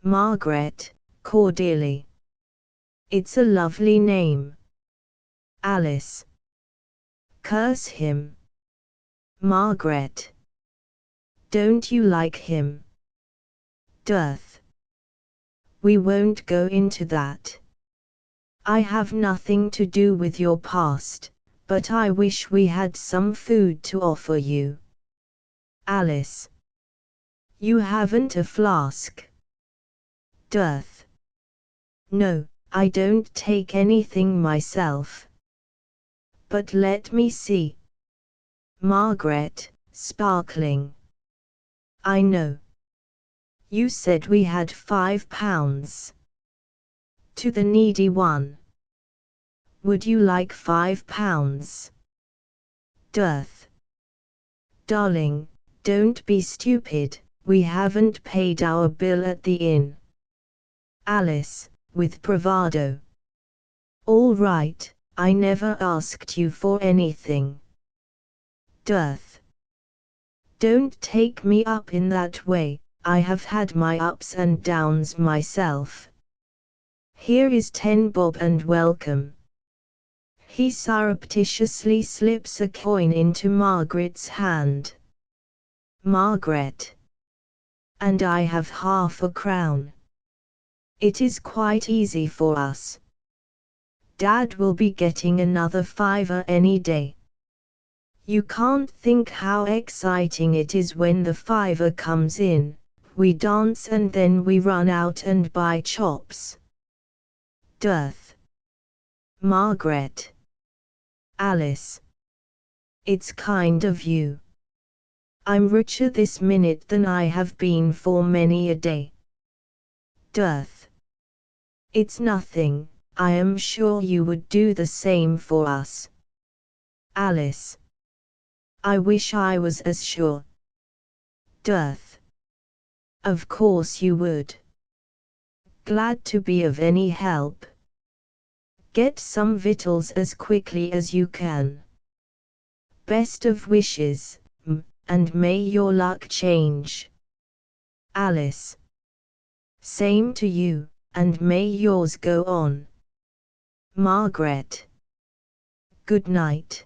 Margaret, cordially. It's a lovely name. Alice. Curse him. Margaret. Don't you like him? Death. We won't go into that. I have nothing to do with your past, but I wish we had some food to offer you. Alice. You haven't a flask? Death. No, I don't take anything myself. But let me see. Margaret, sparkling. I know. You said we had £5. To the needy one. Would you like £5? Death. Darling, don't be stupid, we haven't paid our bill at the inn. Alice, with bravado. All right, I never asked you for anything. Death. Don't take me up in that way, I have had my ups and downs myself. Here is 10 bob and welcome. He surreptitiously slips a coin into Margaret's hand. Margaret. And I have half a crown. It is quite easy for us. Dad will be getting another £5 any day. You can't think how exciting it is when the £5 comes in, we dance and then we run out and buy chops. Death. Margaret. Alice. It's kind of you. I'm richer this minute than I have been for many a day. Death. It's nothing, I am sure you would do the same for us. Alice. I wish I was as sure. Death. Of course you would. Glad to be of any help. Get some victuals as quickly as you can. Best of wishes, and may your luck change. Alice. Same to you, and may yours go on. Margaret. Good night.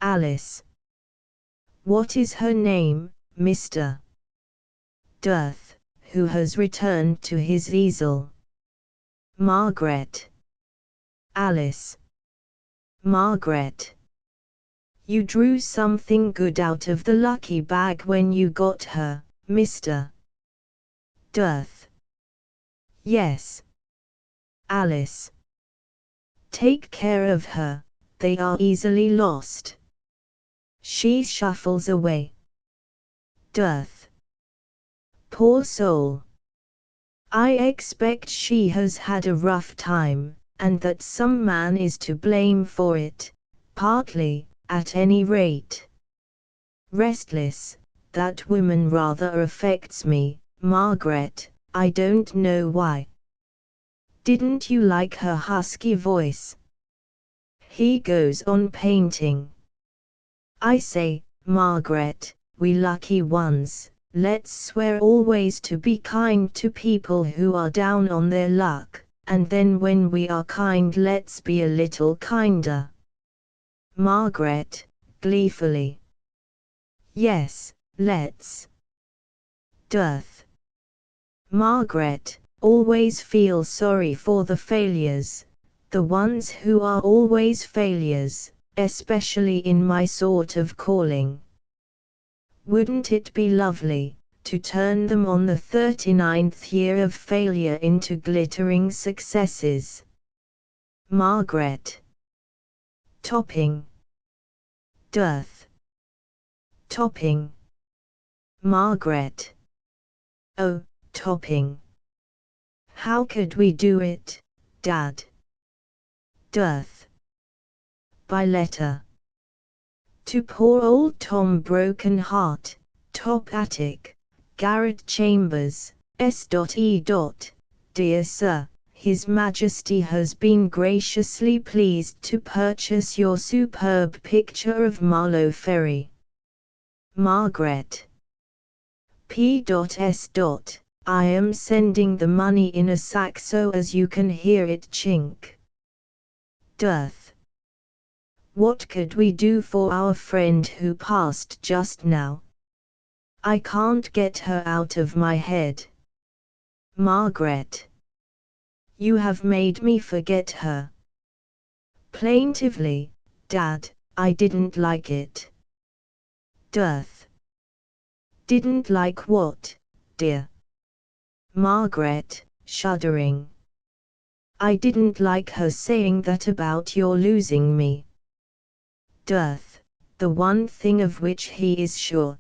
Alice. What is her name, Mr. Death, who has returned to his easel? Margaret. Alice. Margaret. You drew something good out of the lucky bag when you got her, Mr. Death. Yes. Alice. Take care of her, they are easily lost. She shuffles away. Death. Poor soul. I expect she has had a rough time, and that some man is to blame for it, partly, at any rate. Restless, that woman rather affects me, Margaret, I don't know why. Didn't you like her husky voice? He goes on painting. I say, Margaret, we lucky ones, let's swear always to be kind to people who are down on their luck, and then when we are kind let's be a little kinder. Margaret, gleefully. Yes, let's. Dearth. Margaret, always feel sorry for the failures, the ones who are always failures, especially in my sort of calling. Wouldn't it be lovely to turn them on the 39th year of failure into glittering successes? Margaret. Topping. Dearth. Topping. Margaret. Oh, topping. How could we do it, Dad? Dearth. By letter. To poor old Tom Broken Heart, Top Attic, Garrett Chambers, S.E. Dear Sir, His Majesty has been graciously pleased to purchase your superb picture of Marlow Ferry. Margaret. P.S. I am sending the money in a sack so as you can hear it chink. Dearth. What could we do for our friend who passed just now? I can't get her out of my head. Margaret. You have made me forget her. Plaintively, Dad, I didn't like it. Dearth. Didn't like what, dear? Margaret, shuddering. I didn't like her saying that about your losing me. Dearth, the one thing of which he is sure.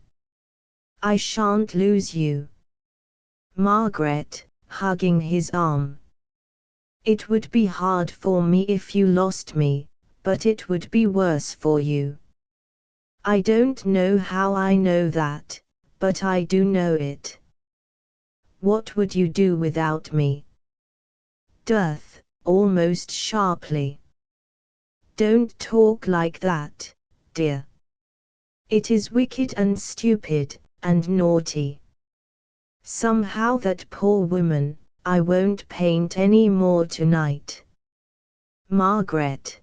I shan't lose you. Margaret, hugging his arm. It would be hard for me if you lost me, but it would be worse for you. I don't know how I know that, but I do know it. What would you do without me? Dearth, almost sharply. Don't talk like that, dear. It is wicked and stupid, and naughty. Somehow that poor woman, I won't paint any more tonight. Margaret.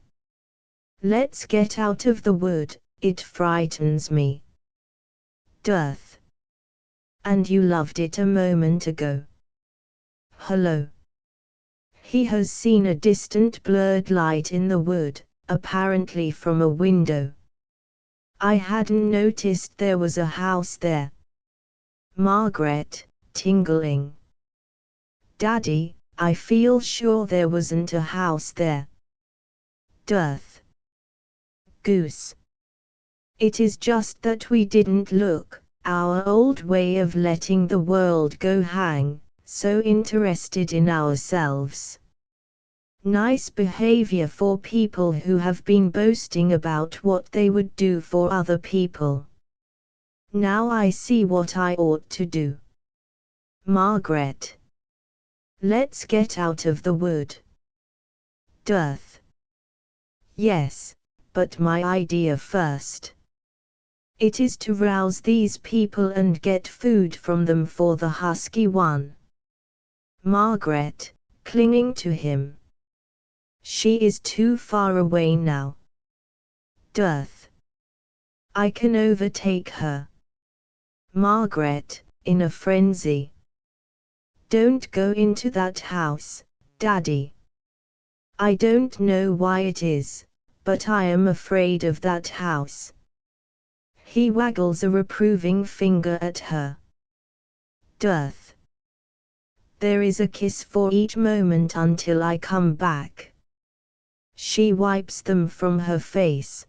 Let's get out of the wood, it frightens me. Dearth. And you loved it a moment ago. Hello. He has seen a distant blurred light in the wood, apparently from a window. I hadn't noticed there was a house there. Margaret, tingling. Daddy, I feel sure there wasn't a house there. Dearth. Goose. It is just that we didn't look, our old way of letting the world go hang, so interested in ourselves. Nice behavior for people who have been boasting about what they would do for other people. Now I see what I ought to do. Margaret. Let's get out of the wood. Dearth. Yes, but my idea first. It is to rouse these people and get food from them for the husky one. Margaret, clinging to him. She is too far away now. Dearth. I can overtake her. Margaret, in a frenzy. Don't go into that house, Daddy. I don't know why it is, but I am afraid of that house. He waggles a reproving finger at her. Dearth. There is a kiss for each moment until I come back. She wipes them from her face.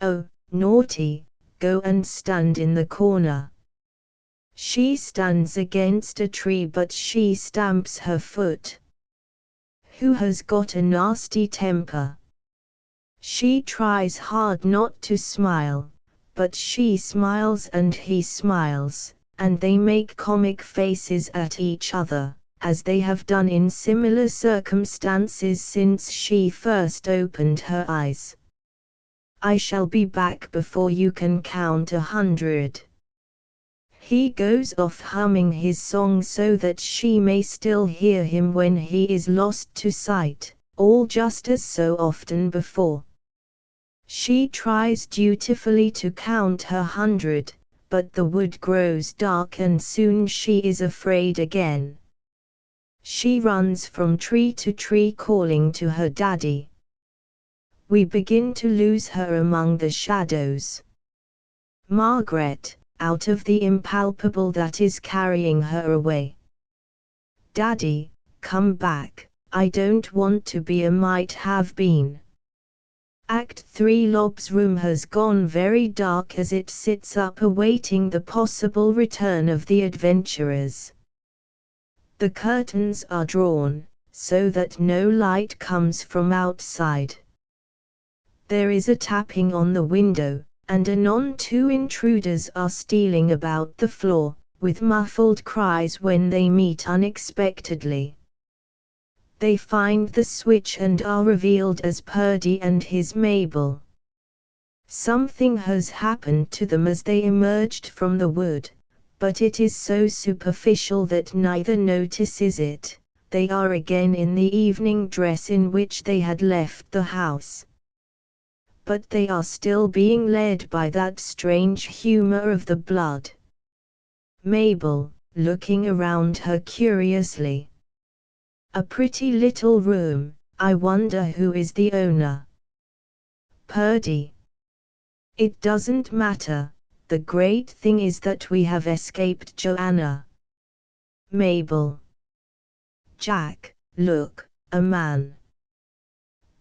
Oh, naughty, go and stand in the corner. She stands against a tree but she stamps her foot. Who has got a nasty temper? She tries hard not to smile, but she smiles and he smiles, and they make comic faces at each other, as they have done in similar circumstances since she first opened her eyes. I shall be back before you can count 100. He goes off humming his song so that she may still hear him when he is lost to sight, all just as so often before. She tries dutifully to count her 100, but the wood grows dark and soon she is afraid again. She runs from tree to tree calling to her daddy. We begin to lose her among the shadows. Margaret, out of the impalpable that is carrying her away. Daddy, come back, I don't want to be a might have been. Act 3 Lob's room has gone very dark as it sits up awaiting the possible return of the adventurers. The curtains are drawn, so that no light comes from outside. There is a tapping on the window, and anon 2 intruders are stealing about the floor, with muffled cries when they meet unexpectedly. They find the switch and are revealed as Purdy and his Mabel. Something has happened to them as they emerged from the wood, but it is so superficial that neither notices it. They are again in the evening dress in which they had left the house. But they are still being led by that strange humor of the blood. Mabel, looking around her curiously. A pretty little room, I wonder who is the owner. Purdy. It doesn't matter, the great thing is that we have escaped Joanna. Mabel. Jack, look, a man.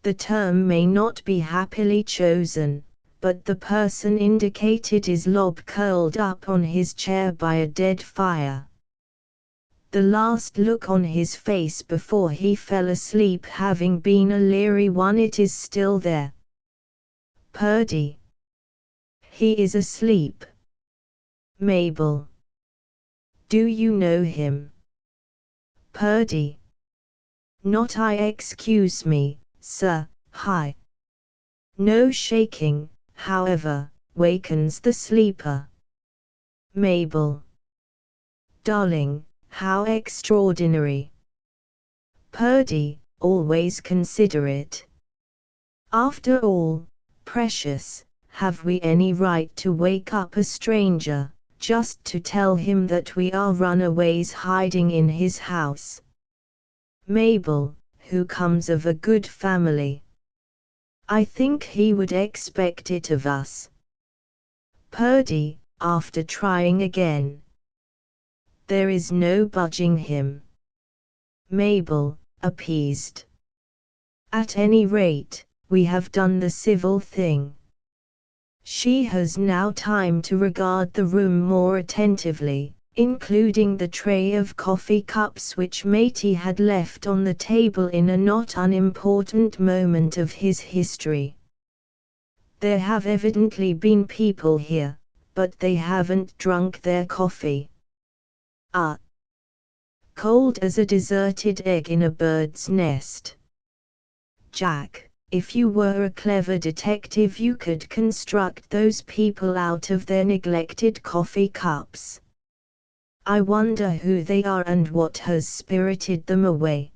The term may not be happily chosen, but the person indicated is Lob curled up on his chair by a dead fire. The last look on his face before he fell asleep having been a leery one, it is still there. Purdy. He is asleep. Mabel. Do you know him? Purdy. Not I, excuse me, sir, hi. No shaking, however, wakens the sleeper. Mabel. Darling, how extraordinary. Purdy, always considerate. After all, precious, have we any right to wake up a stranger, just to tell him that we are runaways hiding in his house? Mabel, who comes of a good family. I think he would expect it of us. Purdy, after trying again. There is no budging him. Mabel, appeased. At any rate, we have done the civil thing. She has now time to regard the room more attentively, including the tray of coffee cups which Matey had left on the table in a not unimportant moment of his history. There have evidently been people here, but they haven't drunk their coffee. Cold as a deserted egg in a bird's nest. Jack, if you were a clever detective you could construct those people out of their neglected coffee cups. I wonder who they are and what has spirited them away.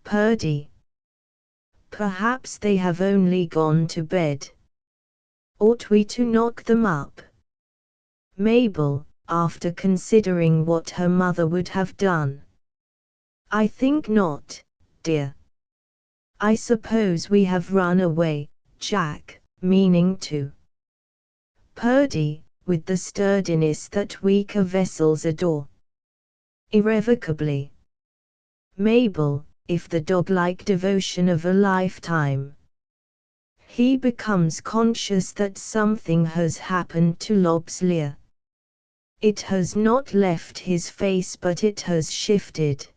Purdy. Perhaps they have only gone to bed. Ought we to knock them up? Mabel, after considering what her mother would have done. I think not, dear. I suppose we have run away, Jack, meaning to. Purdy, with the sturdiness that weaker vessels adore. Irrevocably. Mabel, if the dog-like devotion of a lifetime. He becomes conscious that something has happened to Lob's leer. It has not left his face but it has shifted.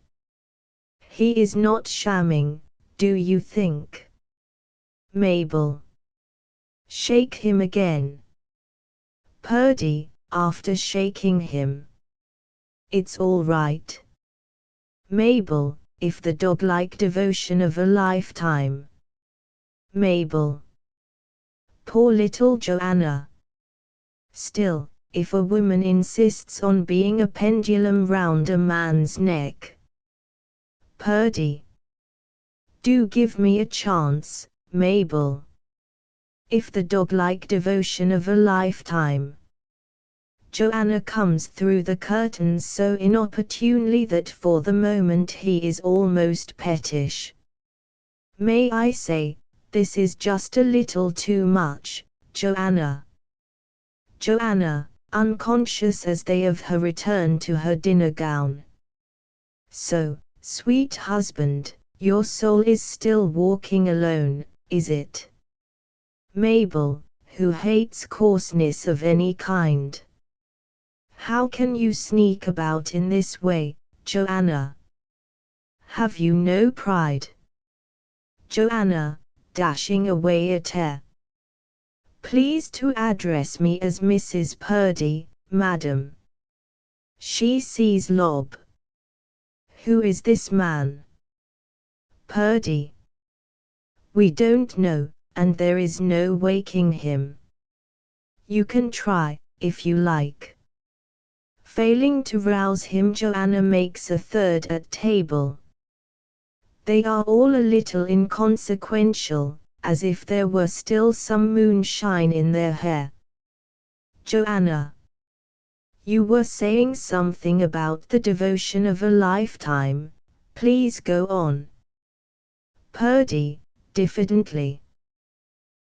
He is not shamming, do you think? Mabel. Shake him again. Purdy, after shaking him. It's all right. Mabel, if the dog-like devotion of a lifetime. Mabel. Poor little Joanna. Still, if a woman insists on being a pendulum round a man's neck. Purdy. Do give me a chance, Mabel. If the dog-like devotion of a lifetime. Joanna comes through the curtains so inopportunely that for the moment he is almost pettish. May I say, this is just a little too much, Joanna. Joanna, unconscious as they of her return to her dinner gown. So, sweet husband, your soul is still walking alone, is it? Mabel, who hates coarseness of any kind. How can you sneak about in this way, Joanna? Have you no pride? Joanna, dashing away a tear. Please to address me as Mrs. Purdy, madam. She sees Lob. Who is this man? Purdy. We don't know, and there is no waking him. You can try, if you like. Failing to rouse him, Joanna makes a third at table. They are all a little inconsequential, as if there were still some moonshine in their hair. Joanna. You were saying something about the devotion of a lifetime, please go on. Purdy, diffidently.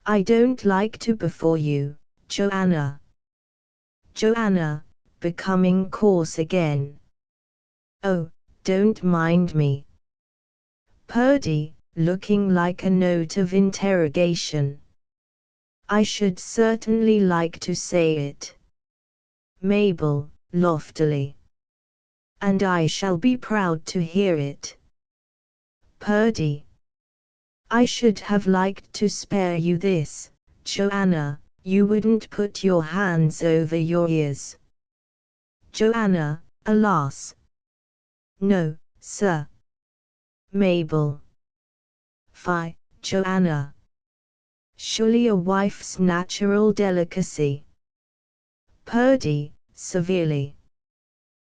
I don't like to before you, Joanna. Joanna, becoming coarse again. Oh, don't mind me. Purdy, looking like a note of interrogation. I should certainly like to say it. Mabel, loftily. And I shall be proud to hear it. Purdy. I should have liked to spare you this, Joanna, you wouldn't put your hands over your ears. Joanna, alas. No, sir. Mabel. Fie, Joanna. Surely a wife's natural delicacy. Purdy, severely.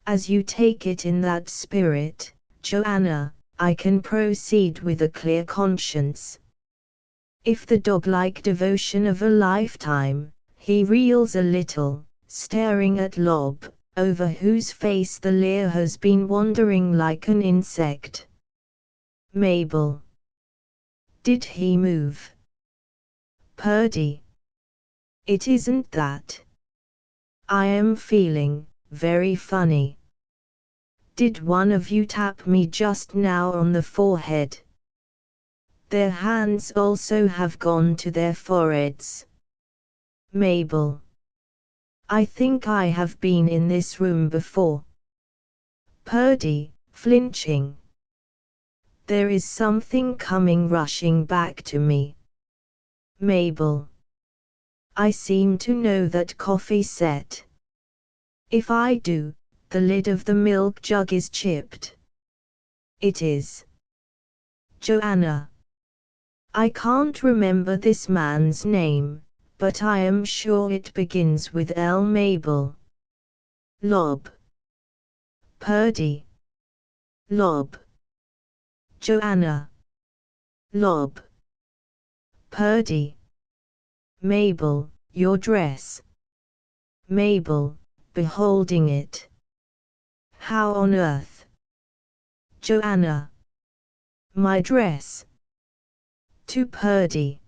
As you take it in that spirit, Joanna, I can proceed with a clear conscience. If the dog-like devotion of a lifetime, he reels a little, staring at Lob, over whose face the leer has been wandering like an insect. Mabel. Did he move? Purdy. It isn't that. I am feeling very funny. Did one of you tap me just now on the forehead? Their hands also have gone to their foreheads. Mabel. I think I have been in this room before. Purdy, flinching. There is something coming rushing back to me. Mabel. I seem to know that coffee set. If I do, the lid of the milk jug is chipped. It is. Joanna. I can't remember this man's name, but I am sure it begins with L. Mabel. Lob. Purdy. Lob. Joanna. Lob. Purdy. Mabel, your dress. Mabel, beholding it. How on earth? Joanna. My dress. To Purdy.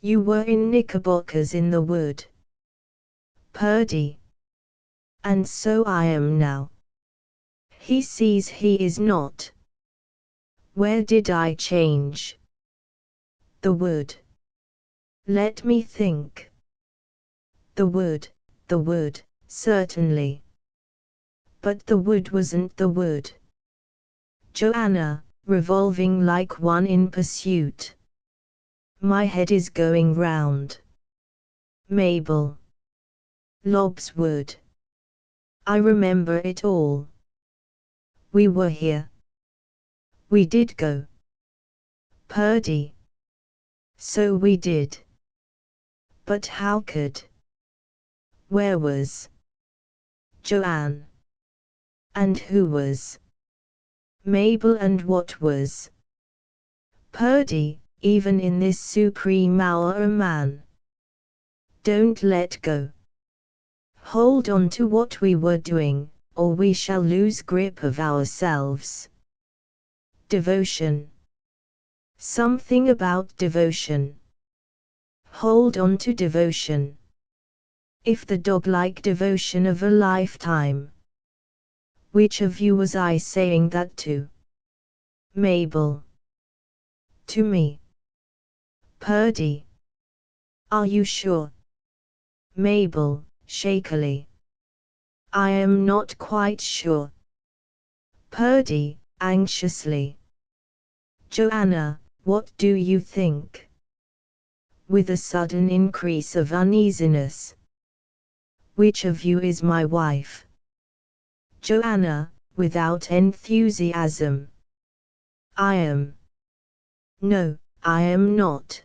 You were in knickerbockers in the wood. Purdy. And so I am now. He sees he is not. Where did I change? The wood. Let me think. The wood, certainly. But the wood wasn't the wood. Joanna, revolving like one in pursuit. My head is going round. Mabel. Lob's wood. I remember it all. We were here. We did go. Purdy. So we did. But how could? Where was Joanne? And who was Mabel, and what was Purdy, even in this supreme hour? A man. Don't let go. Hold on to what we were doing, or we shall lose grip of ourselves. Devotion. Something about devotion. Hold on to devotion. If the dog-like devotion of a lifetime. Which of you was I saying that to? Mabel. To me. Purdy. Are you sure? Mabel, shakily. I am not quite sure. Purdy, anxiously. Joanna, what do you think? With a sudden increase of uneasiness. Which of you is my wife? Joanna, without enthusiasm. I am. No, I am not.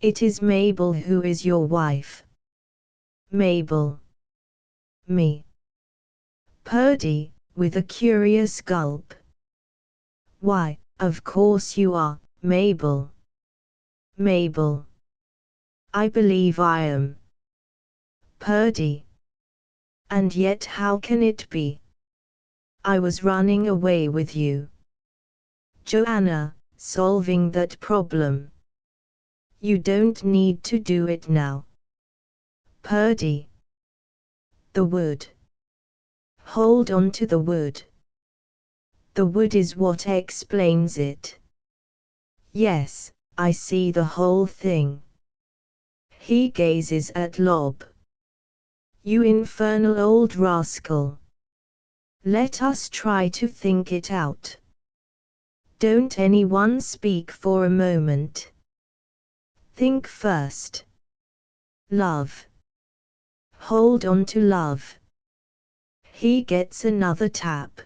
It is Mabel who is your wife. Mabel. Me. Purdy, with a curious gulp. Why, of course you are, Mabel. Mabel. I believe I am. Purdy. And yet how can it be? I was running away with you. Joanna, solving that problem. You don't need to do it now. Purdy. The wood. Hold on to the wood. The wood is what explains it. Yes, I see the whole thing. He gazes at Lob. You infernal old rascal. Let us try to think it out. Don't anyone speak for a moment. Think first. Love. Hold on to love. He gets another tap.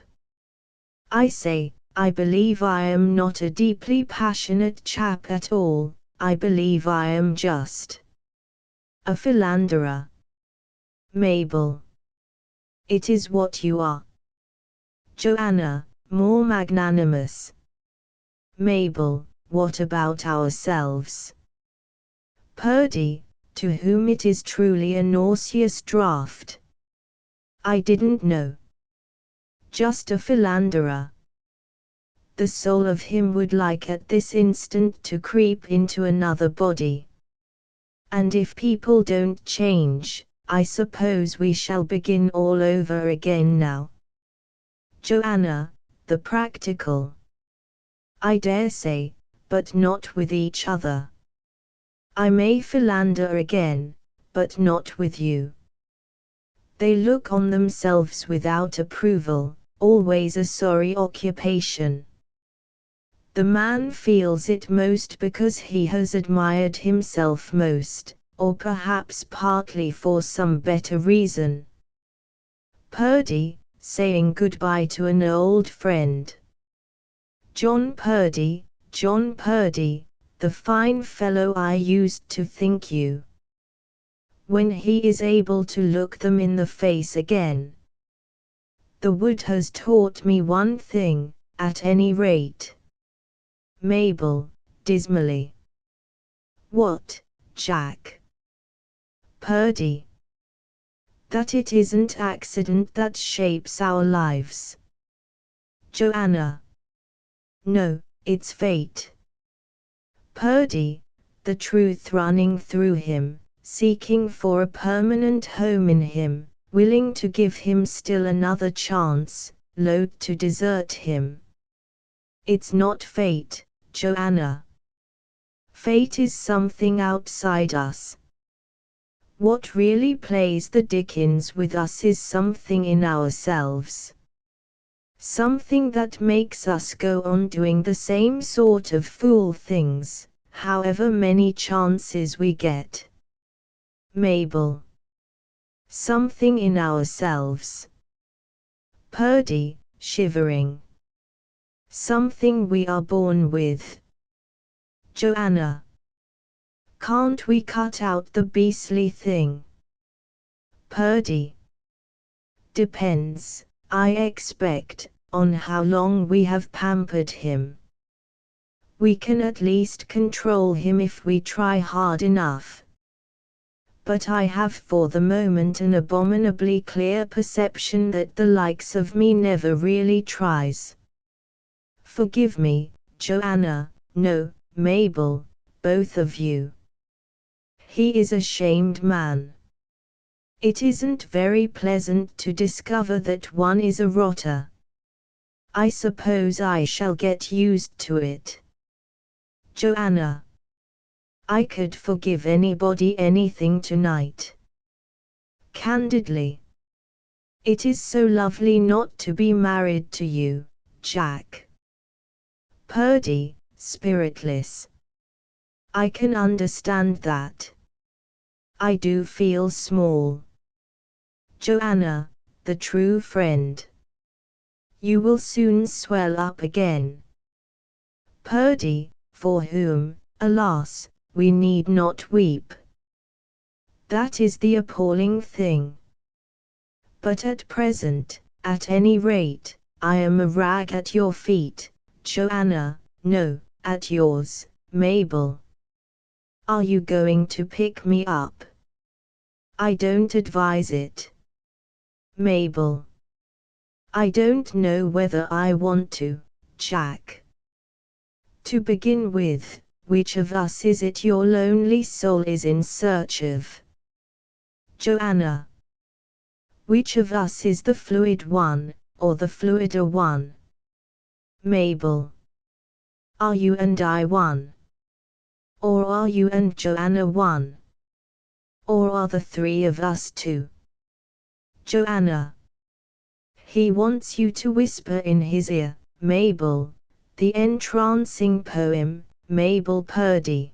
I say, I believe I am not a deeply passionate chap at all, I believe I am just a philanderer. Mabel. It is what you are. Joanna, more magnanimous. Mabel, what about ourselves? Purdy, to whom it is truly a nauseous draught. I didn't know. Just a philanderer. The soul of him would like at this instant to creep into another body. And if people don't change, I suppose we shall begin all over again now. Joanna, the practical. I dare say, but not with each other. I may philander again, but not with you. They look on themselves without approval, always a sorry occupation. The man feels it most because he has admired himself most, or perhaps partly for some better reason. Purdy, saying goodbye to an old friend. John Purdy, the fine fellow I used to think you. When he is able to look them in the face again. The wood has taught me one thing, at any rate. Mabel, dismally. What, Jack? Purdy. That it isn't accident that shapes our lives. Joanna. No, it's fate. Purdy, the truth running through him, seeking for a permanent home in him, willing to give him still another chance, loath to desert him. It's not fate, Joanna. Fate is something outside us. What really plays the dickens with us is something in ourselves. Something that makes us go on doing the same sort of fool things, however many chances we get. Mabel. Something in ourselves. Purdy, shivering. Something we are born with. Joanna. Can't we cut out the beastly thing? Purdy. Depends, I expect, on how long we have pampered him. We can at least control him if we try hard enough. But I have for the moment an abominably clear perception that the likes of me never really tries. Forgive me, Joanna, no, Mabel, both of you. He is a shamed man. It isn't very pleasant to discover that one is a rotter. I suppose I shall get used to it. Joanna. I could forgive anybody anything tonight. Candidly. It is so lovely not to be married to you, Jack. Purdy, spiritless. I can understand that. I do feel small. Joanna, the true friend. You will soon swell up again. Purdy, for whom, alas, we need not weep. That is the appalling thing. But at present, at any rate, I am a rag at your feet, Joanna, no, at yours, Mabel. Are you going to pick me up? I don't advise it. Mabel. I don't know whether I want to, Jack. To begin with, which of us is it your lonely soul is in search of? Joanna. Which of us is the fluid one, or the fluider one? Mabel. Are you and I one? Or are you and Joanna one? Or are the three of us two? Joanna. He wants you to whisper in his ear, Mabel, the entrancing poem, Mabel Purdy.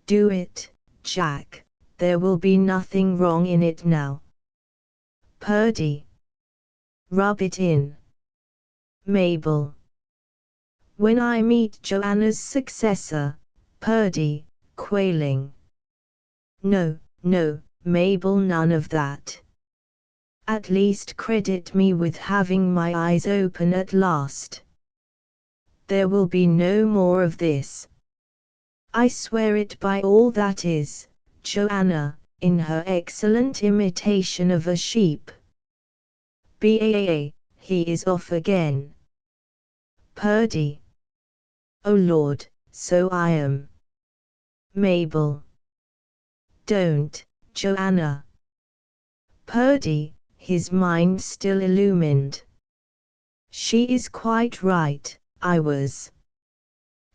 Do it, Jack, there will be nothing wrong in it now. Purdy. Rub it in. Mabel. When I meet Joanna's successor, Purdy, quailing. No, no, Mabel, none of that. At least credit me with having my eyes open at last. There will be no more of this. I swear it by all that is, Joanna, in her excellent imitation of a sheep. Baa, he is off again. Purdy. Oh Lord, so I am. Mabel. Don't, Joanna. Purdy, his mind still illumined. She is quite right, I was.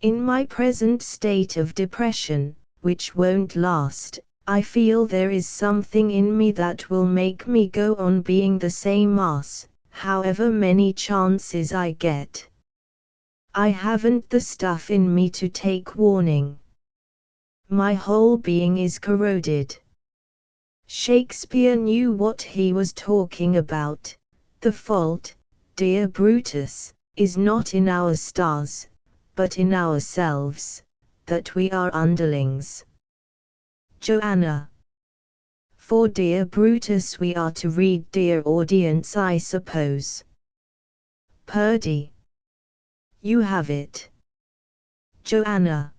In my present state of depression, which won't last, I feel there is something in me that will make me go on being the same ass, however many chances I get. I haven't the stuff in me to take warning. My whole being is corroded. Shakespeare knew what he was talking about. The fault, dear Brutus, is not in our stars, but in ourselves, that we are underlings. Joanna. For dear Brutus we are to read, dear audience, I suppose. Purdy. You have it. Joanna.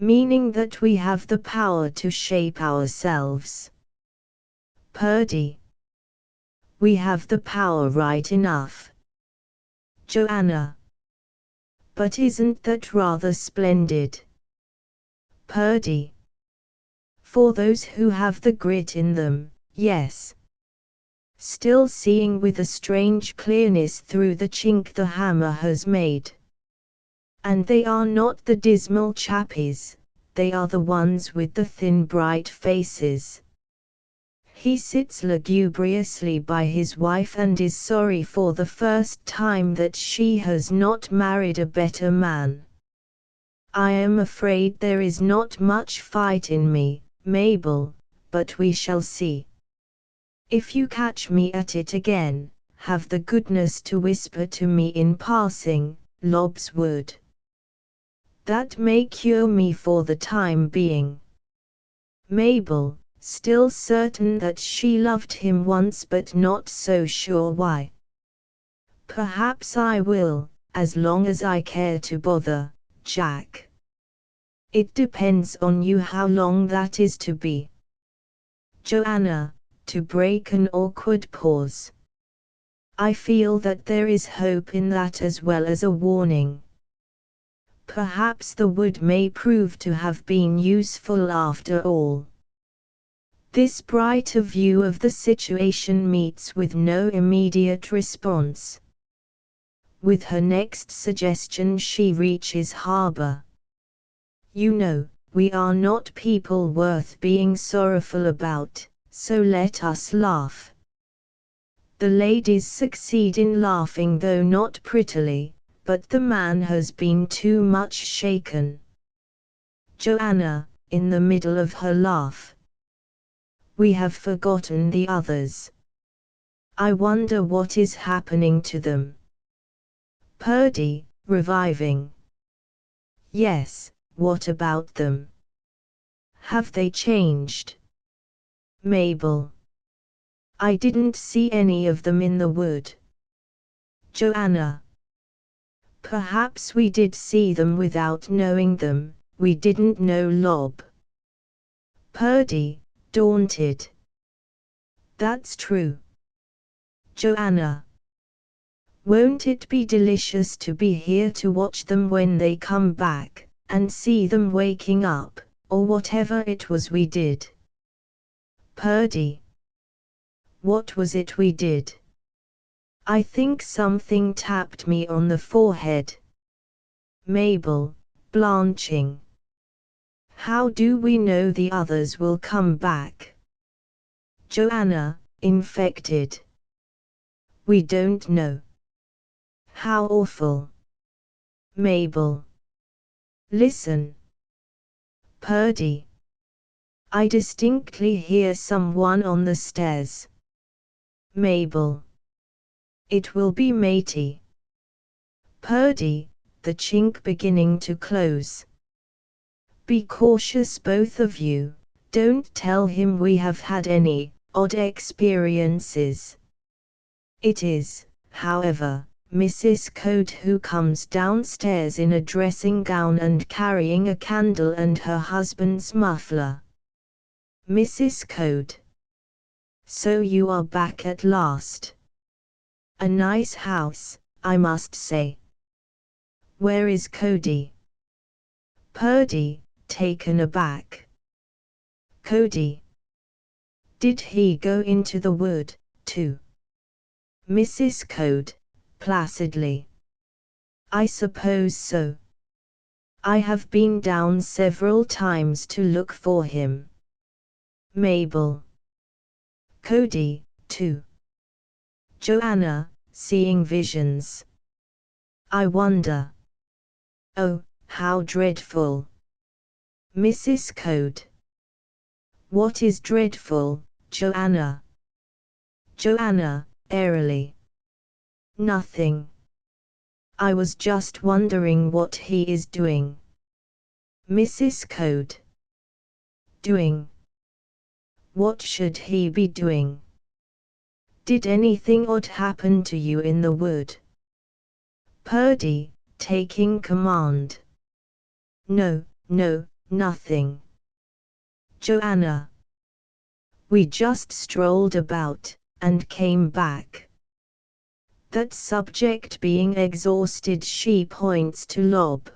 Meaning that we have the power to shape ourselves. Purdy. We have the power right enough. Joanna. But isn't that rather splendid? Purdy. For those who have the grit in them, yes. Still seeing with a strange clearness through the chink the hammer has made. And they are not the dismal chappies, they are the ones with the thin bright faces. He sits lugubriously by his wife and is sorry for the first time that she has not married a better man. I am afraid there is not much fight in me, Mabel, but we shall see. If you catch me at it again, have the goodness to whisper to me in passing, Lobswood. That may cure me for the time being. Mabel, still certain that she loved him once but not so sure why. Perhaps I will, as long as I care to bother, Jack. It depends on you how long that is to be. Joanna, to break an awkward pause. I feel that there is hope in that as well as a warning. Perhaps the wood may prove to have been useful after all. This brighter view of the situation meets with no immediate response. With her next suggestion she reaches harbour. You know, we are not people worth being sorrowful about, so let us laugh. The ladies succeed in laughing, though not prettily, but the man has been too much shaken. Joanna, in the middle of her laugh. We have forgotten the others. I wonder what is happening to them. Purdy, reviving. Yes, what about them? Have they changed? Mabel. I didn't see any of them in the wood. Joanna. Perhaps we did see them without knowing them, we didn't know Lob. Purdy, daunted. That's true. Joanna. Won't it be delicious to be here to watch them when they come back, and see them waking up, or whatever it was we did? Purdy. What was it we did? I think something tapped me on the forehead. Mabel, blanching. How do we know the others will come back? Joanna, infected. We don't know. How awful. Mabel. Listen. Purdy. I distinctly hear someone on the stairs. Mabel. It will be Matey. Purdy, the chink beginning to close. Be cautious both of you, don't tell him we have had any odd experiences. It is, however, Mrs. Code who comes downstairs in a dressing gown and carrying a candle and her husband's muffler. Mrs. Code. So you are back at last. A nice house, I must say. Where is Cody? Purdy, taken aback. Cody. Did he go into the wood, too? Mrs. Code, placidly. I suppose so. I have been down several times to look for him. Mabel. Cody, too. Joanna, seeing visions. I wonder. Oh, how dreadful. Mrs. Code. What is dreadful, Joanna? Joanna, airily. Nothing. I was just wondering what he is doing. Mrs. Code. Doing? What should he be doing? Did anything odd happen to you in the wood? Purdy, taking command. No, nothing. Joanna. We just strolled about, and came back. That subject being exhausted, she points to Lob.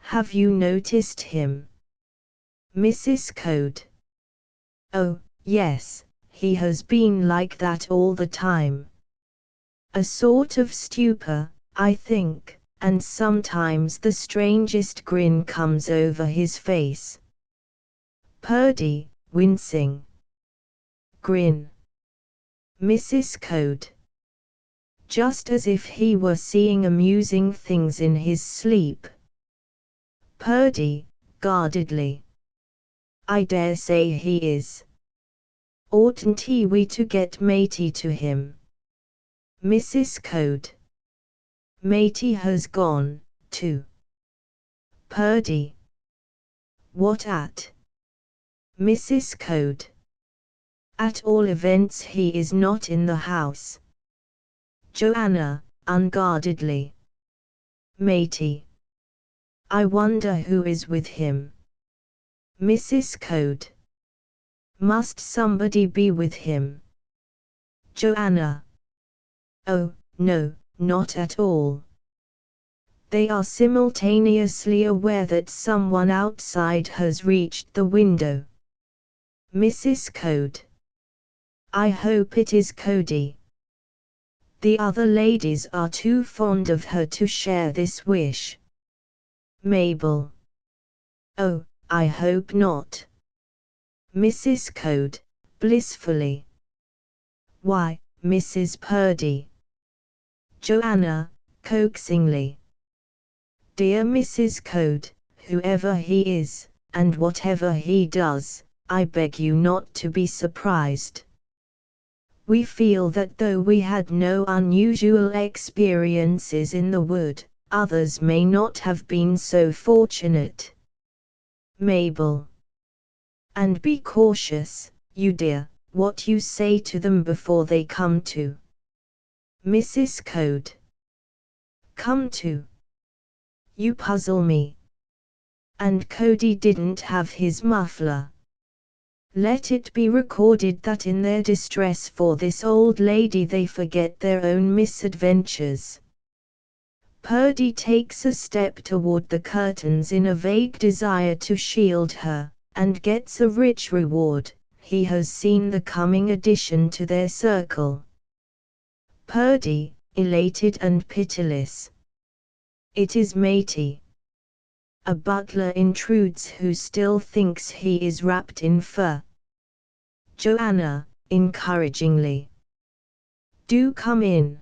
Have you noticed him? Mrs. Code. Oh, yes, he has been like that all the time. A sort of stupor, I think, and sometimes the strangest grin comes over his face. Purdy, wincing. Grin. Mrs. Code. Just as if he were seeing amusing things in his sleep. Purdy, guardedly. I dare say he is. Oughtn't we to get Matey to him? Mrs. Code. Matey has gone, too. Purdy. What at? Mrs. Code. At all events he is not in the house. Joanna, unguardedly. Matey. I wonder who is with him. Mrs. Code. Must somebody be with him? Joanna. Oh, no, not at all. They are simultaneously aware that someone outside has reached the window. Mrs. Code. I hope it is Cody. The other ladies are too fond of her to share this wish. Mabel. Oh, I hope not. Mrs. Code, blissfully. Why, Mrs. Purdy. Joanna, coaxingly. Dear Mrs. Code, whoever he is, and whatever he does, I beg you not to be surprised. We feel that though we had no unusual experiences in the wood, others may not have been so fortunate. Mabel. And be cautious, you dear, what you say to them before they come to. Mrs. Code. Come to. You puzzle me. And Cody didn't have his muffler. Let it be recorded that in their distress for this old lady they forget their own misadventures. Purdy takes a step toward the curtains in a vague desire to shield her, and gets a rich reward. He has seen the coming addition to their circle. Purdy, elated and pitiless. It is Matey. A butler intrudes who still thinks he is wrapped in fur. Joanna, encouragingly. Do come in.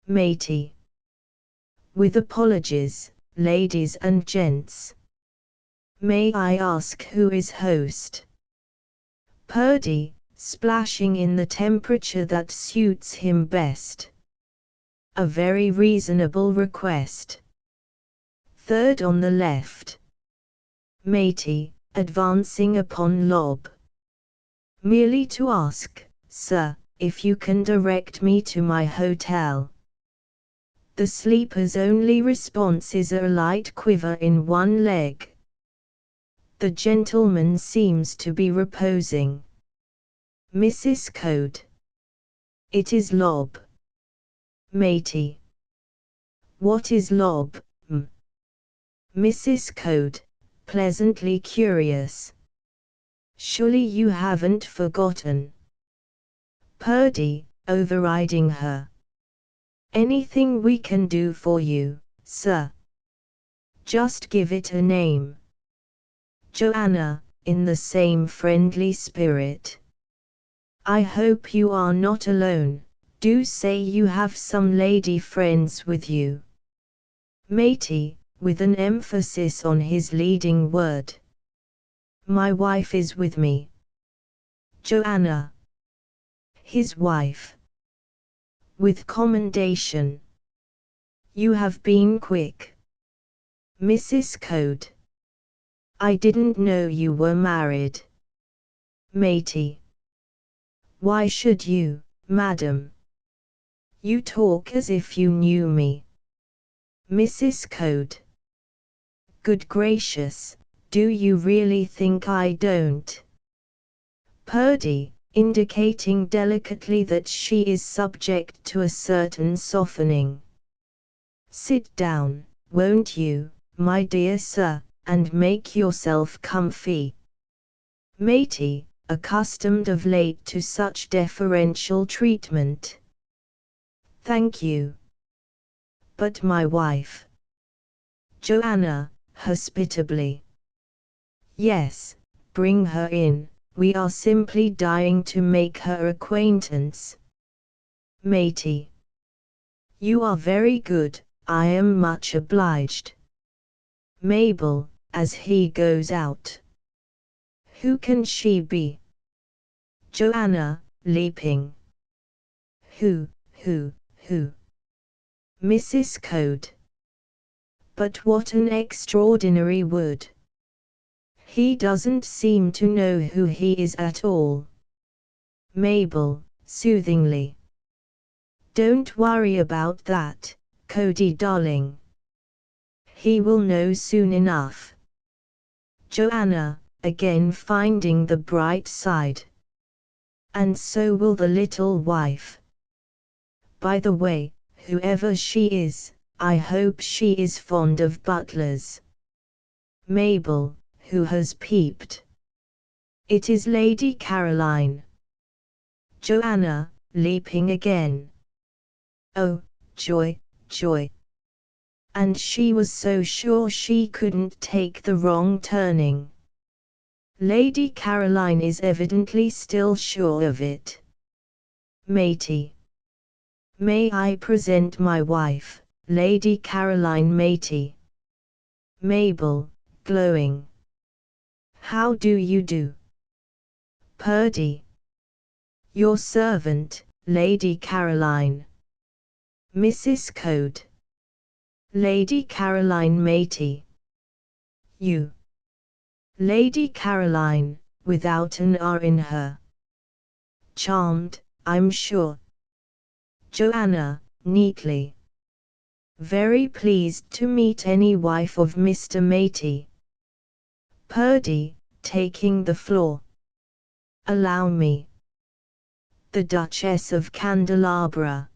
Matey. With apologies, ladies and gents. May I ask who is host? Purdy, splashing in the temperature that suits him best. A very reasonable request. Third on the left. Matey, advancing upon Lob. Merely to ask, sir, if you can direct me to my hotel. The sleeper's only response is a light quiver in one leg. The gentleman seems to be reposing. Mrs. Code. It is Lob. Matey. What is Lob, m? Mrs. Code, pleasantly curious. Surely you haven't forgotten. Purdy, overriding her. Anything we can do for you, sir? Just give it a name. Joanna, in the same friendly spirit. I hope you are not alone, do say you have some lady friends with you. Matey, with an emphasis on his leading word. My wife is with me. Joanna. His wife. With commendation. You have been quick. Mrs. Code. I didn't know you were married. Matey. Why should you, madam? You talk as if you knew me. Mrs. Code. Good gracious, do you really think I don't? Purdy, indicating delicately that she is subject to a certain softening. Sit down, won't you, my dear sir, and make yourself comfy. Matey, accustomed of late to such deferential treatment. Thank you. But my wife. Joanna, hospitably. Yes, bring her in, we are simply dying to make her acquaintance. Matey. You are very good, I am much obliged. Mabel, as he goes out. Who can she be? Joanna, leaping. Who? Mrs. Code. But what an extraordinary wood! He doesn't seem to know who he is at all. Mabel, soothingly. Don't worry about that, Cody darling. He will know soon enough. Joanna, again finding the bright side. And so will the little wife. By the way, whoever she is, I hope she is fond of butlers. Mabel, who has peeped. It is Lady Caroline. Joanna, leaping again. Oh, joy, joy. And she was so sure she couldn't take the wrong turning. Lady Caroline is evidently still sure of it. Matey. May I present my wife, Lady Caroline Matey? Mabel, glowing. How do you do? Purdy. Your servant, Lady Caroline. Mrs. Code. Lady Caroline Matey. You. Lady Caroline, without an R in her. Charmed, I'm sure. Joanna, neatly. Very pleased to meet any wife of Mr. Matey. Purdy, taking the floor. Allow me. The Duchess of Candelabra.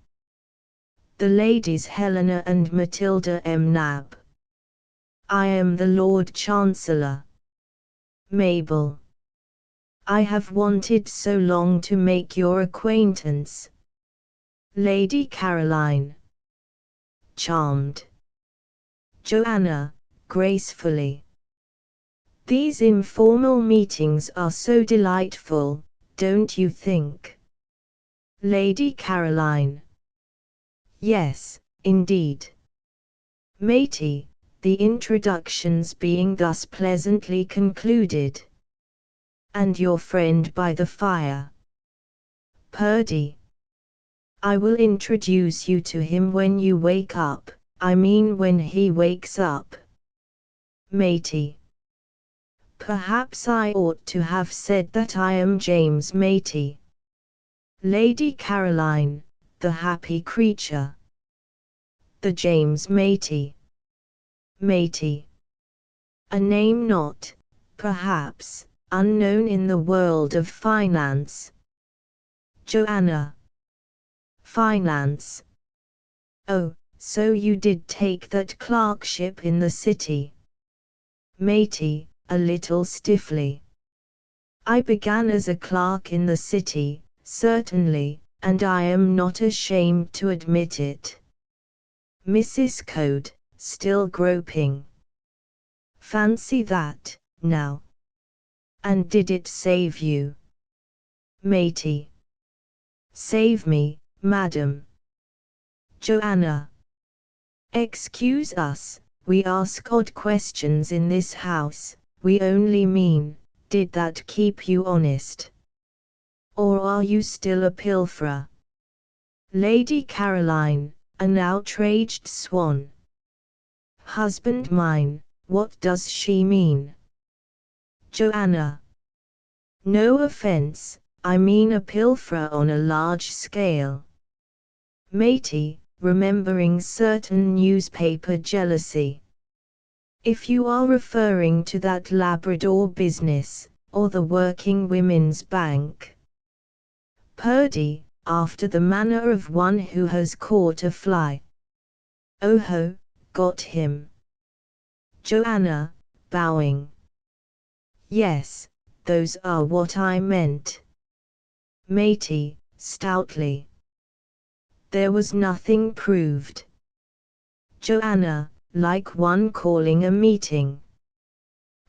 The ladies Helena and Matilda M. Nab. I am the Lord Chancellor. Mabel. I have wanted so long to make your acquaintance. Lady Caroline. Charmed. Joanna, gracefully. These informal meetings are so delightful, don't you think? Lady Caroline. Yes, indeed. Matey, the introductions being thus pleasantly concluded. And your friend by the fire. Purdy. I will introduce you to him when you wake up, I mean when he wakes up. Matey. Perhaps I ought to have said that I am James Matey. Lady Caroline, the happy creature. The James Matey. Matey. A name not, perhaps, unknown in the world of finance. Joanna. Finance. Oh, so you did take that clerkship in the city. Matey, a little stiffly. I began as a clerk in the city, certainly, and I am not ashamed to admit it. Mrs. Code, still groping. Fancy that, now. And did it save you? Matey. Save me, madam. Joanna. Excuse us, we ask odd questions in this house, we only mean, did that keep you honest? Or are you still a pilferer? Lady Caroline, an outraged swan. Husband mine, what does she mean? Joanna. No offense, I mean a pilferer on a large scale. Matey, remembering certain newspaper jealousy. If you are referring to that Labrador business, or the Working Women's Bank. Purdy, after the manner of one who has caught a fly. Oh ho, got him. Joanna, bowing. Yes, those are what I meant. Matey, stoutly. There was nothing proved. Joanna, like one calling a meeting.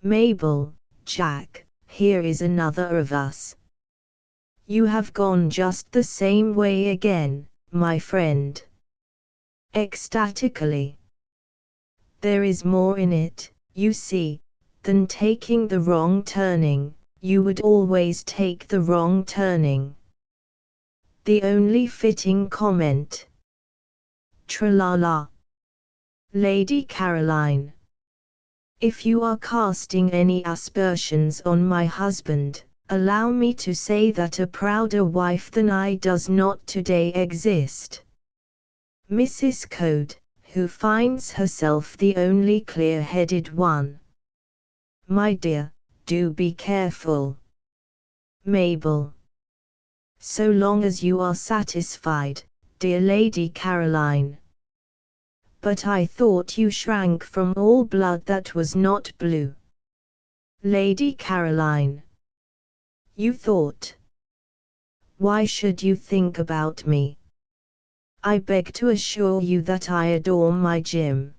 Mabel, Jack, here is another of us. You have gone just the same way again, my friend. Ecstatically. There is more in it, you see, than taking the wrong turning, you would always take the wrong turning. The only fitting comment. Tra-la-la. Lady Caroline. If you are casting any aspersions on my husband, allow me to say that a prouder wife than I does not today exist. Mrs. Code, who finds herself the only clear-headed one. My dear, do be careful. Mabel. So long as you are satisfied, dear Lady Caroline. But I thought you shrank from all blood that was not blue. Lady Caroline. You thought. Why should you think about me? I beg to assure you that I adore my Jim.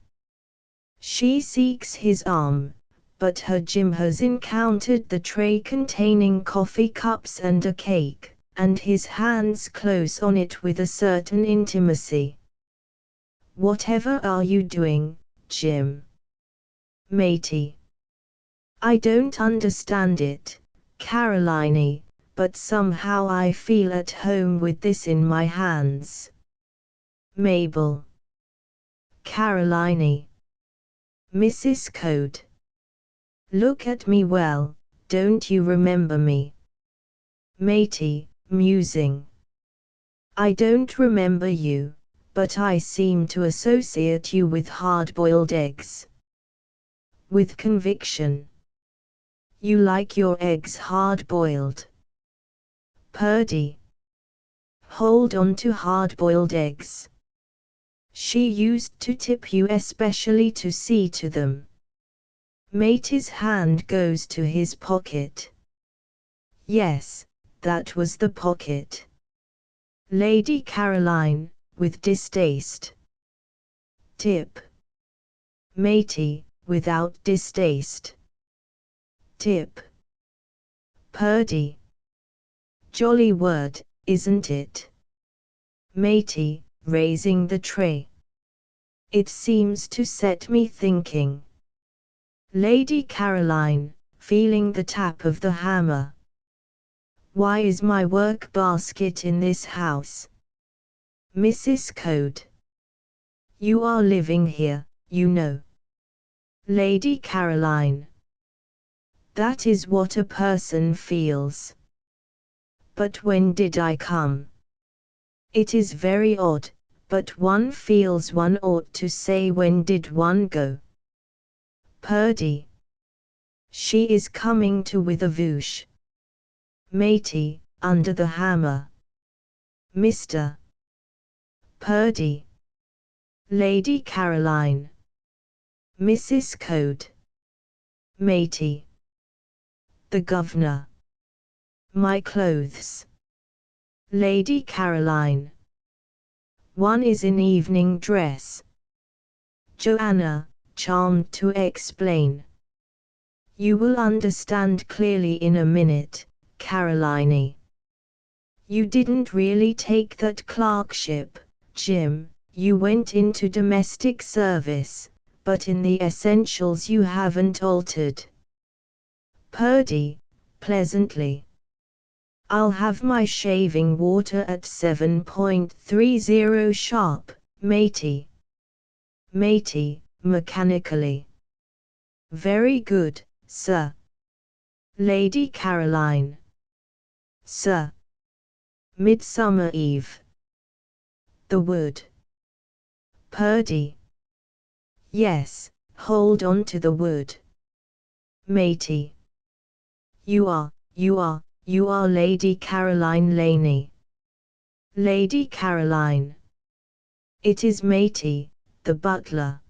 She seeks his arm, but her Jim has encountered the tray containing coffee cups and a cake, and his hands close on it with a certain intimacy. Whatever are you doing, Jim? Matey. I don't understand it, Caroline, but somehow I feel at home with this in my hands. Mabel. Caroline. Mrs. Code. Look at me well, don't you remember me? Matey, musing. I don't remember you, but I seem to associate you with hard-boiled eggs. With conviction. You like your eggs hard-boiled. Purdy. Hold on to hard-boiled eggs. She used to tip you especially to see to them. Matey's hand goes to his pocket. Yes, that was the pocket. Lady Caroline, with distaste. Tip. Matey, without distaste. Tip. Purdy. Jolly word, isn't it? Matey, raising the tray. It seems to set me thinking. Lady Caroline, feeling the tap of the hammer. Why is my work basket in this house? Mrs. Code. You are living here, you know. Lady Caroline. That is what a person feels. But when did I come? It is very odd, but one feels one ought to say when did one go. Purdy. She is coming to with a whoosh. Matey, under the hammer. Mr. Purdy. Lady Caroline. Mrs. Code. Matey. The governor. My clothes. Lady Caroline. One is in evening dress. Joanna, charmed to explain. You will understand clearly in a minute, Caroline. You didn't really take that clerkship, Jim, you went into domestic service, but in the essentials you haven't altered. Purdy, pleasantly. I'll have my shaving water at 7.30 sharp, Matey. Matey, mechanically. Very good, sir. Lady Caroline. Sir. Midsummer Eve. The wood. Purdy. Yes, hold on to the wood. Matey. You are Lady Caroline Laney. Lady Caroline. It is Matey, the butler.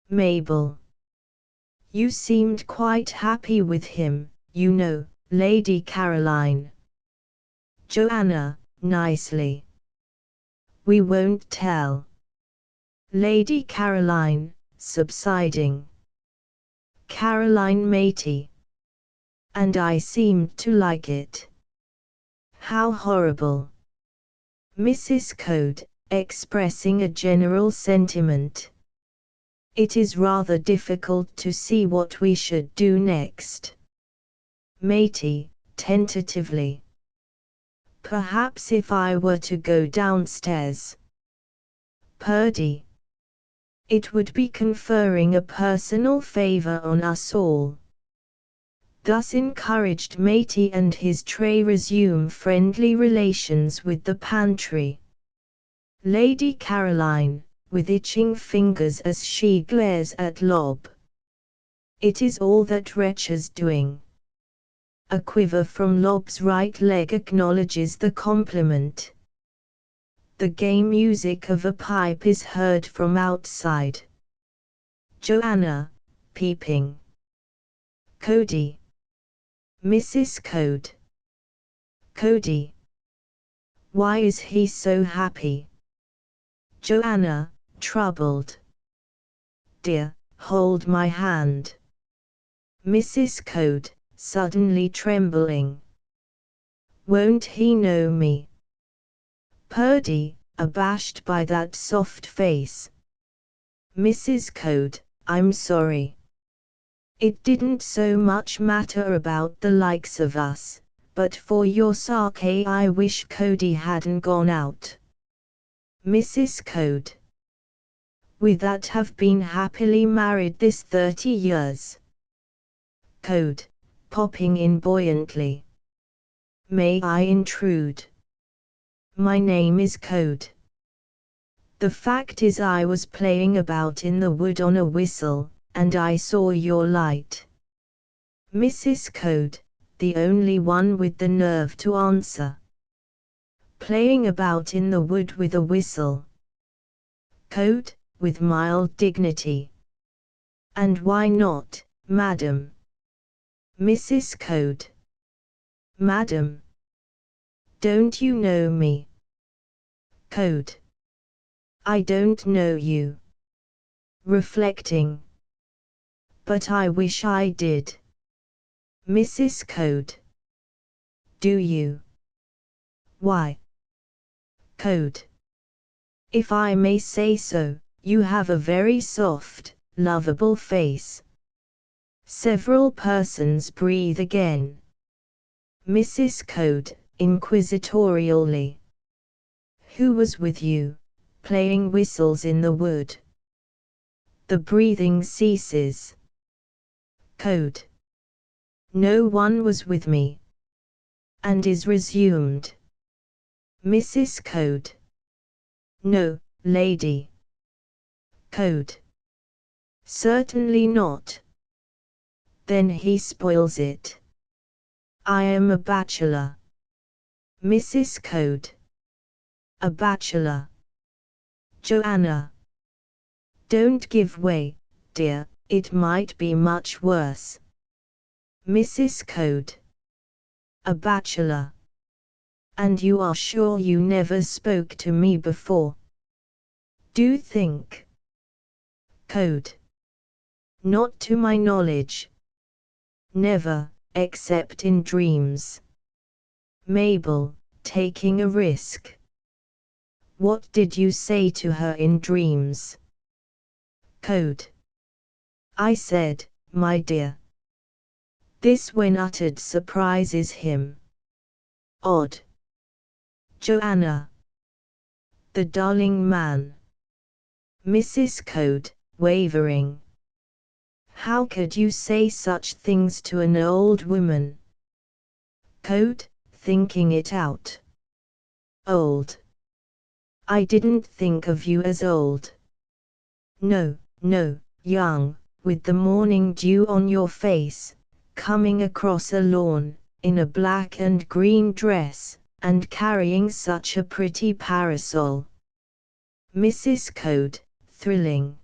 Mabel. You seemed quite happy with him, you know, Lady Caroline. Joanna, nicely. We won't tell. Lady Caroline, subsiding. Caroline Matey. And I seemed to like it. How horrible. Mrs. Code, expressing a general sentiment. It is rather difficult to see what we should do next. Matey, tentatively. Perhaps if I were to go downstairs. Purdy. It would be conferring a personal favor on us all. Thus encouraged, Matey and his tray resume friendly relations with the pantry. Lady Caroline, with itching fingers as she glares at Lob. It is all that wretch's doing. A quiver from Lob's right leg acknowledges the compliment. The gay music of a pipe is heard from outside. Joanna, peeping. Cody. Mrs. Code. Cody. Why is he so happy? Joanna, troubled. Dear, hold my hand. Mrs. Code, suddenly trembling. Won't he know me? Purdy, abashed by that soft face. Mrs. Code, I'm sorry. It didn't so much matter about the likes of us, but for your sake I wish Cody hadn't gone out. Mrs. Code. We that have been happily married this 30 years. Code, popping in buoyantly. May I intrude? My name is Code. The fact is I was playing about in the wood on a whistle, and I saw your light. Mrs. Code, the only one with the nerve to answer. Playing about in the wood with a whistle. Code, with mild dignity. And why not, madam? Mrs. Code. Madam. Don't you know me? Code. I don't know you. Reflecting. But I wish I did. Mrs. Code. Do you? Why? Code. If I may say so, you have a very soft, lovable face. Several persons breathe again. Mrs. Code, inquisitorially. Who was with you, playing whistles in the wood? The breathing ceases. Code. No one was with me. And is resumed. Mrs. Code. No, lady. Code. Certainly not. Then he spoils it. I am a bachelor. Mrs. Code. A bachelor. Joanna. Don't give way, dear, it might be much worse. Mrs. Code. A bachelor. And you are sure you never spoke to me before? Do think. Code. Not to my knowledge. Never, except in dreams. Mabel, taking a risk. What did you say to her in dreams? Code. I said, my dear. This when uttered surprises him. Odd. Joanna. The darling man. Mrs. Code, wavering. How could you say such things to an old woman? Code, thinking it out. Old. I didn't think of you as old. No, no, young, with the morning dew on your face, coming across a lawn, in a black and green dress, and carrying such a pretty parasol. Mrs. Code, thrilling.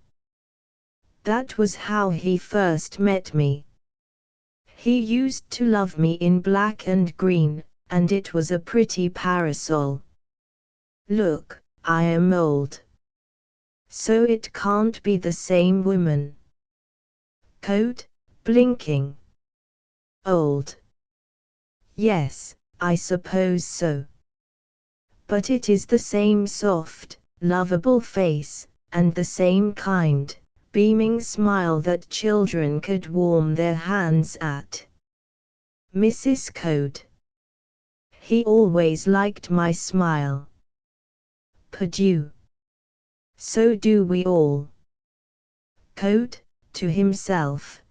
That was how he first met me. He used to love me in black and green, and it was a pretty parasol. Look, I am old. So it can't be the same woman. Code, blinking. Old. Yes, I suppose so. But it is the same soft, lovable face, and the same kind, beaming smile that children could warm their hands at. Mrs. Code. He always liked my smile. Perdue. So do we all. Code, to himself.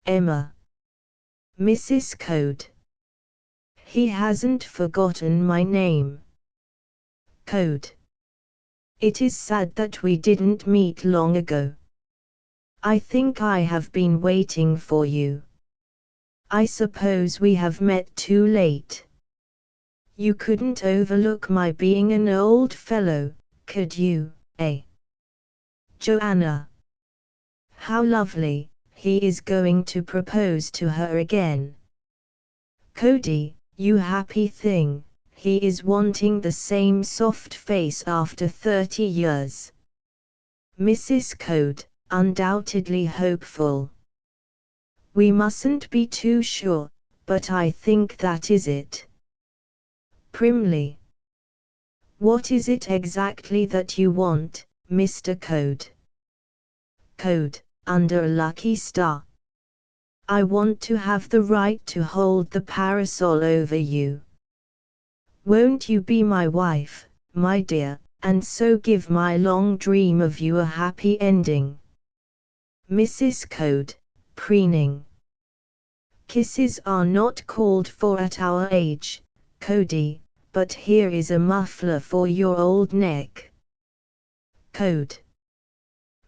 Emma. Mrs. Code. He hasn't forgotten my name. Code. It is sad that we didn't meet long ago. I think I have been waiting for you. I suppose we have met too late. You couldn't overlook my being an old fellow, could you, eh? Joanna. How lovely, he is going to propose to her again. Cody, you happy thing, he is wanting the same soft face after 30 years. Mrs. Code, undoubtedly hopeful. We mustn't be too sure, but I think that is it. Primly. What is it exactly that you want, Mr. Code? Code, under a lucky star. I want to have the right to hold the parasol over you. Won't you be my wife, my dear, and so give my long dream of you a happy ending? Mrs. Code, preening. Kisses are not called for at our age, Cody, but here is a muffler for your old neck. Code.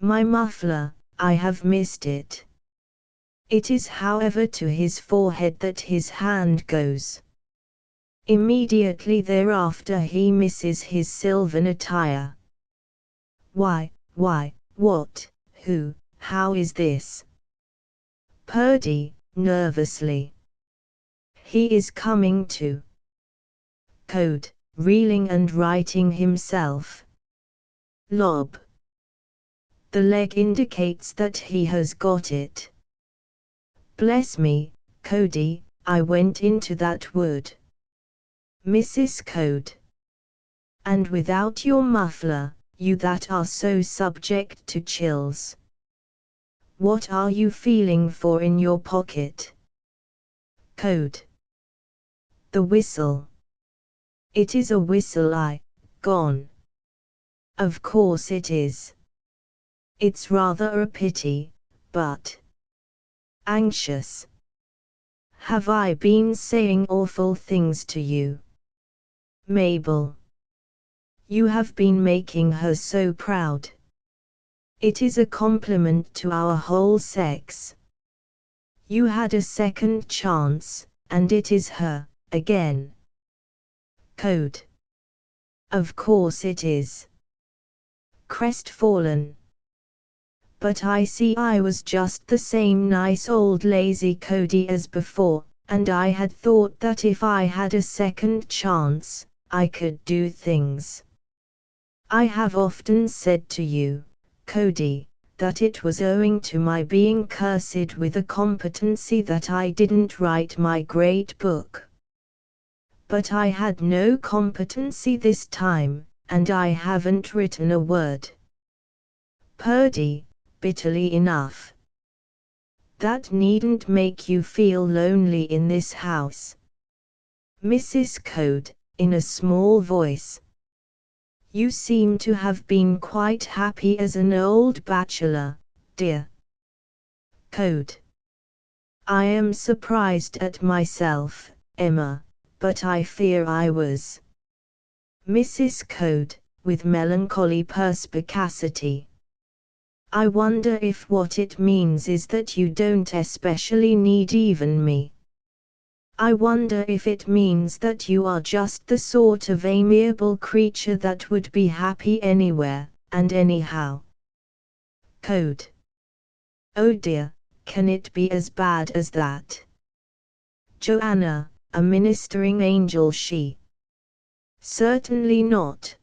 My muffler, I have missed it. It is however to his forehead that his hand goes. Immediately thereafter he misses his sylvan attire. Why, what, who, how is this? Purdy, nervously. He is coming to. Code, reeling and righting himself. Lob. The leg indicates that he has got it. Bless me, Cody, I went into that wood. Mrs. Code. And without your muffler, you that are so subject to chills. What are you feeling for in your pocket? Code. The whistle. It is a whistle gone. Of course it is. It's rather a pity, but. Anxious. Have I been saying awful things to you? Mabel. You have been making her so proud. It is a compliment to our whole sex. You had a second chance, and it is her, again. Code. Of course it is. Crestfallen. But I see I was just the same nice old lazy Cody as before, and I had thought that if I had a second chance, I could do things. I have often said to you, Cody, that it was owing to my being cursed with a competency that I didn't write my great book. But I had no competency this time, and I haven't written a word. Purdy, bitterly enough. That needn't make you feel lonely in this house. Mrs. Code, in a small voice. You seem to have been quite happy as an old bachelor, dear. Code. I am surprised at myself, Emma, but I fear I was. Mrs. Code, with melancholy perspicacity. I wonder if what it means is that you don't especially need even me. I wonder if it means that you are just the sort of amiable creature that would be happy anywhere, and anyhow. Code. Oh dear, can it be as bad as that? Joanna, a ministering angel she. Certainly not.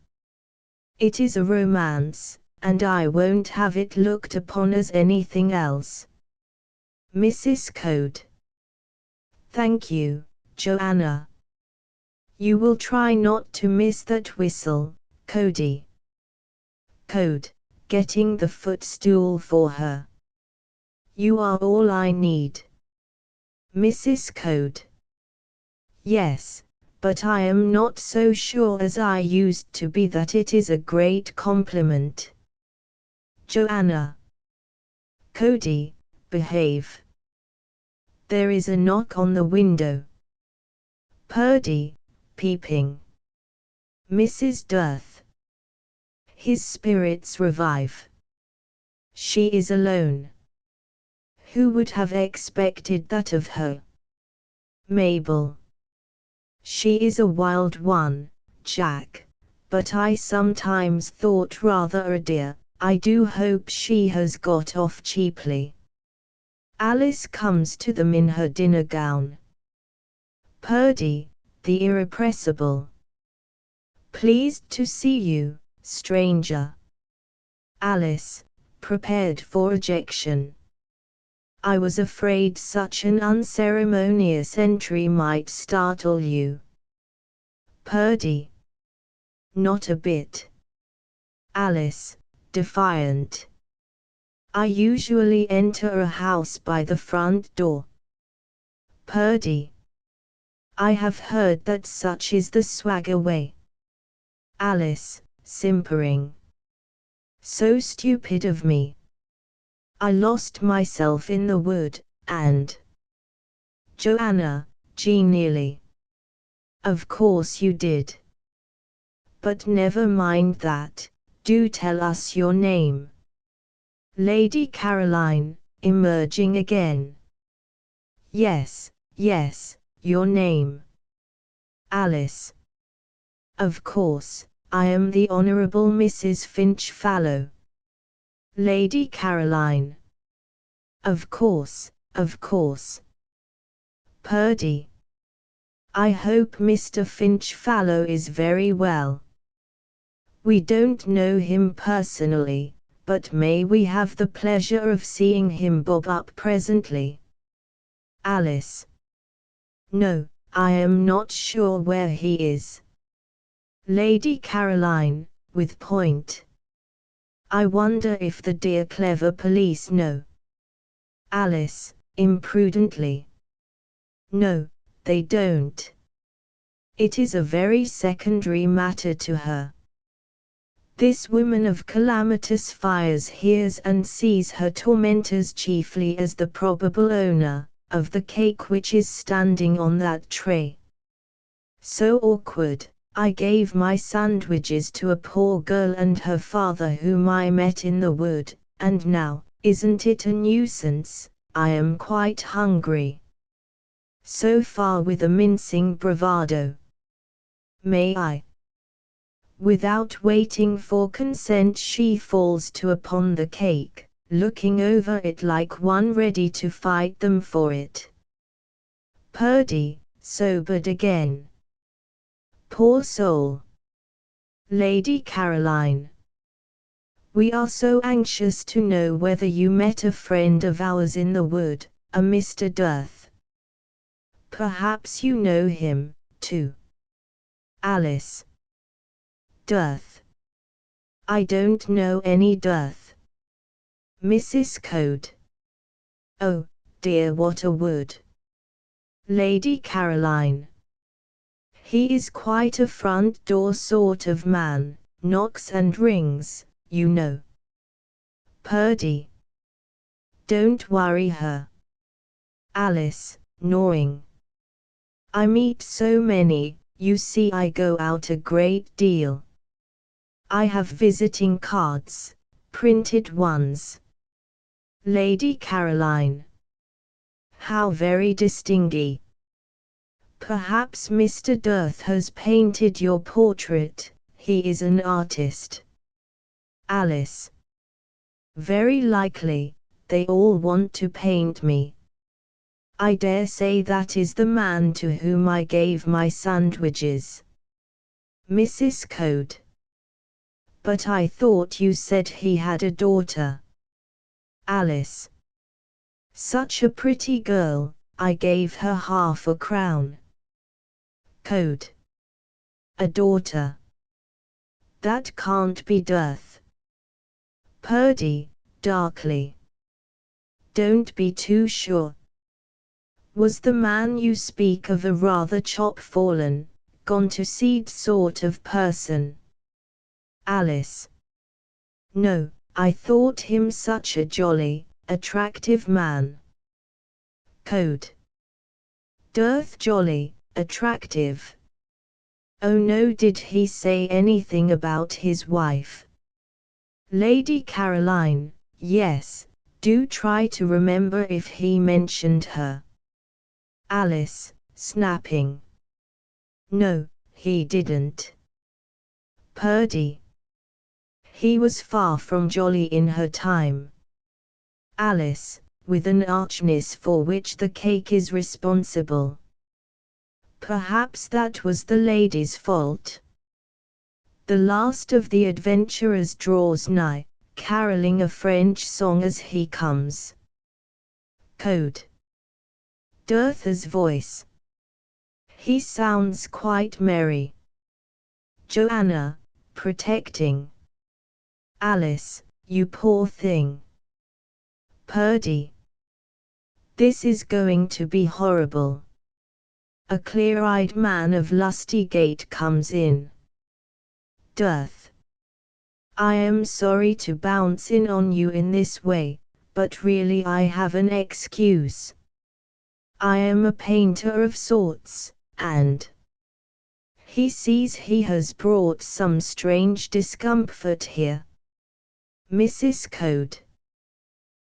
It is a romance, and I won't have it looked upon as anything else. Mrs. Code. Thank you, Joanna. You will try not to miss that whistle, Cody. Code, getting the footstool for her. You are all I need. Mrs. Code. Yes, but I am not so sure as I used to be that it is a great compliment. Joanna. Cody, behave. There is a knock on the window. Purdy, peeping. Mrs. Dirth. His spirits revive. She is alone. Who would have expected that of her? Mabel. She is a wild one, Jack, but I sometimes thought rather a dear. I do hope she has got off cheaply. Alice comes to them in her dinner gown. Purdy, the irrepressible. Pleased to see you, stranger. Alice, prepared for ejection. I was afraid such an unceremonious entry might startle you. Purdy. Not a bit. Alice, defiant. I usually enter a house by the front door. Purdy. I have heard that such is the swagger way. Alice, simpering. So stupid of me. I lost myself in the wood, and... Joanna, genially. Of course you did. But never mind that, do tell us your name. Lady Caroline, emerging again. Yes, yes, your name. Alice. Of course, I am the Honourable Mrs. Finch Fallow. Lady Caroline. Of course, of course. Purdy. I hope Mr. Finch Fallow is very well. We don't know him personally, but may we have the pleasure of seeing him bob up presently? Alice. No, I am not sure where he is. Lady Caroline, with point. I wonder if the dear clever police know. Alice, imprudently. No, they don't. It is a very secondary matter to her. This woman of calamitous fires hears and sees her tormentors chiefly as the probable owner of the cake which is standing on that tray. So awkward. I gave my sandwiches to a poor girl and her father whom I met in the wood, and now, isn't it a nuisance, I am quite hungry. So far with a mincing bravado. May I? Without waiting for consent she falls to upon the cake, looking over it like one ready to fight them for it. Purdy, sobered again. Poor soul. Lady Caroline. We are so anxious to know whether you met a friend of ours in the wood, a Mr. Dirth. Perhaps you know him, too. Alice. Dirth. I don't know any Dirth. Mrs. Code. Oh, dear, what a wood. Lady Caroline. He is quite a front door sort of man, knocks and rings, you know. Purdy. Don't worry her. Alice, gnawing. I meet so many, you see I go out a great deal. I have visiting cards, printed ones. Lady Caroline. How very distingué. Perhaps Mr. Dirth has painted your portrait, he is an artist. Alice. Very likely, they all want to paint me. I dare say that is the man to whom I gave my sandwiches. Mrs. Code. But I thought you said he had a daughter. Alice. Such a pretty girl, I gave her £0.50. Code. A daughter. That can't be Dirth. Purdy, darkly. Don't be too sure. Was the man you speak of a rather chop-fallen, gone to seed sort of person? Alice. No, I thought him such a jolly, attractive man. Code. Dearth jolly, attractive. Oh no, did he say anything about his wife? Lady Caroline, yes, do try to remember if he mentioned her. Alice, snapping. No, he didn't. Purdy. He was far from jolly in her time. Alice, with an archness for which the cake is responsible. Perhaps that was the lady's fault. The last of the adventurers draws nigh, caroling a French song as he comes. Code. Bertha's voice. He sounds quite merry. Joanna, protecting. Alice, you poor thing. Purdy. This is going to be horrible. A clear-eyed man of lusty gait comes in. Dearth. I am sorry to bounce in on you in this way, but really I have an excuse. I am a painter of sorts, and he sees he has brought some strange discomfort here. Mrs. Code.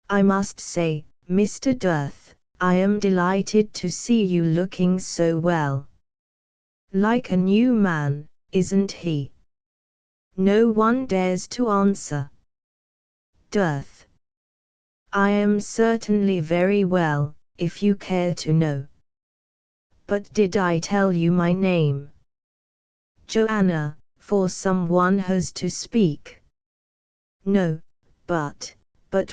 I must say, Mr. Dearth, I am delighted to see you looking so well. Like a new man, isn't he? No one dares to answer. Dearth. I am certainly very well, if you care to know. But did I tell you my name? Joanna, for someone has to speak. No, but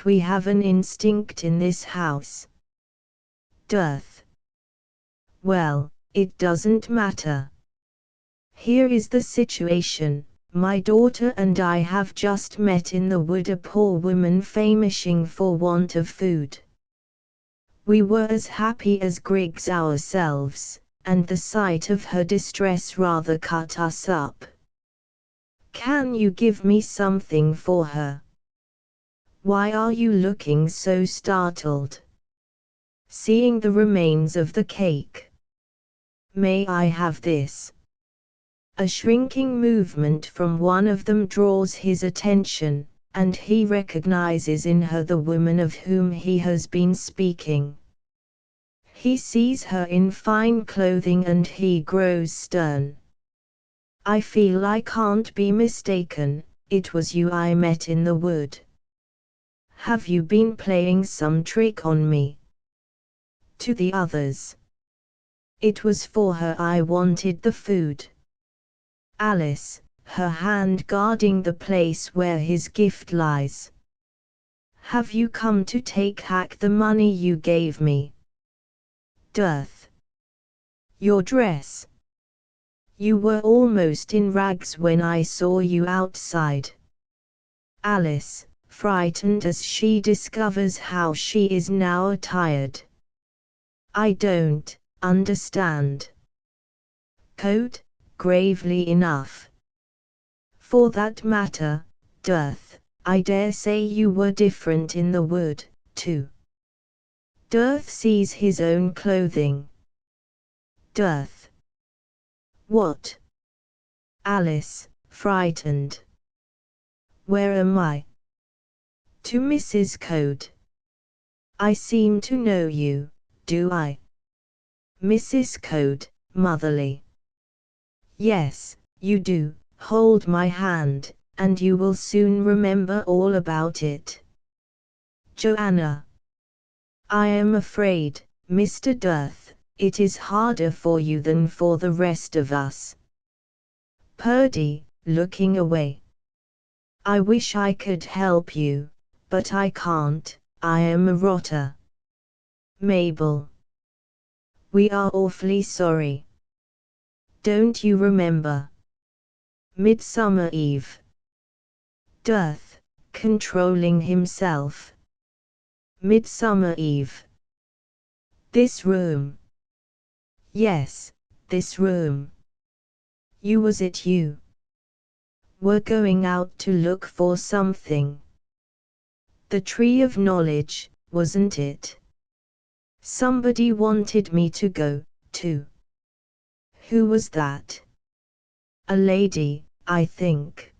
we have an instinct in this house. Dearth. Well, it doesn't matter. Here is the situation. My daughter and I have just met in the wood, a poor woman famishing for want of food. We were as happy as grigs ourselves, and the sight of her distress rather cut us up. Can you give me something for her? Why are you looking so startled? Seeing the remains of the cake. May I have this? A shrinking movement from one of them draws his attention, and he recognizes in her the woman of whom he has been speaking. He sees her in fine clothing and he grows stern. I feel I can't be mistaken, it was you I met in the wood. Have you been playing some trick on me? To the others. It was for her I wanted the food. Alice, her hand guarding the place where his gift lies. Have you come to take back the money you gave me? Dearth. Your dress. You were almost in rags when I saw you outside. Alice, frightened as she discovers how she is now attired. I don't understand. Code, gravely enough. For that matter, Dearth, I dare say you were different in the wood, too. Dearth sees his own clothing. Dearth. What? Alice, frightened. Where am I? To Mrs. Code. I seem to know you, do I? Mrs. Code, motherly. Yes, you do. Hold my hand, and you will soon remember all about it. Joanna. I am afraid, Mr. Dearth, it is harder for you than for the rest of us. Purdy, looking away. I wish I could help you, but I can't, I am a rotter. Mabel. We are awfully sorry. Don't you remember? Midsummer Eve. Dearth, controlling himself. Midsummer Eve. This room. Yes, this room. Was it you? Were going out to look for something. The tree of knowledge, wasn't it? Somebody wanted me to go, too. Who was that? A lady, I think.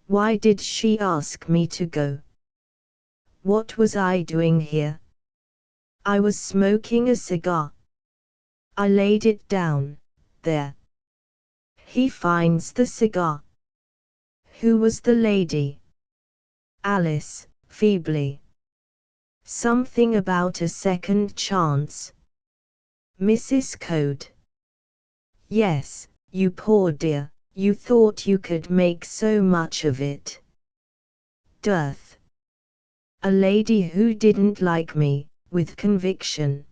Why did she ask me to go? What was I doing here? I was smoking a cigar. I laid it down, there. He finds the cigar. Who was the lady? Alice, feebly. Something about a second chance. Mrs. Code. Yes, you poor dear, you thought you could make so much of it. Dearth. A lady who didn't like me, with conviction.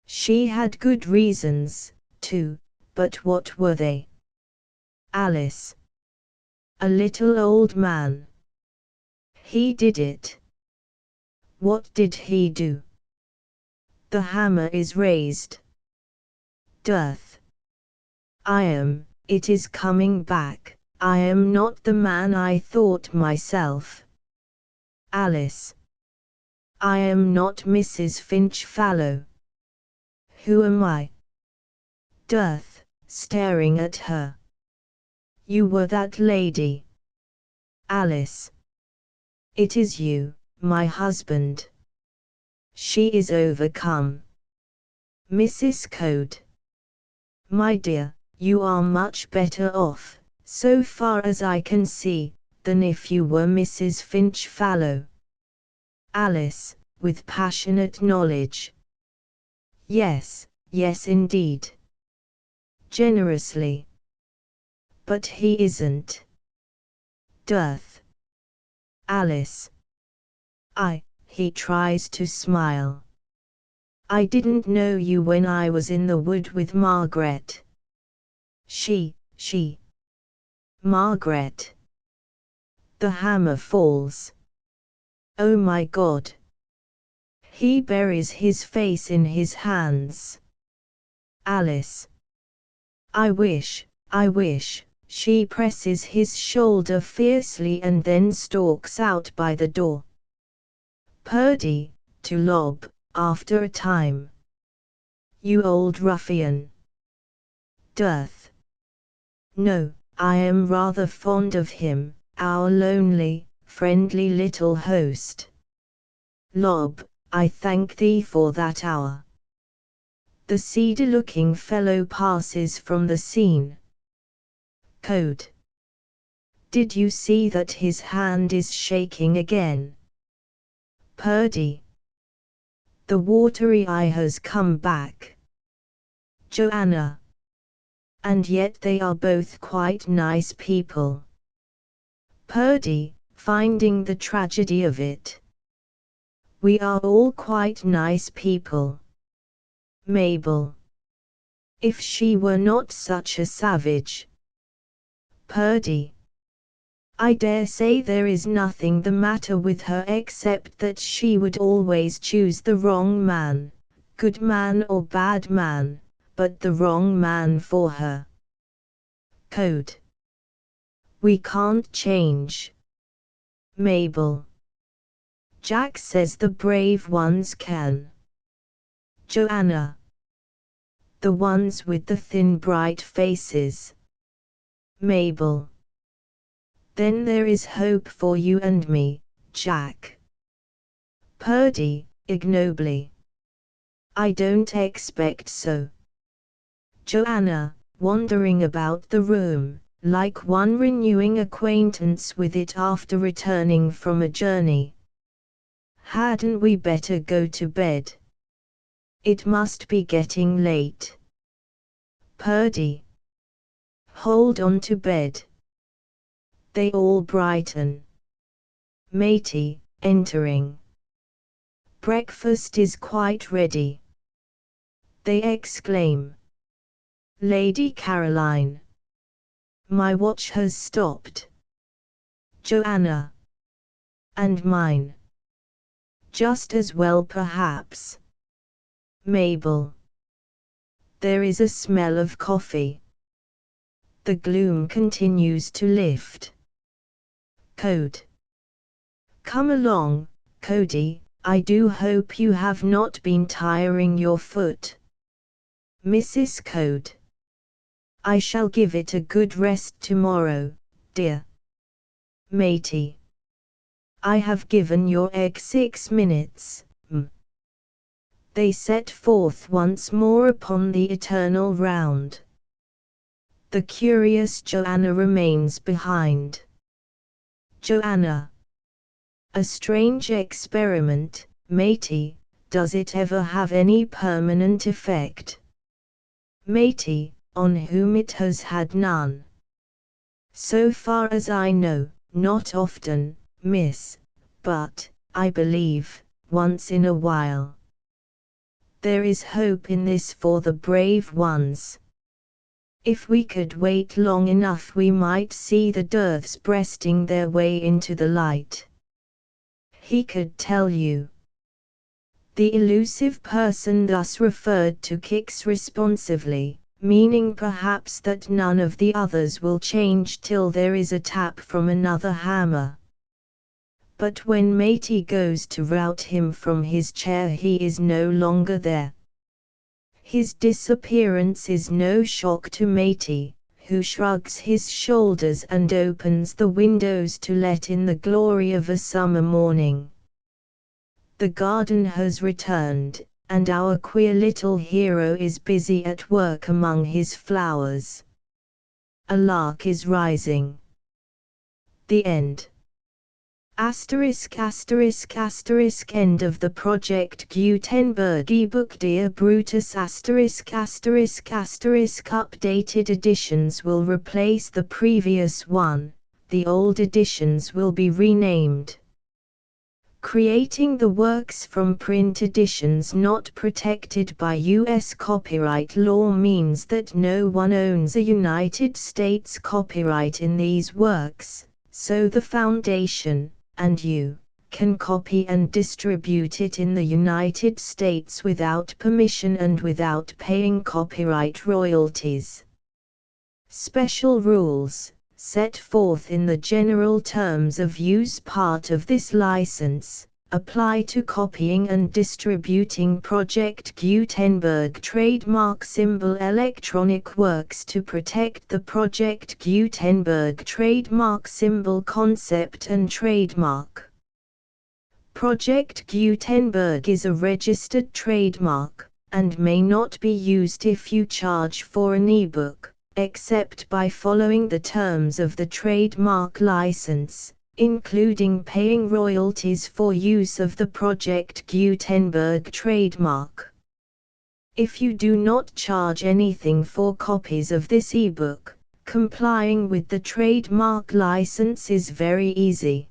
She had good reasons, too, but what were they? Alice. A little old man. He did it. What did he do? The hammer is raised. Dearth. It is coming back, I am not the man I thought myself. Alice. I am not Mrs. Finch-Fallow. Who am I? Dearth, staring at her. You were that lady. Alice. It is you, my husband. She is overcome. Mrs. Code. My dear, you are much better off, so far as I can see, than if you were Mrs. Finch-Fallow. Alice, with passionate knowledge. Yes, yes indeed. Generously. But he isn't. Dearth. Alice. He tries to smile. I didn't know you when I was in the wood with Margaret. She. Margaret. The hammer falls. Oh my God. He buries his face in his hands. Alice. I wish. She presses his shoulder fiercely and then stalks out by the door. Purdy, to Lob, after a time. You old ruffian. Dearth. No, I am rather fond of him, our lonely, friendly little host. Lob, I thank thee for that hour. The cedar-looking fellow passes from the scene. Code. Did you see that his hand is shaking again? Purdy. The watery eye has come back. Joanna. And yet they are both quite nice people. Purdy, finding the tragedy of it. We are all quite nice people. Mabel. If she were not such a savage. Purdy. I dare say there is nothing the matter with her except that she would always choose the wrong man, good man or bad man, but the wrong man for her. Code. We can't change. Mabel. Jack says the brave ones can. Joanna. The ones with the thin bright faces. Mabel. Then there is hope for you and me, Jack. Purdy, ignobly. I don't expect so. Joanna, wandering about the room, like one renewing acquaintance with it after returning from a journey. Hadn't we better go to bed? It must be getting late. Purdy. Hold on to bed. They all brighten. Matey, entering. Breakfast is quite ready. They exclaim. Lady Caroline. My watch has stopped. Joanna. And mine. Just as well perhaps. Mabel. There is a smell of coffee. The gloom continues to lift. Code. Come along, Cody, I do hope you have not been tiring your foot, Mrs. Code. I shall give it a good rest tomorrow, dear matey. I have given your egg 6 minutes, They set forth once more upon the eternal round. The curious Joanna remains behind. Joanna. A strange experiment, matey, does it ever have any permanent effect? Matey, on whom it has had none. So far as I know, not often, miss, but, I believe, once in a while. There is hope in this for the brave ones. If we could wait long enough we might see the dearths breasting their way into the light. He could tell you. The elusive person thus referred to kicks responsively, meaning perhaps that none of the others will change till there is a tap from another hammer. But when matey goes to rout him from his chair he is no longer there. His disappearance is no shock to matey, who shrugs his shoulders and opens the windows to let in the glory of a summer morning. The garden has returned, and our queer little hero is busy at work among his flowers. A lark is rising. The end. Asterisk asterisk asterisk end of the Project Gutenberg ebook. Dear Brutus asterisk asterisk asterisk updated editions will replace the previous one, the old editions will be renamed. Creating the works from print editions not protected by U.S. copyright law means that no one owns a United States copyright in these works, so the Foundation, and you, can copy and distribute it in the United States without permission and without paying copyright royalties. Special rules, set forth in the general terms of use part of this license, apply to copying and distributing Project Gutenberg trademark symbol electronic works to protect the Project Gutenberg trademark symbol concept and trademark. Project Gutenberg is a registered trademark, and may not be used if you charge for an ebook, except by following the terms of the trademark license, including paying royalties for use of the Project Gutenberg trademark. If you do not charge anything for copies of this ebook, complying with the trademark license is very easy.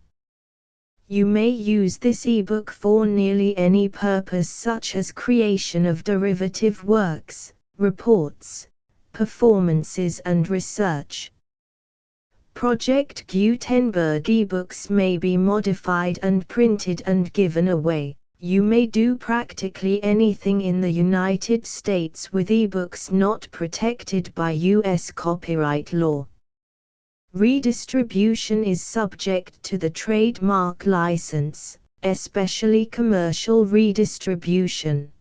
You may use this ebook for nearly any purpose such as creation of derivative works, reports, performances and research. Project Gutenberg ebooks may be modified and printed and given away. You may do practically anything in the United States with ebooks not protected by U.S. copyright law. Redistribution is subject to the trademark license, especially commercial redistribution.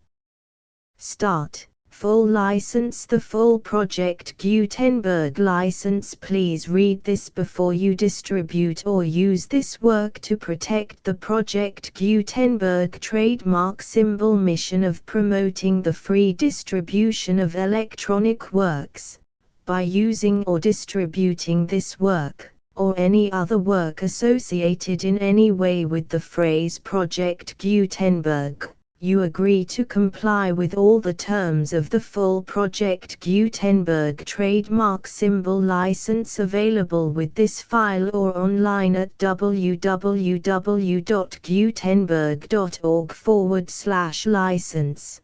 Start. Full license. The full Project Gutenberg license. Please read this before you distribute or use this work to protect the Project Gutenberg trademark symbol mission of promoting the free distribution of electronic works. By using or distributing this work, or any other work associated in any way with the phrase Project Gutenberg, you agree to comply with all the terms of the full Project Gutenberg trademark symbol license available with this file or online at www.gutenberg.org/license.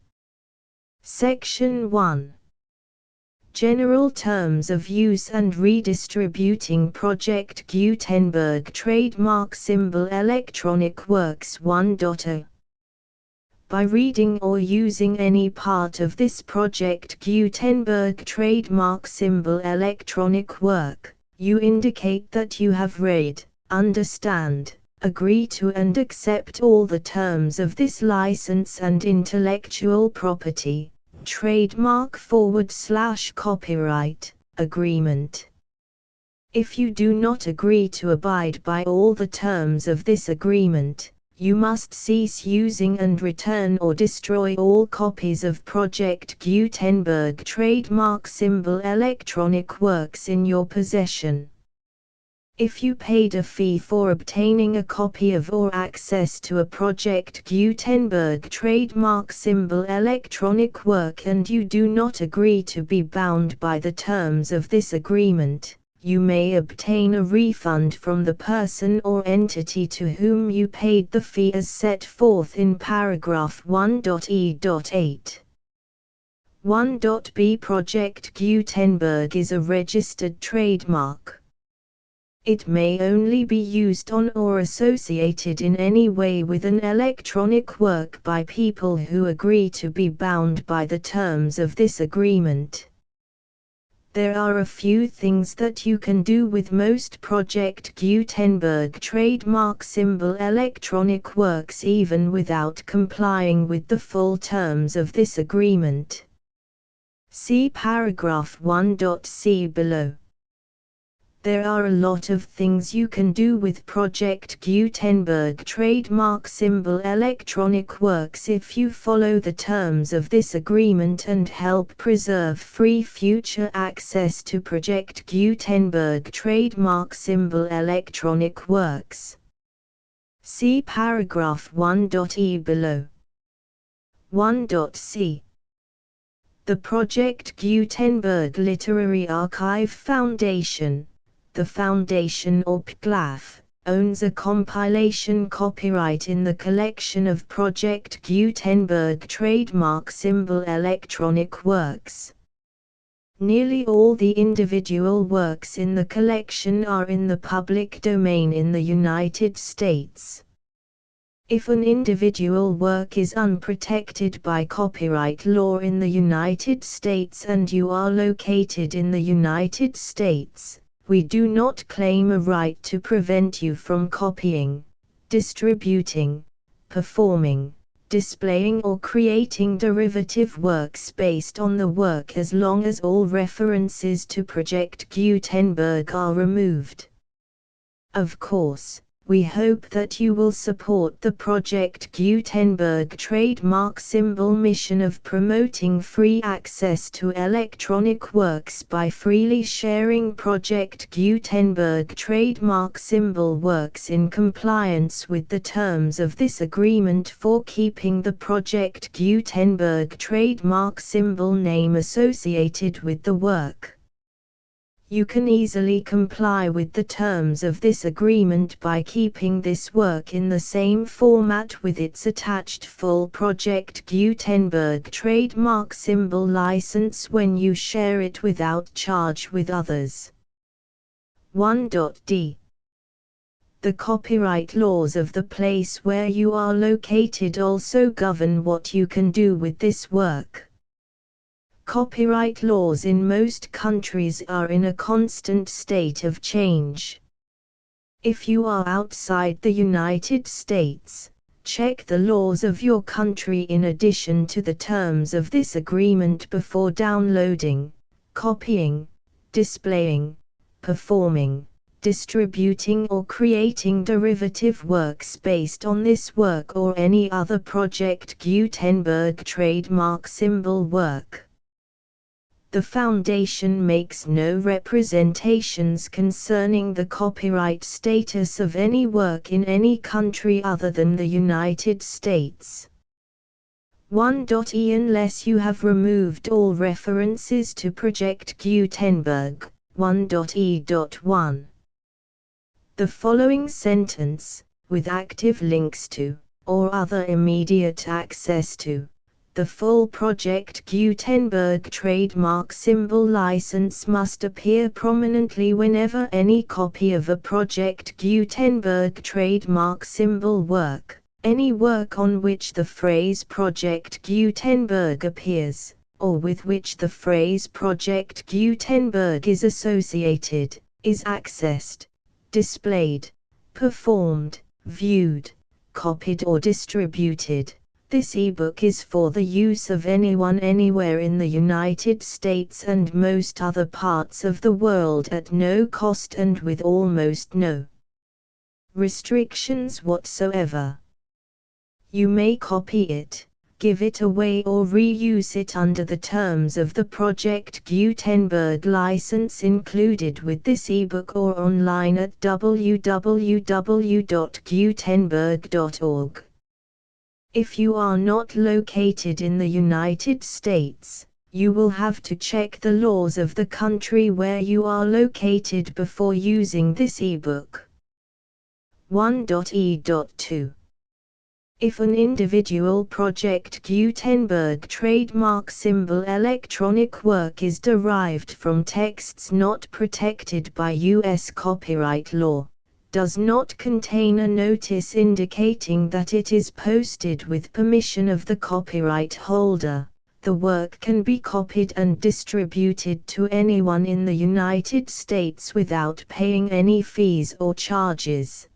Section 1. General Terms of Use and Redistributing Project Gutenberg Trademark Symbol Electronic Works 1.0. By reading or using any part of this Project Gutenberg trademark symbol electronic work, you indicate that you have read, understand, agree to and accept all the terms of this license and intellectual property, trademark/copyright, agreement. If you do not agree to abide by all the terms of this agreement, you must cease using and return or destroy all copies of Project Gutenberg trademark symbol electronic works in your possession. If you paid a fee for obtaining a copy of or access to a Project Gutenberg trademark symbol electronic work and you do not agree to be bound by the terms of this agreement, you may obtain a refund from the person or entity to whom you paid the fee as set forth in paragraph 1.e.8. 1.b Project Gutenberg is a registered trademark. It may only be used on or associated in any way with an electronic work by people who agree to be bound by the terms of this agreement. There are a few things that you can do with most Project Gutenberg trademark symbol electronic works even without complying with the full terms of this agreement. See paragraph 1.c below. There are a lot of things you can do with Project Gutenberg trademark symbol electronic works if you follow the terms of this agreement and help preserve free future access to Project Gutenberg trademark symbol electronic works. See paragraph 1.e below. 1.c. The Project Gutenberg Literary Archive Foundation, the Foundation or PGLAF, owns a compilation copyright in the collection of Project Gutenberg trademark symbol electronic works. Nearly all the individual works in the collection are in the public domain in the United States. If an individual work is unprotected by copyright law in the United States and you are located in the United States, we do not claim a right to prevent you from copying, distributing, performing, displaying or creating derivative works based on the work as long as all references to Project Gutenberg are removed. Of course, we hope that you will support the Project Gutenberg trademark symbol mission of promoting free access to electronic works by freely sharing Project Gutenberg trademark symbol works in compliance with the terms of this agreement for keeping the Project Gutenberg trademark symbol name associated with the work. You can easily comply with the terms of this agreement by keeping this work in the same format with its attached full Project Gutenberg trademark symbol license when you share it without charge with others. 1.d. The copyright laws of the place where you are located also govern what you can do with this work. Copyright laws in most countries are in a constant state of change. If you are outside the United States, check the laws of your country in addition to the terms of this agreement before downloading, copying, displaying, performing, distributing or creating derivative works based on this work or any other Project Gutenberg trademark symbol work. The Foundation makes no representations concerning the copyright status of any work in any country other than the United States. 1.e Unless you have removed all references to Project Gutenberg. 1.e.1. The following sentence, with active links to, or other immediate access to, the full Project Gutenberg trademark symbol license must appear prominently whenever any copy of a Project Gutenberg trademark symbol work, any work on which the phrase Project Gutenberg appears, or with which the phrase Project Gutenberg is associated, is accessed, displayed, performed, viewed, copied or distributed. This ebook is for the use of anyone anywhere in the United States and most other parts of the world at no cost and with almost no restrictions whatsoever. You may copy it, give it away or reuse it under the terms of the Project Gutenberg license included with this ebook or online at www.gutenberg.org. If you are not located in the United States, you will have to check the laws of the country where you are located before using this ebook. 1.e.2 If an individual Project Gutenberg trademark symbol electronic work is derived from texts not protected by U.S. copyright law, does not contain a notice indicating that it is posted with permission of the copyright holder, the work can be copied and distributed to anyone in the United States without paying any fees or charges.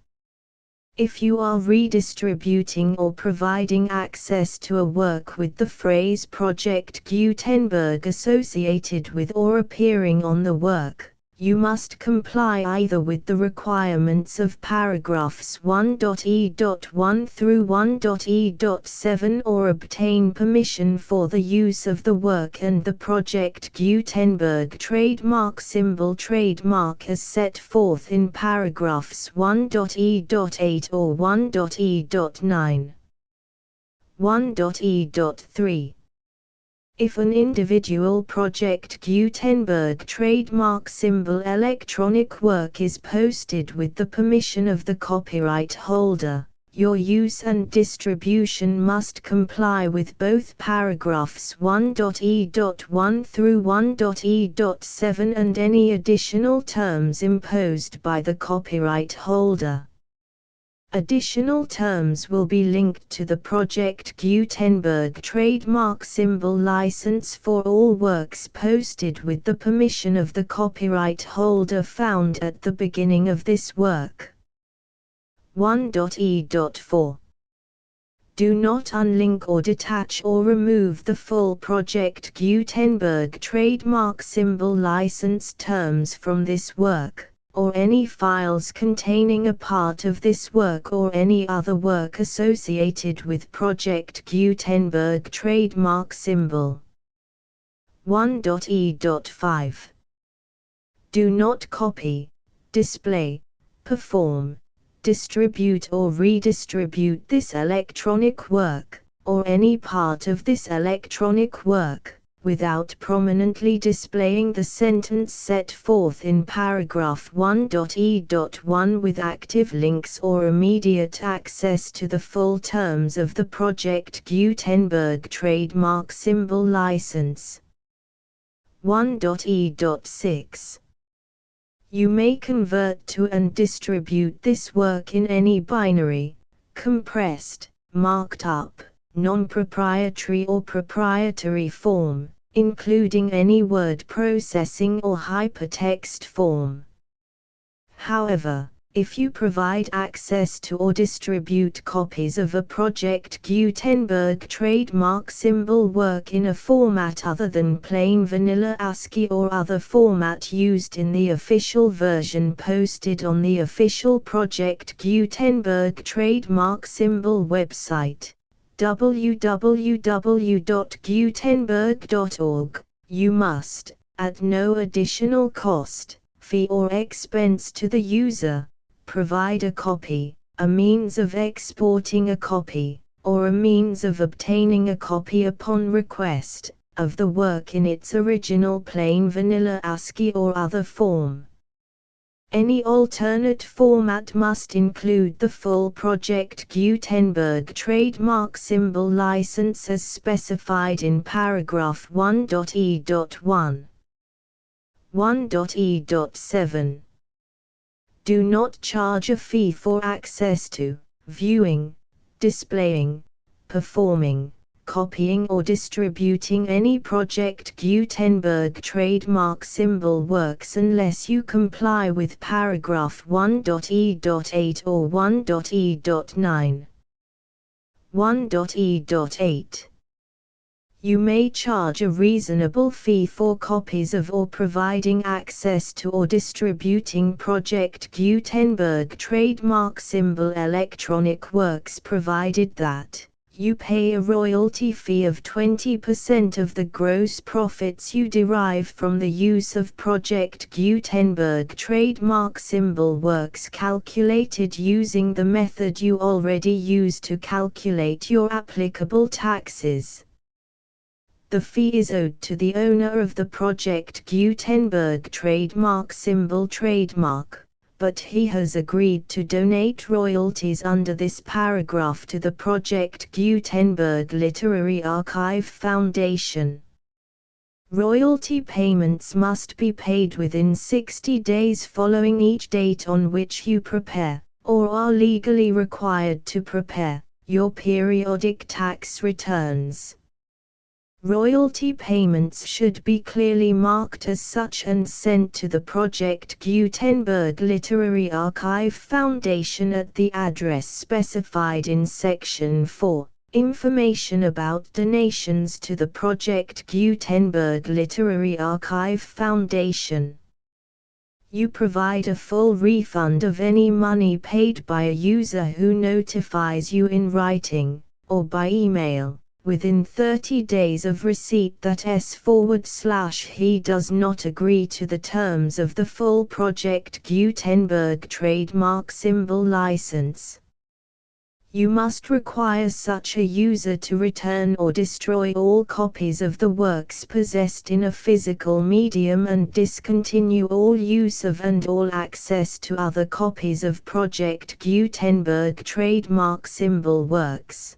If you are redistributing or providing access to a work with the phrase Project Gutenberg associated with or appearing on the work, you must comply either with the requirements of paragraphs 1.e.1 through 1.e.7 or obtain permission for the use of the work and the Project Gutenberg trademark symbol trademark as set forth in paragraphs 1.e.8 or 1.e.9. 1.e.3 If an individual Project Gutenberg trademark symbol electronic work is posted with the permission of the copyright holder, your use and distribution must comply with both paragraphs 1.e.1 through 1.e.7 and any additional terms imposed by the copyright holder. Additional terms will be linked to the Project Gutenberg trademark symbol license for all works posted with the permission of the copyright holder found at the beginning of this work. 1.e.4 Do not unlink or detach or remove the full Project Gutenberg trademark symbol license terms from this work, or any files containing a part of this work or any other work associated with Project Gutenberg trademark symbol. 1.e.5 Do not copy, display, perform, distribute or redistribute this electronic work, or any part of this electronic work, without prominently displaying the sentence set forth in paragraph 1.e.1 with active links or immediate access to the full terms of the Project Gutenberg trademark symbol license. 1.e.6 You may convert to and distribute this work in any binary, compressed, marked up, non-proprietary or proprietary form, including any word processing or hypertext form. However, if you provide access to or distribute copies of a Project Gutenberg trademark symbol work in a format other than plain vanilla ASCII or other format used in the official version posted on the official Project Gutenberg trademark symbol website, www.gutenberg.org, you must, at no additional cost, fee or expense to the user, provide a copy, a means of exporting a copy, or a means of obtaining a copy upon request, of the work in its original plain vanilla ASCII or other form. Any alternate format must include the full Project Gutenberg trademark symbol license as specified in paragraph 1.e.1. 1.e.7 Do not charge a fee for access to, viewing, displaying, performing, copying or distributing any Project Gutenberg trademark symbol works unless you comply with paragraph 1.e.8 or 1.e.9. 1.e.8. You may charge a reasonable fee for copies of or providing access to or distributing Project Gutenberg trademark symbol electronic works provided that you pay a royalty fee of 20% of the gross profits you derive from the use of Project Gutenberg trademark symbol works calculated using the method you already use to calculate your applicable taxes. The fee is owed to the owner of the Project Gutenberg trademark symbol trademark, but he has agreed to donate royalties under this paragraph to the Project Gutenberg Literary Archive Foundation. Royalty payments must be paid within 60 days following each date on which you prepare, or are legally required to prepare, your periodic tax returns. Royalty payments should be clearly marked as such and sent to the Project Gutenberg Literary Archive Foundation at the address specified in Section 4. Information about donations to the Project Gutenberg Literary Archive Foundation. You provide a full refund of any money paid by a user who notifies you in writing, or by email, within 30 days of receipt that he does not agree to the terms of the full Project Gutenberg trademark symbol license. You must require such a user to return or destroy all copies of the works possessed in a physical medium and discontinue all use of and all access to other copies of Project Gutenberg trademark symbol works.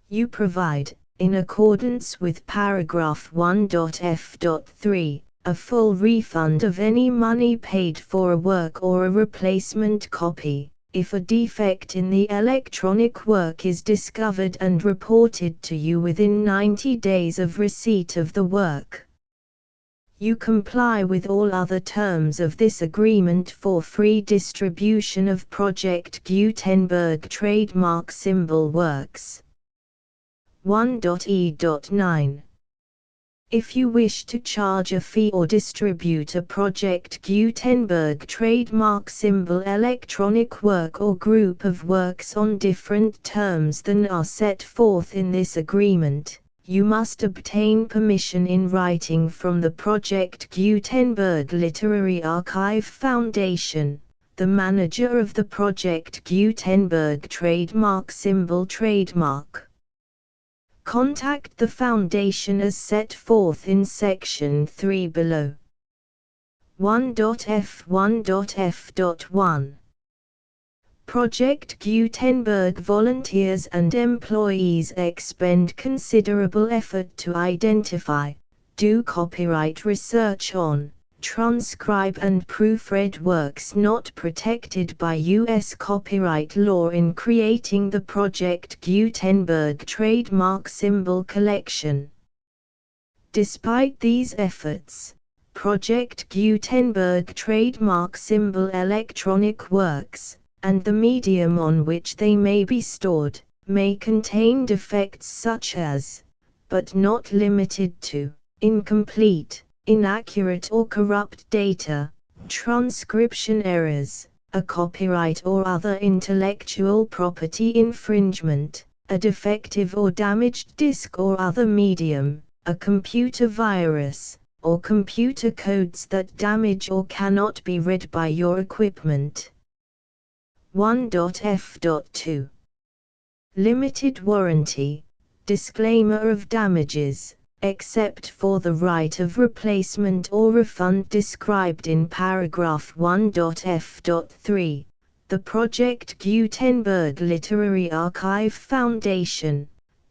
You provide, in accordance with paragraph 1.f.3, a full refund of any money paid for a work or a replacement copy, if a defect in the electronic work is discovered and reported to you within 90 days of receipt of the work. You comply with all other terms of this agreement for free distribution of Project Gutenberg trademark symbol works. 1.e.9. If you wish to charge a fee or distribute a Project Gutenberg trademark symbol electronic work or group of works on different terms than are set forth in this agreement, you must obtain permission in writing from the Project Gutenberg Literary Archive Foundation, the manager of the Project Gutenberg trademark symbol trademark. Contact the Foundation as set forth in Section 3 below. 1.f1.f.1. Project Gutenberg volunteers and employees expend considerable effort to identify, do copyright research on, transcribe and proofread works not protected by U.S. copyright law in creating the Project Gutenberg trademark symbol collection. Despite these efforts, Project Gutenberg trademark symbol electronic works, and the medium on which they may be stored, may contain defects such as, but not limited to, incomplete, inaccurate or corrupt data, transcription errors, a copyright or other intellectual property infringement, a defective or damaged disk or other medium, a computer virus, or computer codes that damage or cannot be read by your equipment. 1.f.2. Limited warranty, disclaimer of damages, except for the right of replacement or refund described in paragraph 1.f.3, the Project Gutenberg Literary Archive Foundation,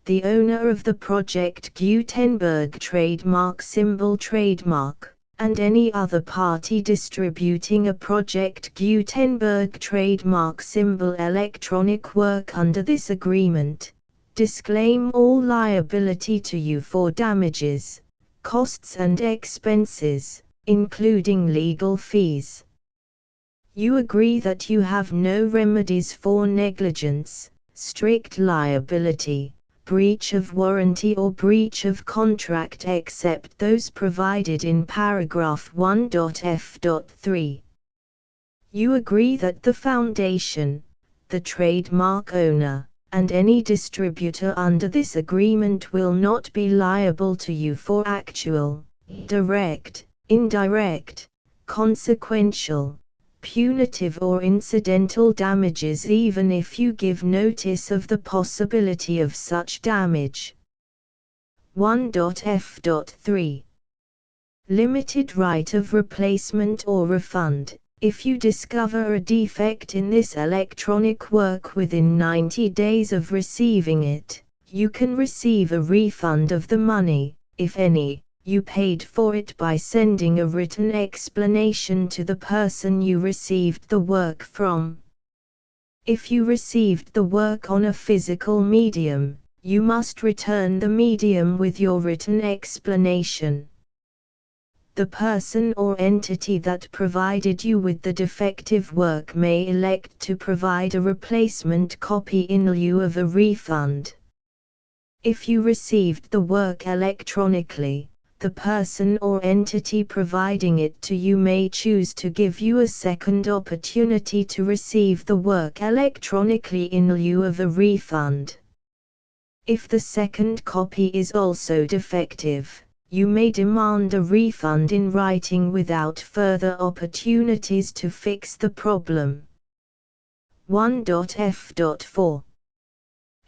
the owner of the Project Gutenberg trademark symbol trademark, and any other party distributing a Project Gutenberg trademark symbol electronic work under this agreement, disclaim all liability to you for damages, costs and expenses, including legal fees. You agree that you have no remedies for negligence, strict liability, breach of warranty or breach of contract except those provided in paragraph 1.f.3. You agree that the Foundation, the trademark owner, and any distributor under this agreement will not be liable to you for actual, direct, indirect, consequential, punitive or incidental damages even if you give notice of the possibility of such damage. 1.f.3. Limited right of replacement or refund. If you discover a defect in this electronic work within 90 days of receiving it, you can receive a refund of the money, if any, you paid for it by sending a written explanation to the person you received the work from. If you received the work on a physical medium, you must return the medium with your written explanation. The person or entity that provided you with the defective work may elect to provide a replacement copy in lieu of a refund. If you received the work electronically, the person or entity providing it to you may choose to give you a second opportunity to receive the work electronically in lieu of a refund. If the second copy is also defective, you may demand a refund in writing without further opportunities to fix the problem. 1.f.4.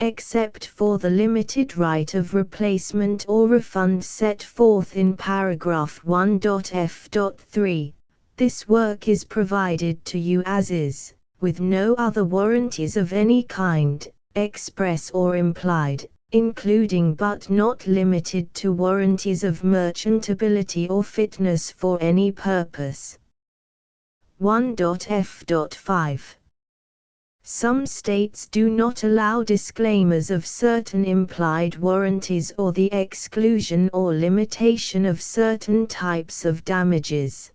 Except for the limited right of replacement or refund set forth in paragraph 1.f.3, this work is provided to you as is, with no other warranties of any kind, express or implied, including but not limited to warranties of merchantability or fitness for any purpose. 1.f.5. Some states do not allow disclaimers of certain implied warranties or the exclusion or limitation of certain types of damages.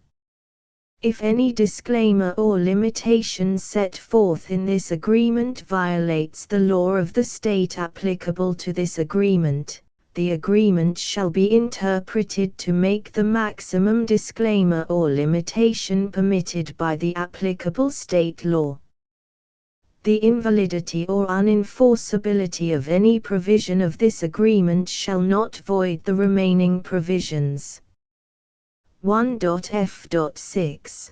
If any disclaimer or limitation set forth in this agreement violates the law of the state applicable to this agreement, the agreement shall be interpreted to make the maximum disclaimer or limitation permitted by the applicable state law. The invalidity or unenforceability of any provision of this agreement shall not void the remaining provisions. 1.f.6.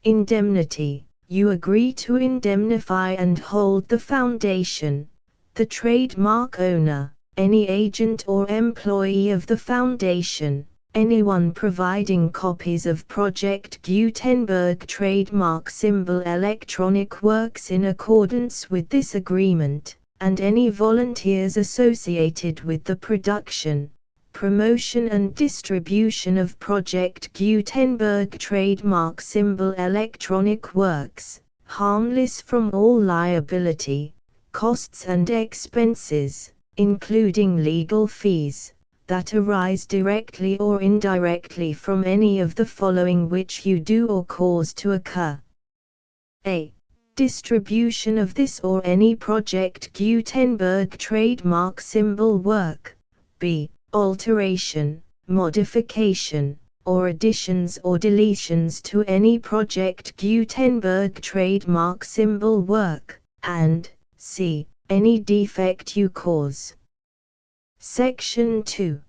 Indemnity. You agree to indemnify and hold the Foundation, the trademark owner, any agent or employee of the Foundation, anyone providing copies of Project Gutenberg trademark symbol electronic works in accordance with this agreement, and any volunteers associated with the production, promotion and distribution of Project Gutenberg trademark symbol electronic works, harmless from all liability, costs and expenses, including legal fees, that arise directly or indirectly from any of the following which you do or cause to occur. A. Distribution of this or any Project Gutenberg trademark symbol work. B. Alteration, modification, or additions or deletions to any Project Gutenberg trademark symbol work, and C. Any defect you cause. Section 2.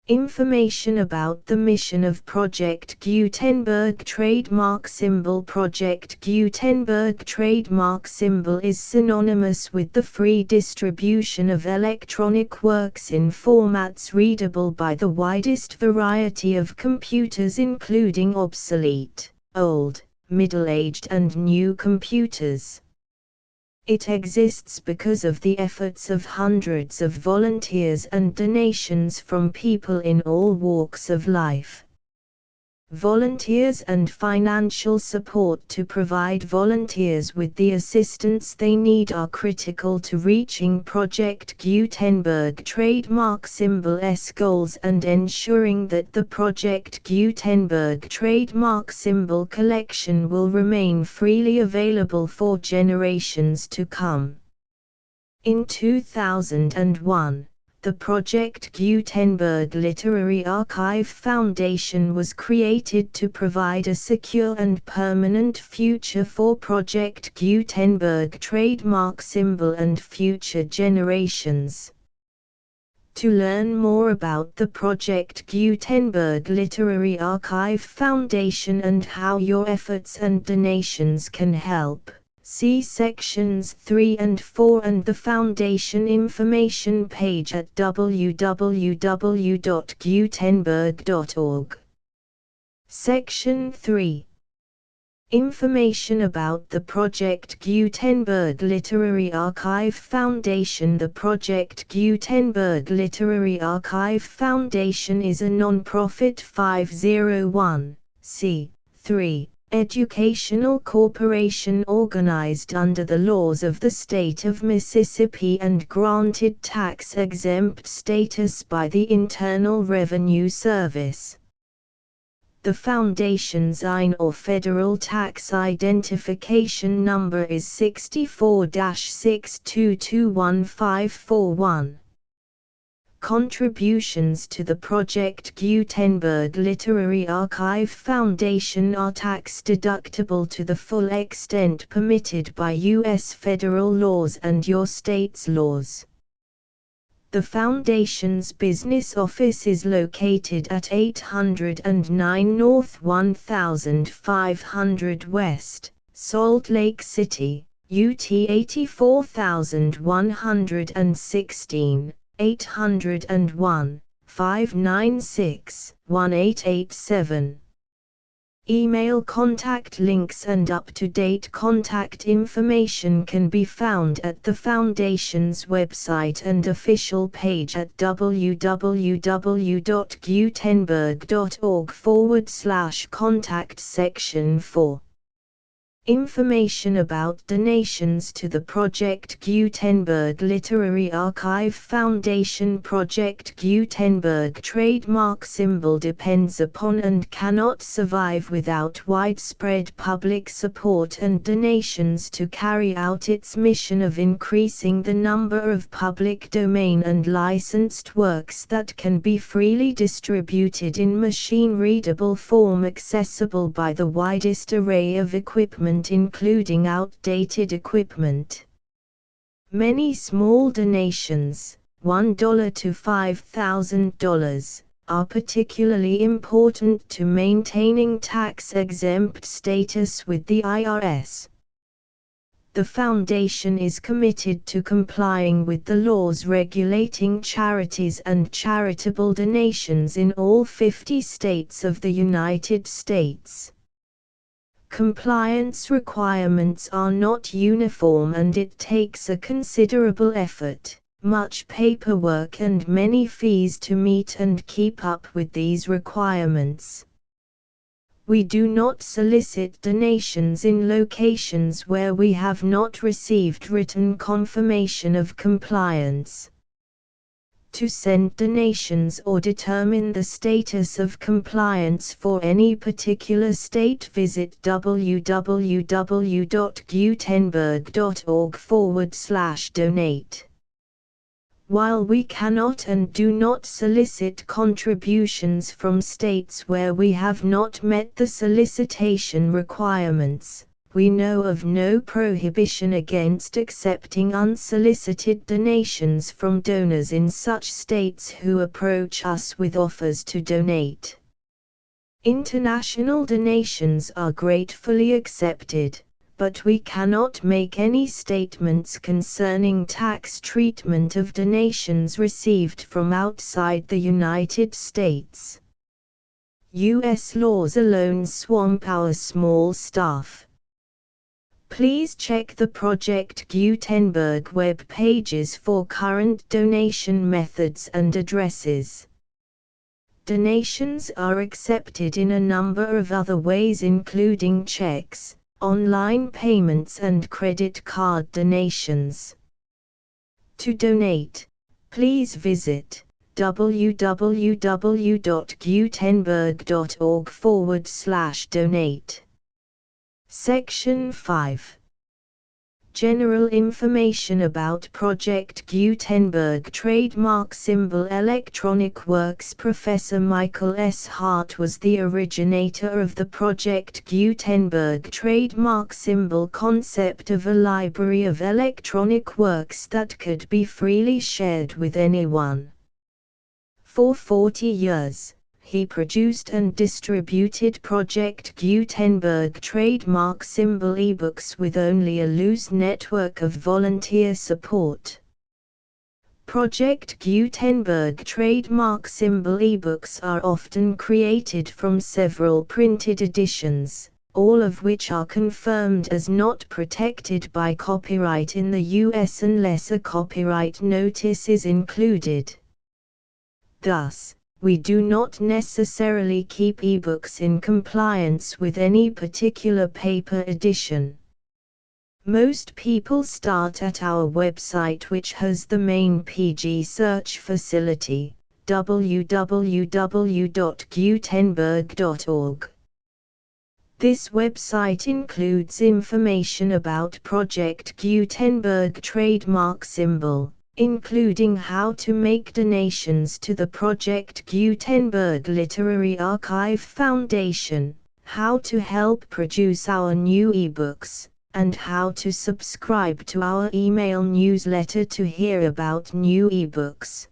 Information about the mission of Project Gutenberg trademark symbol. Project Gutenberg trademark symbol is synonymous with the free distribution of electronic works in formats readable by the widest variety of computers, including obsolete, old, middle-aged and new computers. It exists because of the efforts of hundreds of volunteers and donations from people in all walks of life. Volunteers and financial support to provide volunteers with the assistance they need are critical to reaching Project Gutenberg trademark symbol's goals and ensuring that the Project Gutenberg trademark symbol collection will remain freely available for generations to come. In 2001, the Project Gutenberg Literary Archive Foundation was created to provide a secure and permanent future for Project Gutenberg trademark symbol and future generations. To learn more about the Project Gutenberg Literary Archive Foundation and how your efforts and donations can help, see sections 3 and 4 and the Foundation information page at www.gutenberg.org. Section 3. Information about the Project Gutenberg Literary Archive Foundation. The Project Gutenberg Literary Archive Foundation is a non-profit 501(c)(3) educational corporation organized under the laws of the state of Mississippi and granted tax-exempt status by the Internal Revenue Service. The Foundation's IN or Federal Tax Identification Number is 64-6221541. Contributions to the Project Gutenberg Literary Archive Foundation are tax-deductible to the full extent permitted by U.S. federal laws and your state's laws. The Foundation's business office is located at 809 North 1500 West, Salt Lake City, UT 84116. 801-596-1887. Email contact links and up-to-date contact information can be found at the Foundation's website and official page at www.gutenberg.org/contact section 4. Information about donations to the Project Gutenberg Literary Archive Foundation. Project Gutenberg trademark symbol depends upon and cannot survive without widespread public support and donations to carry out its mission of increasing the number of public domain and licensed works that can be freely distributed in machine-readable form accessible by the widest array of equipment including outdated equipment. Many small donations, $1 to $5,000, are particularly important to maintaining tax-exempt status with the IRS. The Foundation is committed to complying with the laws regulating charities and charitable donations in all 50 states of the United States. Compliance requirements are not uniform and it takes a considerable effort, much paperwork and many fees to meet and keep up with these requirements. We do not solicit donations in locations where we have not received written confirmation of compliance. To send donations or determine the status of compliance for any particular state, visit www.gutenberg.org/donate. While we cannot and do not solicit contributions from states where we have not met the solicitation requirements, we know of no prohibition against accepting unsolicited donations from donors in such states who approach us with offers to donate. International donations are gratefully accepted, but we cannot make any statements concerning tax treatment of donations received from outside the United States. U.S. laws alone swamp our small staff. Please check the Project Gutenberg web pages for current donation methods and addresses. Donations are accepted in a number of other ways, including checks, online payments and credit card donations. To donate, please visit www.gutenberg.org/donate. Section 5. General information about Project Gutenberg Trademark Symbol Electronic Works. Professor Michael S. Hart was the originator of the Project Gutenberg trademark symbol concept of a library of electronic works that could be freely shared with anyone. For 40 years, he produced and distributed Project Gutenberg trademark symbol ebooks with only a loose network of volunteer support. Project Gutenberg trademark symbol ebooks are often created from several printed editions, all of which are confirmed as not protected by copyright in the US unless a copyright notice is included. Thus, we do not necessarily keep ebooks in compliance with any particular paper edition. Most people start at our website, which has the main PG search facility, www.gutenberg.org. This website includes information about Project Gutenberg trademark symbol, including how to make donations to the Project Gutenberg Literary Archive Foundation, how to help produce our new ebooks, and how to subscribe to our email newsletter to hear about new ebooks.